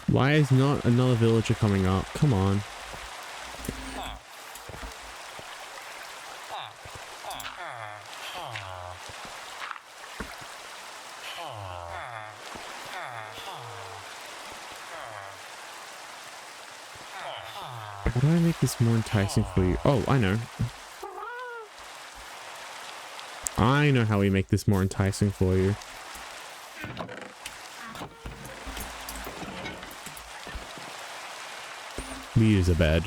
Why is not another villager coming up? Come on. How do I make this more enticing for you? Oh, I know. I know how we make this more enticing for you. We use a bed.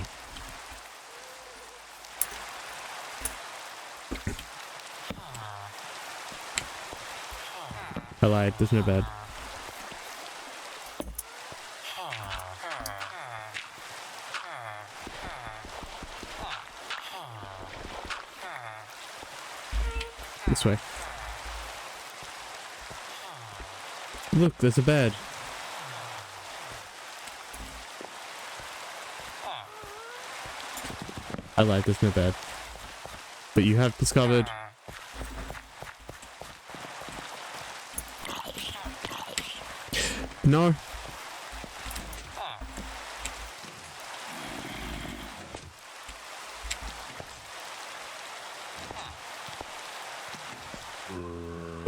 I lied, there's no bed. This way. Look, there's a bed. I lied, there's no bed. But you have discovered. No.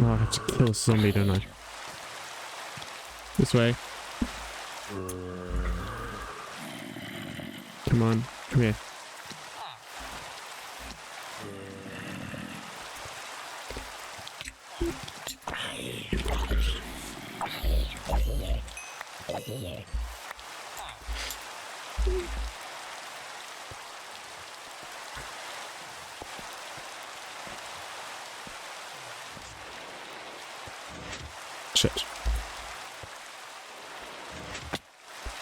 Oh, I have to kill a zombie, don't I? This way. Come on, come here. Shit.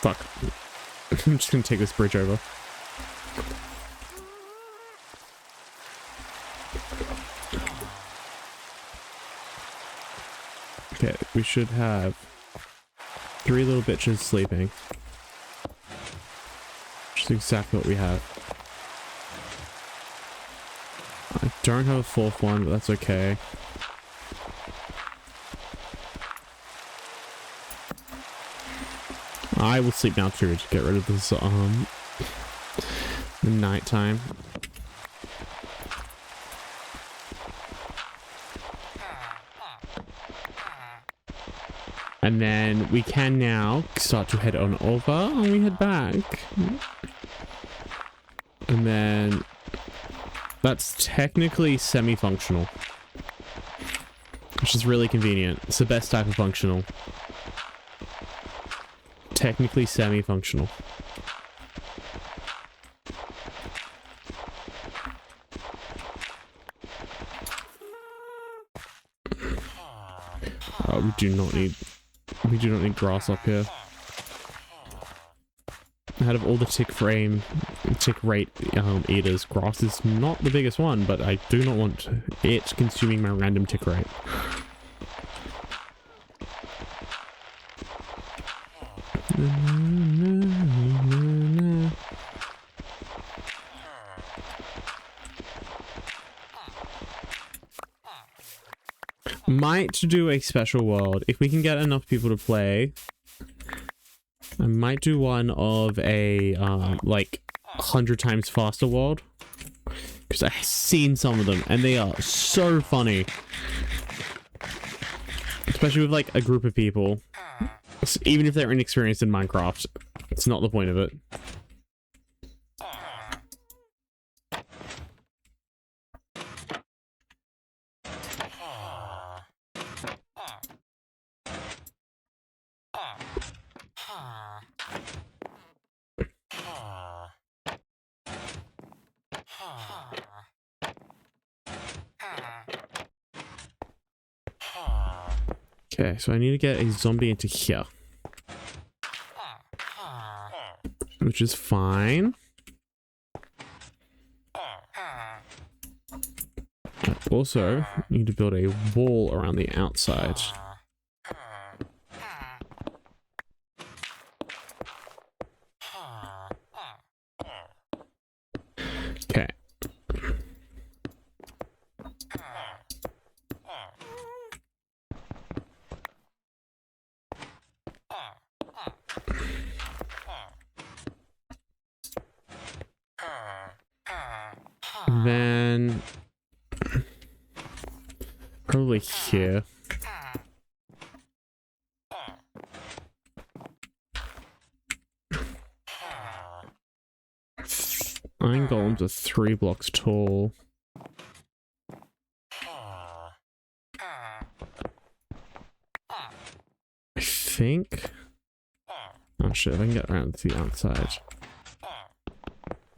Fuck. I'm just gonna take this bridge over. Okay, we should have 3 little bitches sleeping. Which is exactly what we have. I don't have a 4th one, but that's okay. I will sleep now too to get rid of this the nighttime. And then we can now start to head on over and we head back. And then that's technically semi-functional, which is really convenient. It's the best type of functional. Technically semi-functional. Oh, we do not need grass up here. Out of all the tick rate eaters, grass is not the biggest one, but I do not want it consuming my random tick rate. Might do a special world if we can get enough people to play. I might do one of a like 100 times faster world, because Because I've seen some of them and they are so funny. Especially with like a group of people. Even if they're inexperienced in Minecraft, it's not the point of it. Okay, so I need to get a zombie into here. Which is fine. I also need to build a wall around the outside. Okay. Then probably here. Iron golems are 3 blocks tall. I think. Oh shit, I can get around to the outside.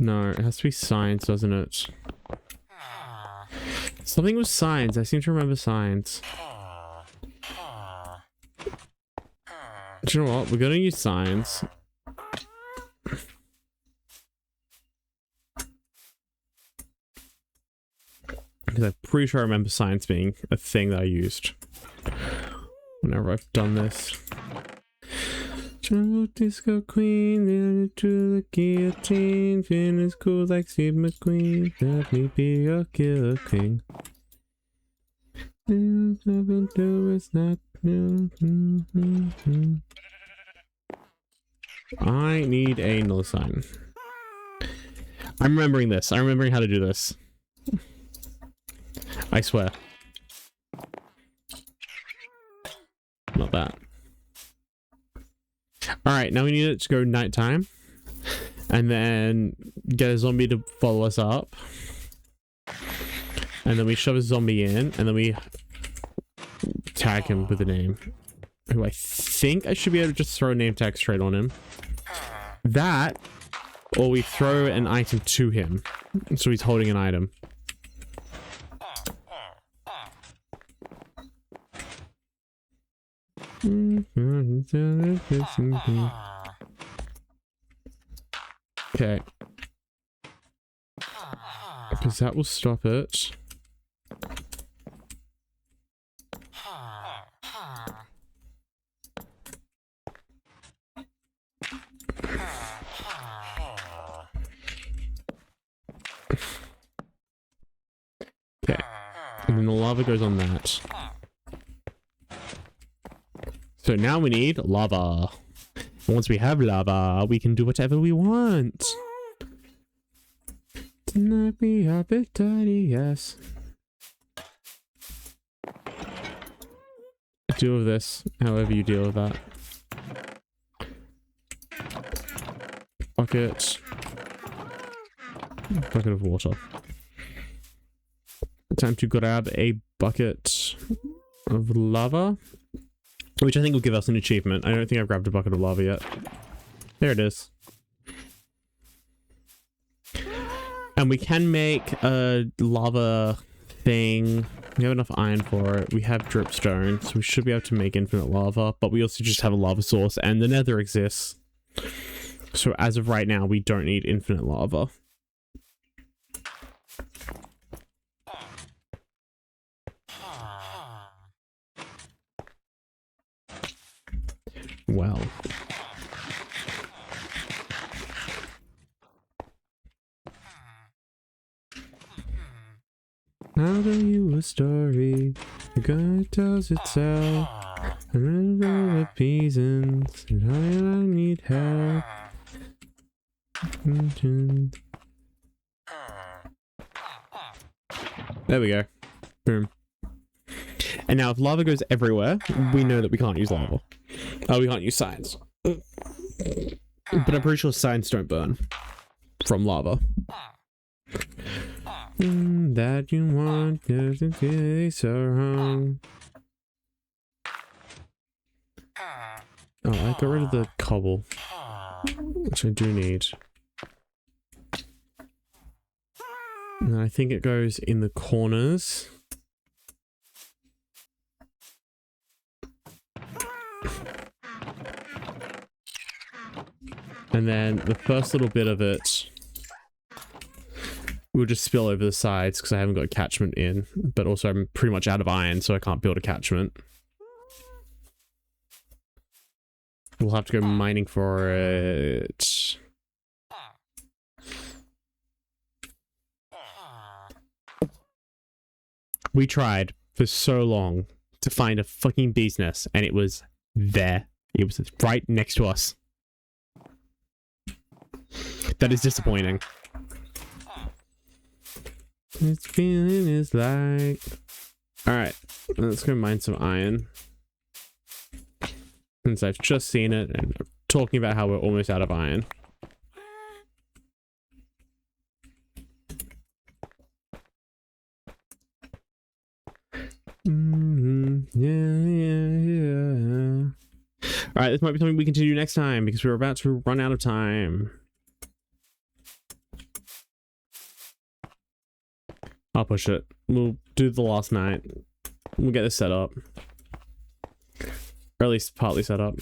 No, it has to be signs, doesn't it? Something with signs. I seem to remember signs. Do you know what? We're gonna use signs. Because I'm pretty sure I remember signs being a thing that I used whenever I've done this. Jungle disco queen, then to the guillotine, finish cool like Steve McQueen. Let me be your killer king. I need another sign. I'm remembering this. I'm remembering how to do this. I swear. Not that. Alright, now we need it to go nighttime. And then get a zombie to follow us up. And then we shove a zombie in. And then we tag him with a name. Who I think I should be able to just throw a name tag straight on him. That, or we throw an item to him. So he's holding an item. Okay. Because that will stop it. Okay. And then the lava goes on that. So now we need lava. And once we have lava, we can do whatever we want. Tonight we are big daddy, yes. Deal with this, however you deal with that. Bucket. Bucket of water. Time to grab a bucket of lava. Which I think will give us an achievement. I don't think I've grabbed a bucket of lava yet. There it is. And we can make a lava thing. We have enough iron for it. We have dripstone, so we should be able to make infinite lava. But we also just have a lava source, and the nether exists. So as of right now, we don't need infinite lava. Well. I'll tell you a story. The guy tells itself. And all the peasants. And I need help. There we go. Boom. And now if lava goes everywhere, we know that we can't use lava. Oh, we can't use signs. But I'm pretty sure signs don't burn from lava. That you want to be so wrong. Oh, I got rid of the cobble, which I do need. And I think it goes in the corners. And then the first little bit of it will just spill over the sides because I haven't got a catchment in. But also I'm pretty much out of iron, so I can't build a catchment. We'll have to go mining for it. We tried for so long to find a fucking bee's nest, and it was there. It was right next to us. That is disappointing. This feeling is like... Alright, let's go mine some iron. Since I've just seen it and I'm talking about how we're almost out of iron. Yeah. Alright, this might be something we can do next time because we're about to run out of time. I'll push it. We'll do the last night. We'll get this set up. Or at least partly set up.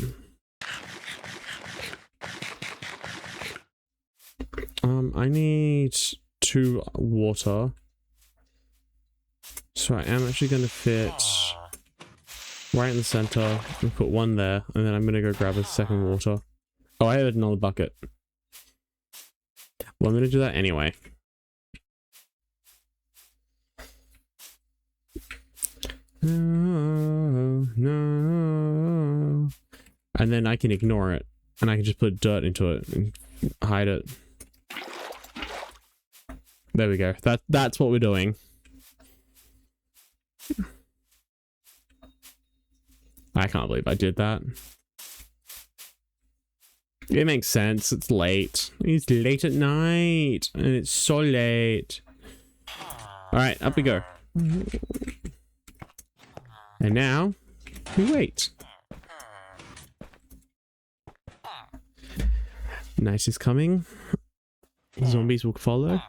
I need 2 water. So I am actually going to fit right in the center and put 1 there. And then I'm going to go grab a second water. Oh, I have another bucket. Well, I'm going to do that anyway. No, no. And then I can ignore it. And I can just put dirt into it and hide it. There we go. That's what we're doing. I can't believe I did that. It makes sense. It's late. It's late at night. And it's so late. Alright, up we go. And now, we wait. Night is coming. Zombies will follow.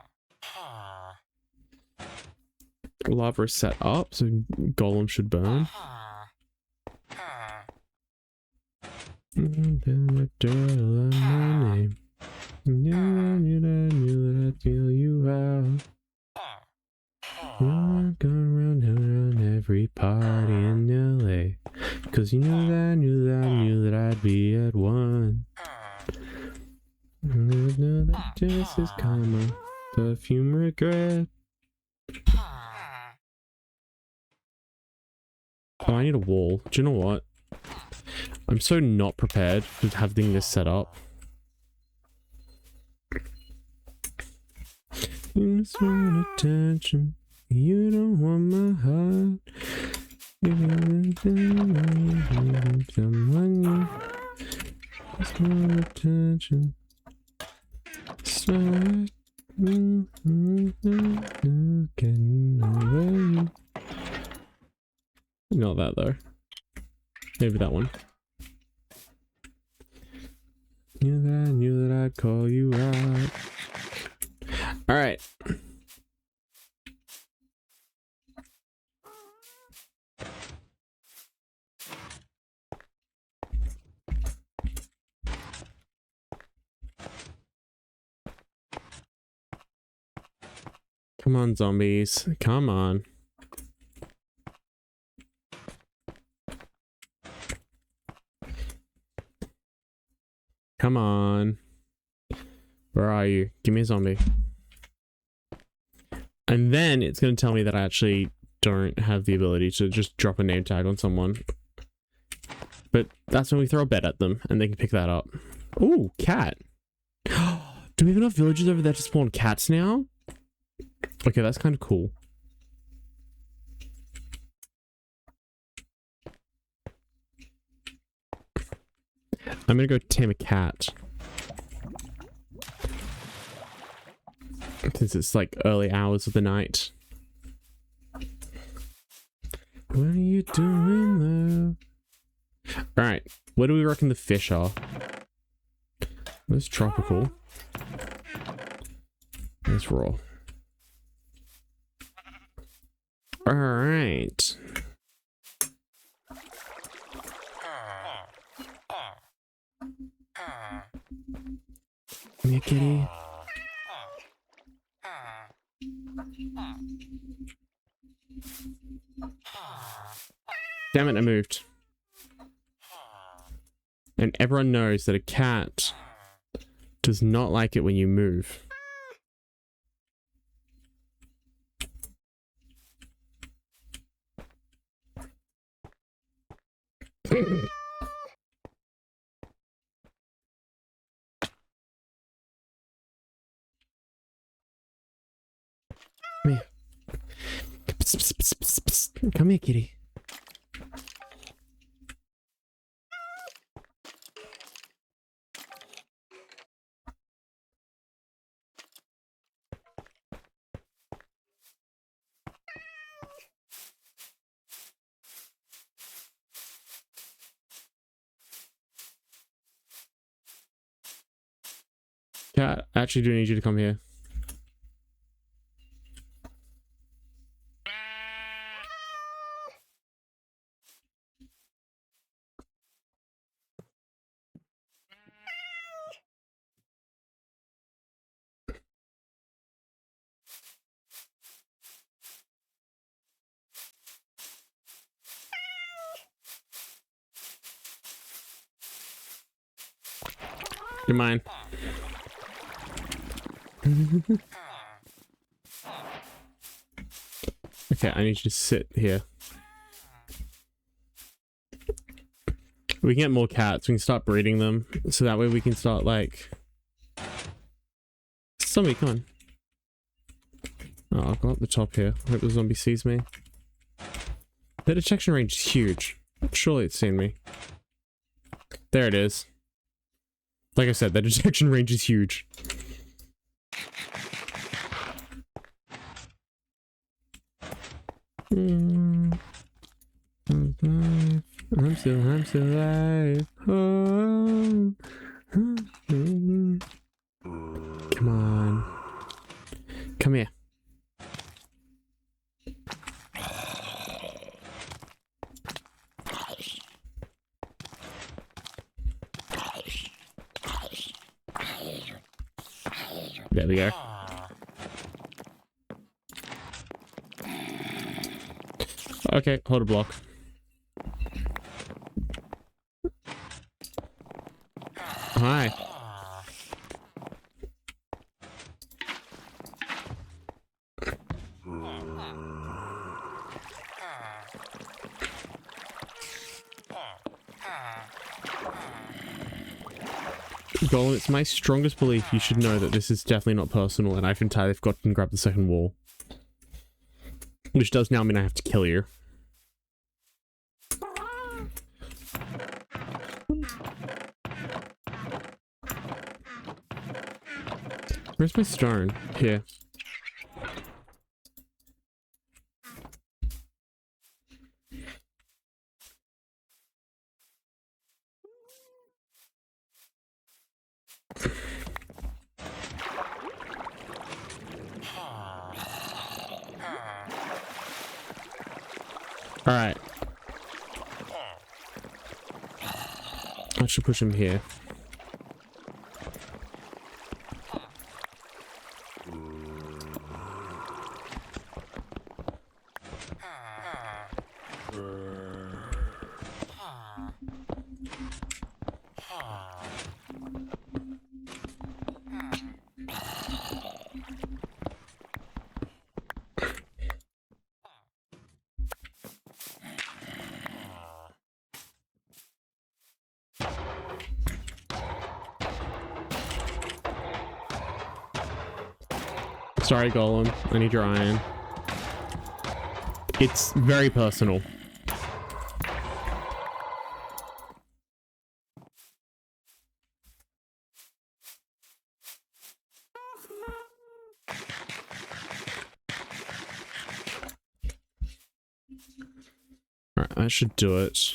Lava is set up, so golem should burn. My name. I knew that I'd feel you out. You're going around every party in LA. Cause you knew that I'd be at one. I know that this is karma. Perfume regret. Oh, I need a wall. Do you know what? I'm so not prepared for having this set up. You just want attention. You don't want my heart. You want someone you just want attention. Start getting away. Not that though. Maybe that one. Knew that I'd call you out. All right. Come on, zombies. Come on. Come on. Where are you? Give me a zombie. And then it's going to tell me that I actually don't have the ability to just drop a name tag on someone. But that's when we throw a bed at them and they can pick that up. Ooh, cat. Do we have enough villagers over there to spawn cats now? Okay, that's kind of cool. I'm gonna go tame a cat. Since it's like early hours of the night. What are you doing though? Alright, where do we reckon the fish are? There's tropical. There's raw. Alright. Come here, kitty. Damn it, I moved. And everyone knows that a cat does not like it when you move. Come here. Psst, psst, psst, psst, psst. Come here, kitty. Cat, I actually do need you to come here. You're mine. Okay, I need you to sit here. We can get more cats. We can start breeding them. So that way we can start like... Zombie, come on. Oh, I'll go up the top here. I hope the zombie sees me. The detection range is huge. Surely it's seen me. There it is. Like I said, the detection range is huge. I'm still alive. Oh. Come on. Come here. There we go. Okay, hold a block. Hi. Golem, it's my strongest belief you should know that this is definitely not personal and I've entirely forgotten to grab the second wall. Which does now mean I have to kill you. Where's my stone? Here. Alright. I should push him here. Sorry, Golem. I need your iron. It's very personal. Alright, I should do it.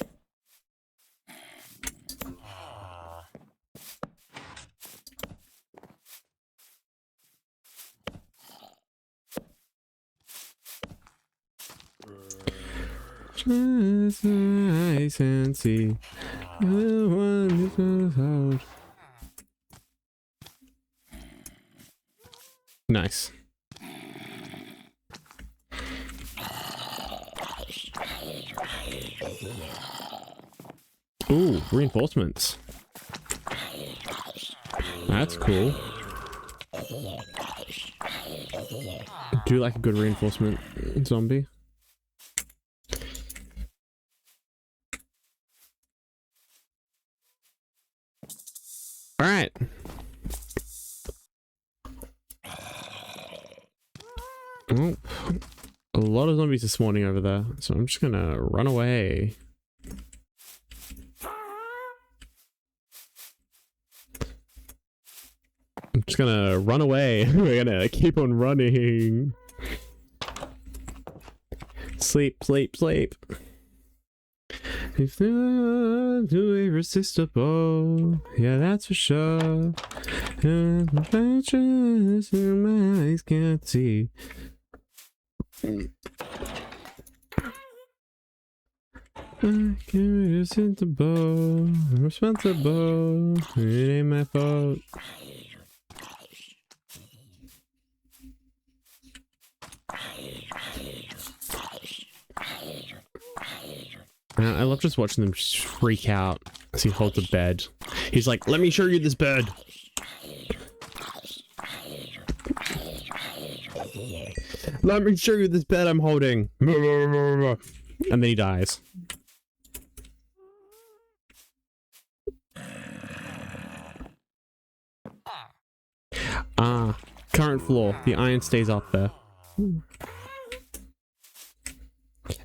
Just eyes and see. Nice. Ooh, reinforcements. That's cool. Do like a good reinforcement zombie. All right. Oh, a lot of zombies are spawning over there, so I'm just gonna run away. I'm just gonna run away. We're gonna keep on running. Sleep, sleep, sleep. If they're irresistible, yeah, that's for sure. And the pictures in my eyes can't see. I can't irresistible, responsible. It ain't my fault. I love just watching them just freak out as he holds a bed. He's like, let me show you this bed. Let me show you this bed I'm holding. And then he dies. Ah, current floor. The iron stays up there.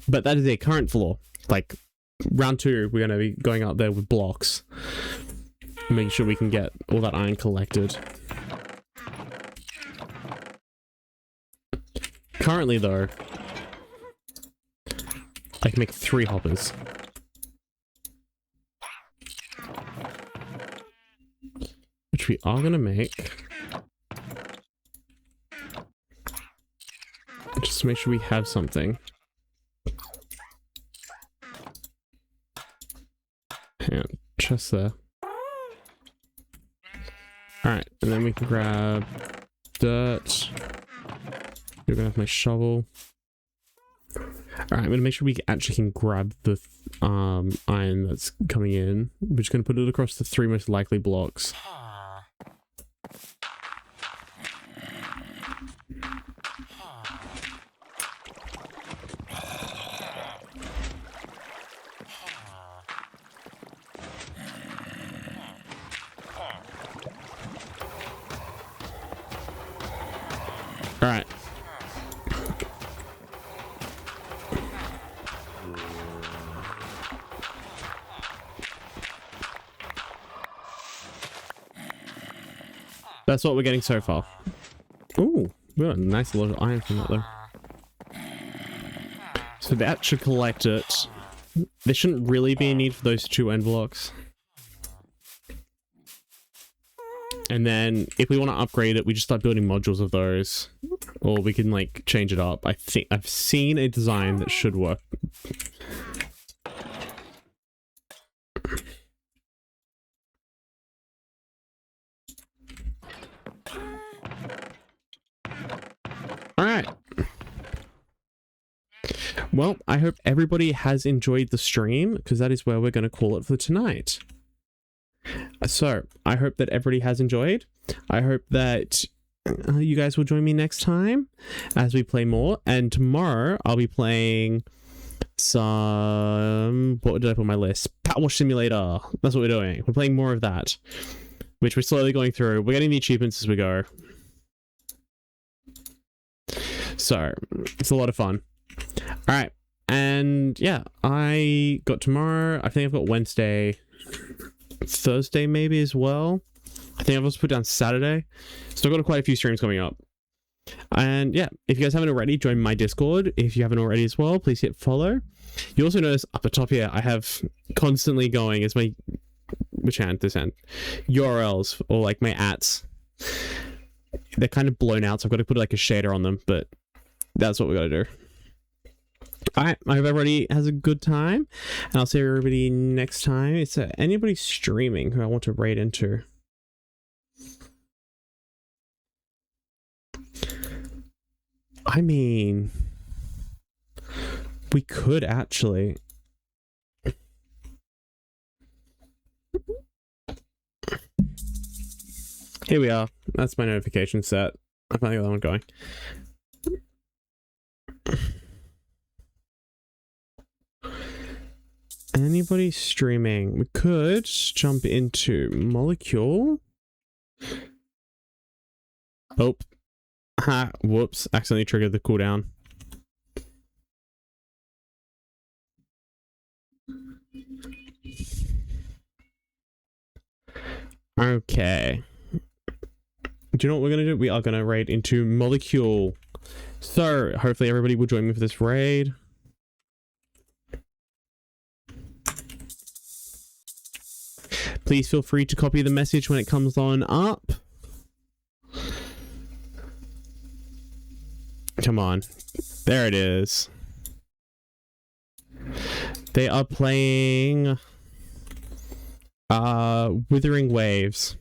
But that is a current floor. Like, round 2, we're going to be going out there with blocks. Making sure we can get all that iron collected. Currently, though, I can make 3 hoppers. Which we are going to make. Just to make sure we have something. And chest there. Alright, and then we can grab dirt. We're gonna have my shovel. Alright, I'm gonna make sure we actually can grab the iron that's coming in. We're just gonna put it across the 3 most likely blocks. Alright. That's what we're getting so far. Ooh, we got a nice lot of iron from that though. So that should collect it. There shouldn't really be a need for those 2 end blocks. And then if we want to upgrade it, we just start building modules of those. Or we can like change it up. I think I've seen a design that should work. Alright. Well, I hope everybody has enjoyed the stream, because that is where we're going to call it for tonight. So, I hope that everybody has enjoyed. I hope that you guys will join me next time as we play more. And tomorrow, I'll be playing some... What did I put on my list? Power Wash Simulator. That's what we're doing. We're playing more of that, which we're slowly going through. We're getting the achievements as we go. So, it's a lot of fun. Alright. And yeah, I got tomorrow. I think I've got Wednesday... Thursday maybe as well. I think I've also put down Saturday. So I've got quite a few streams coming up. And yeah, if you guys haven't already, join my Discord. If you haven't already as well, please hit follow. You also notice up the top here, I have constantly going as my URLs, or like my ats. They're kind of blown out, so I've got to put like a shader on them, but that's what we got to do. Alright, I hope everybody has a good time, and I'll see everybody next time. Is there anybody streaming who I want to raid into? I mean, we could actually. Here we are. That's my notification set. I finally got that one going. Anybody streaming? We could jump into Molecule. Oh. Ha, whoops. Accidentally triggered the cooldown. Okay. Do you know what we're going to do? We are going to raid into Molecule. So, hopefully everybody will join me for this raid. Please feel free to copy the message when it comes on up. Come on. There it is. They are playing Withering Waves.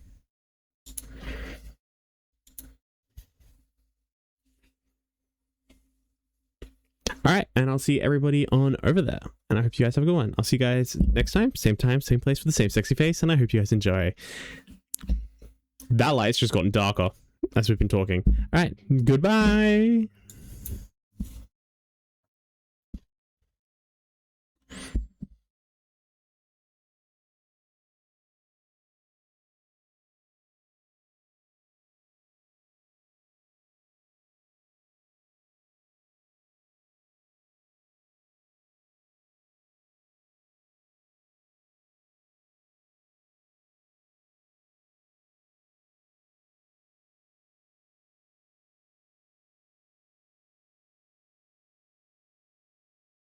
Alright, and I'll see everybody on over there. And I hope you guys have a good one. I'll see you guys next time, same place with the same sexy face, and I hope you guys enjoy. That light's just gotten darker as we've been talking. Alright, goodbye!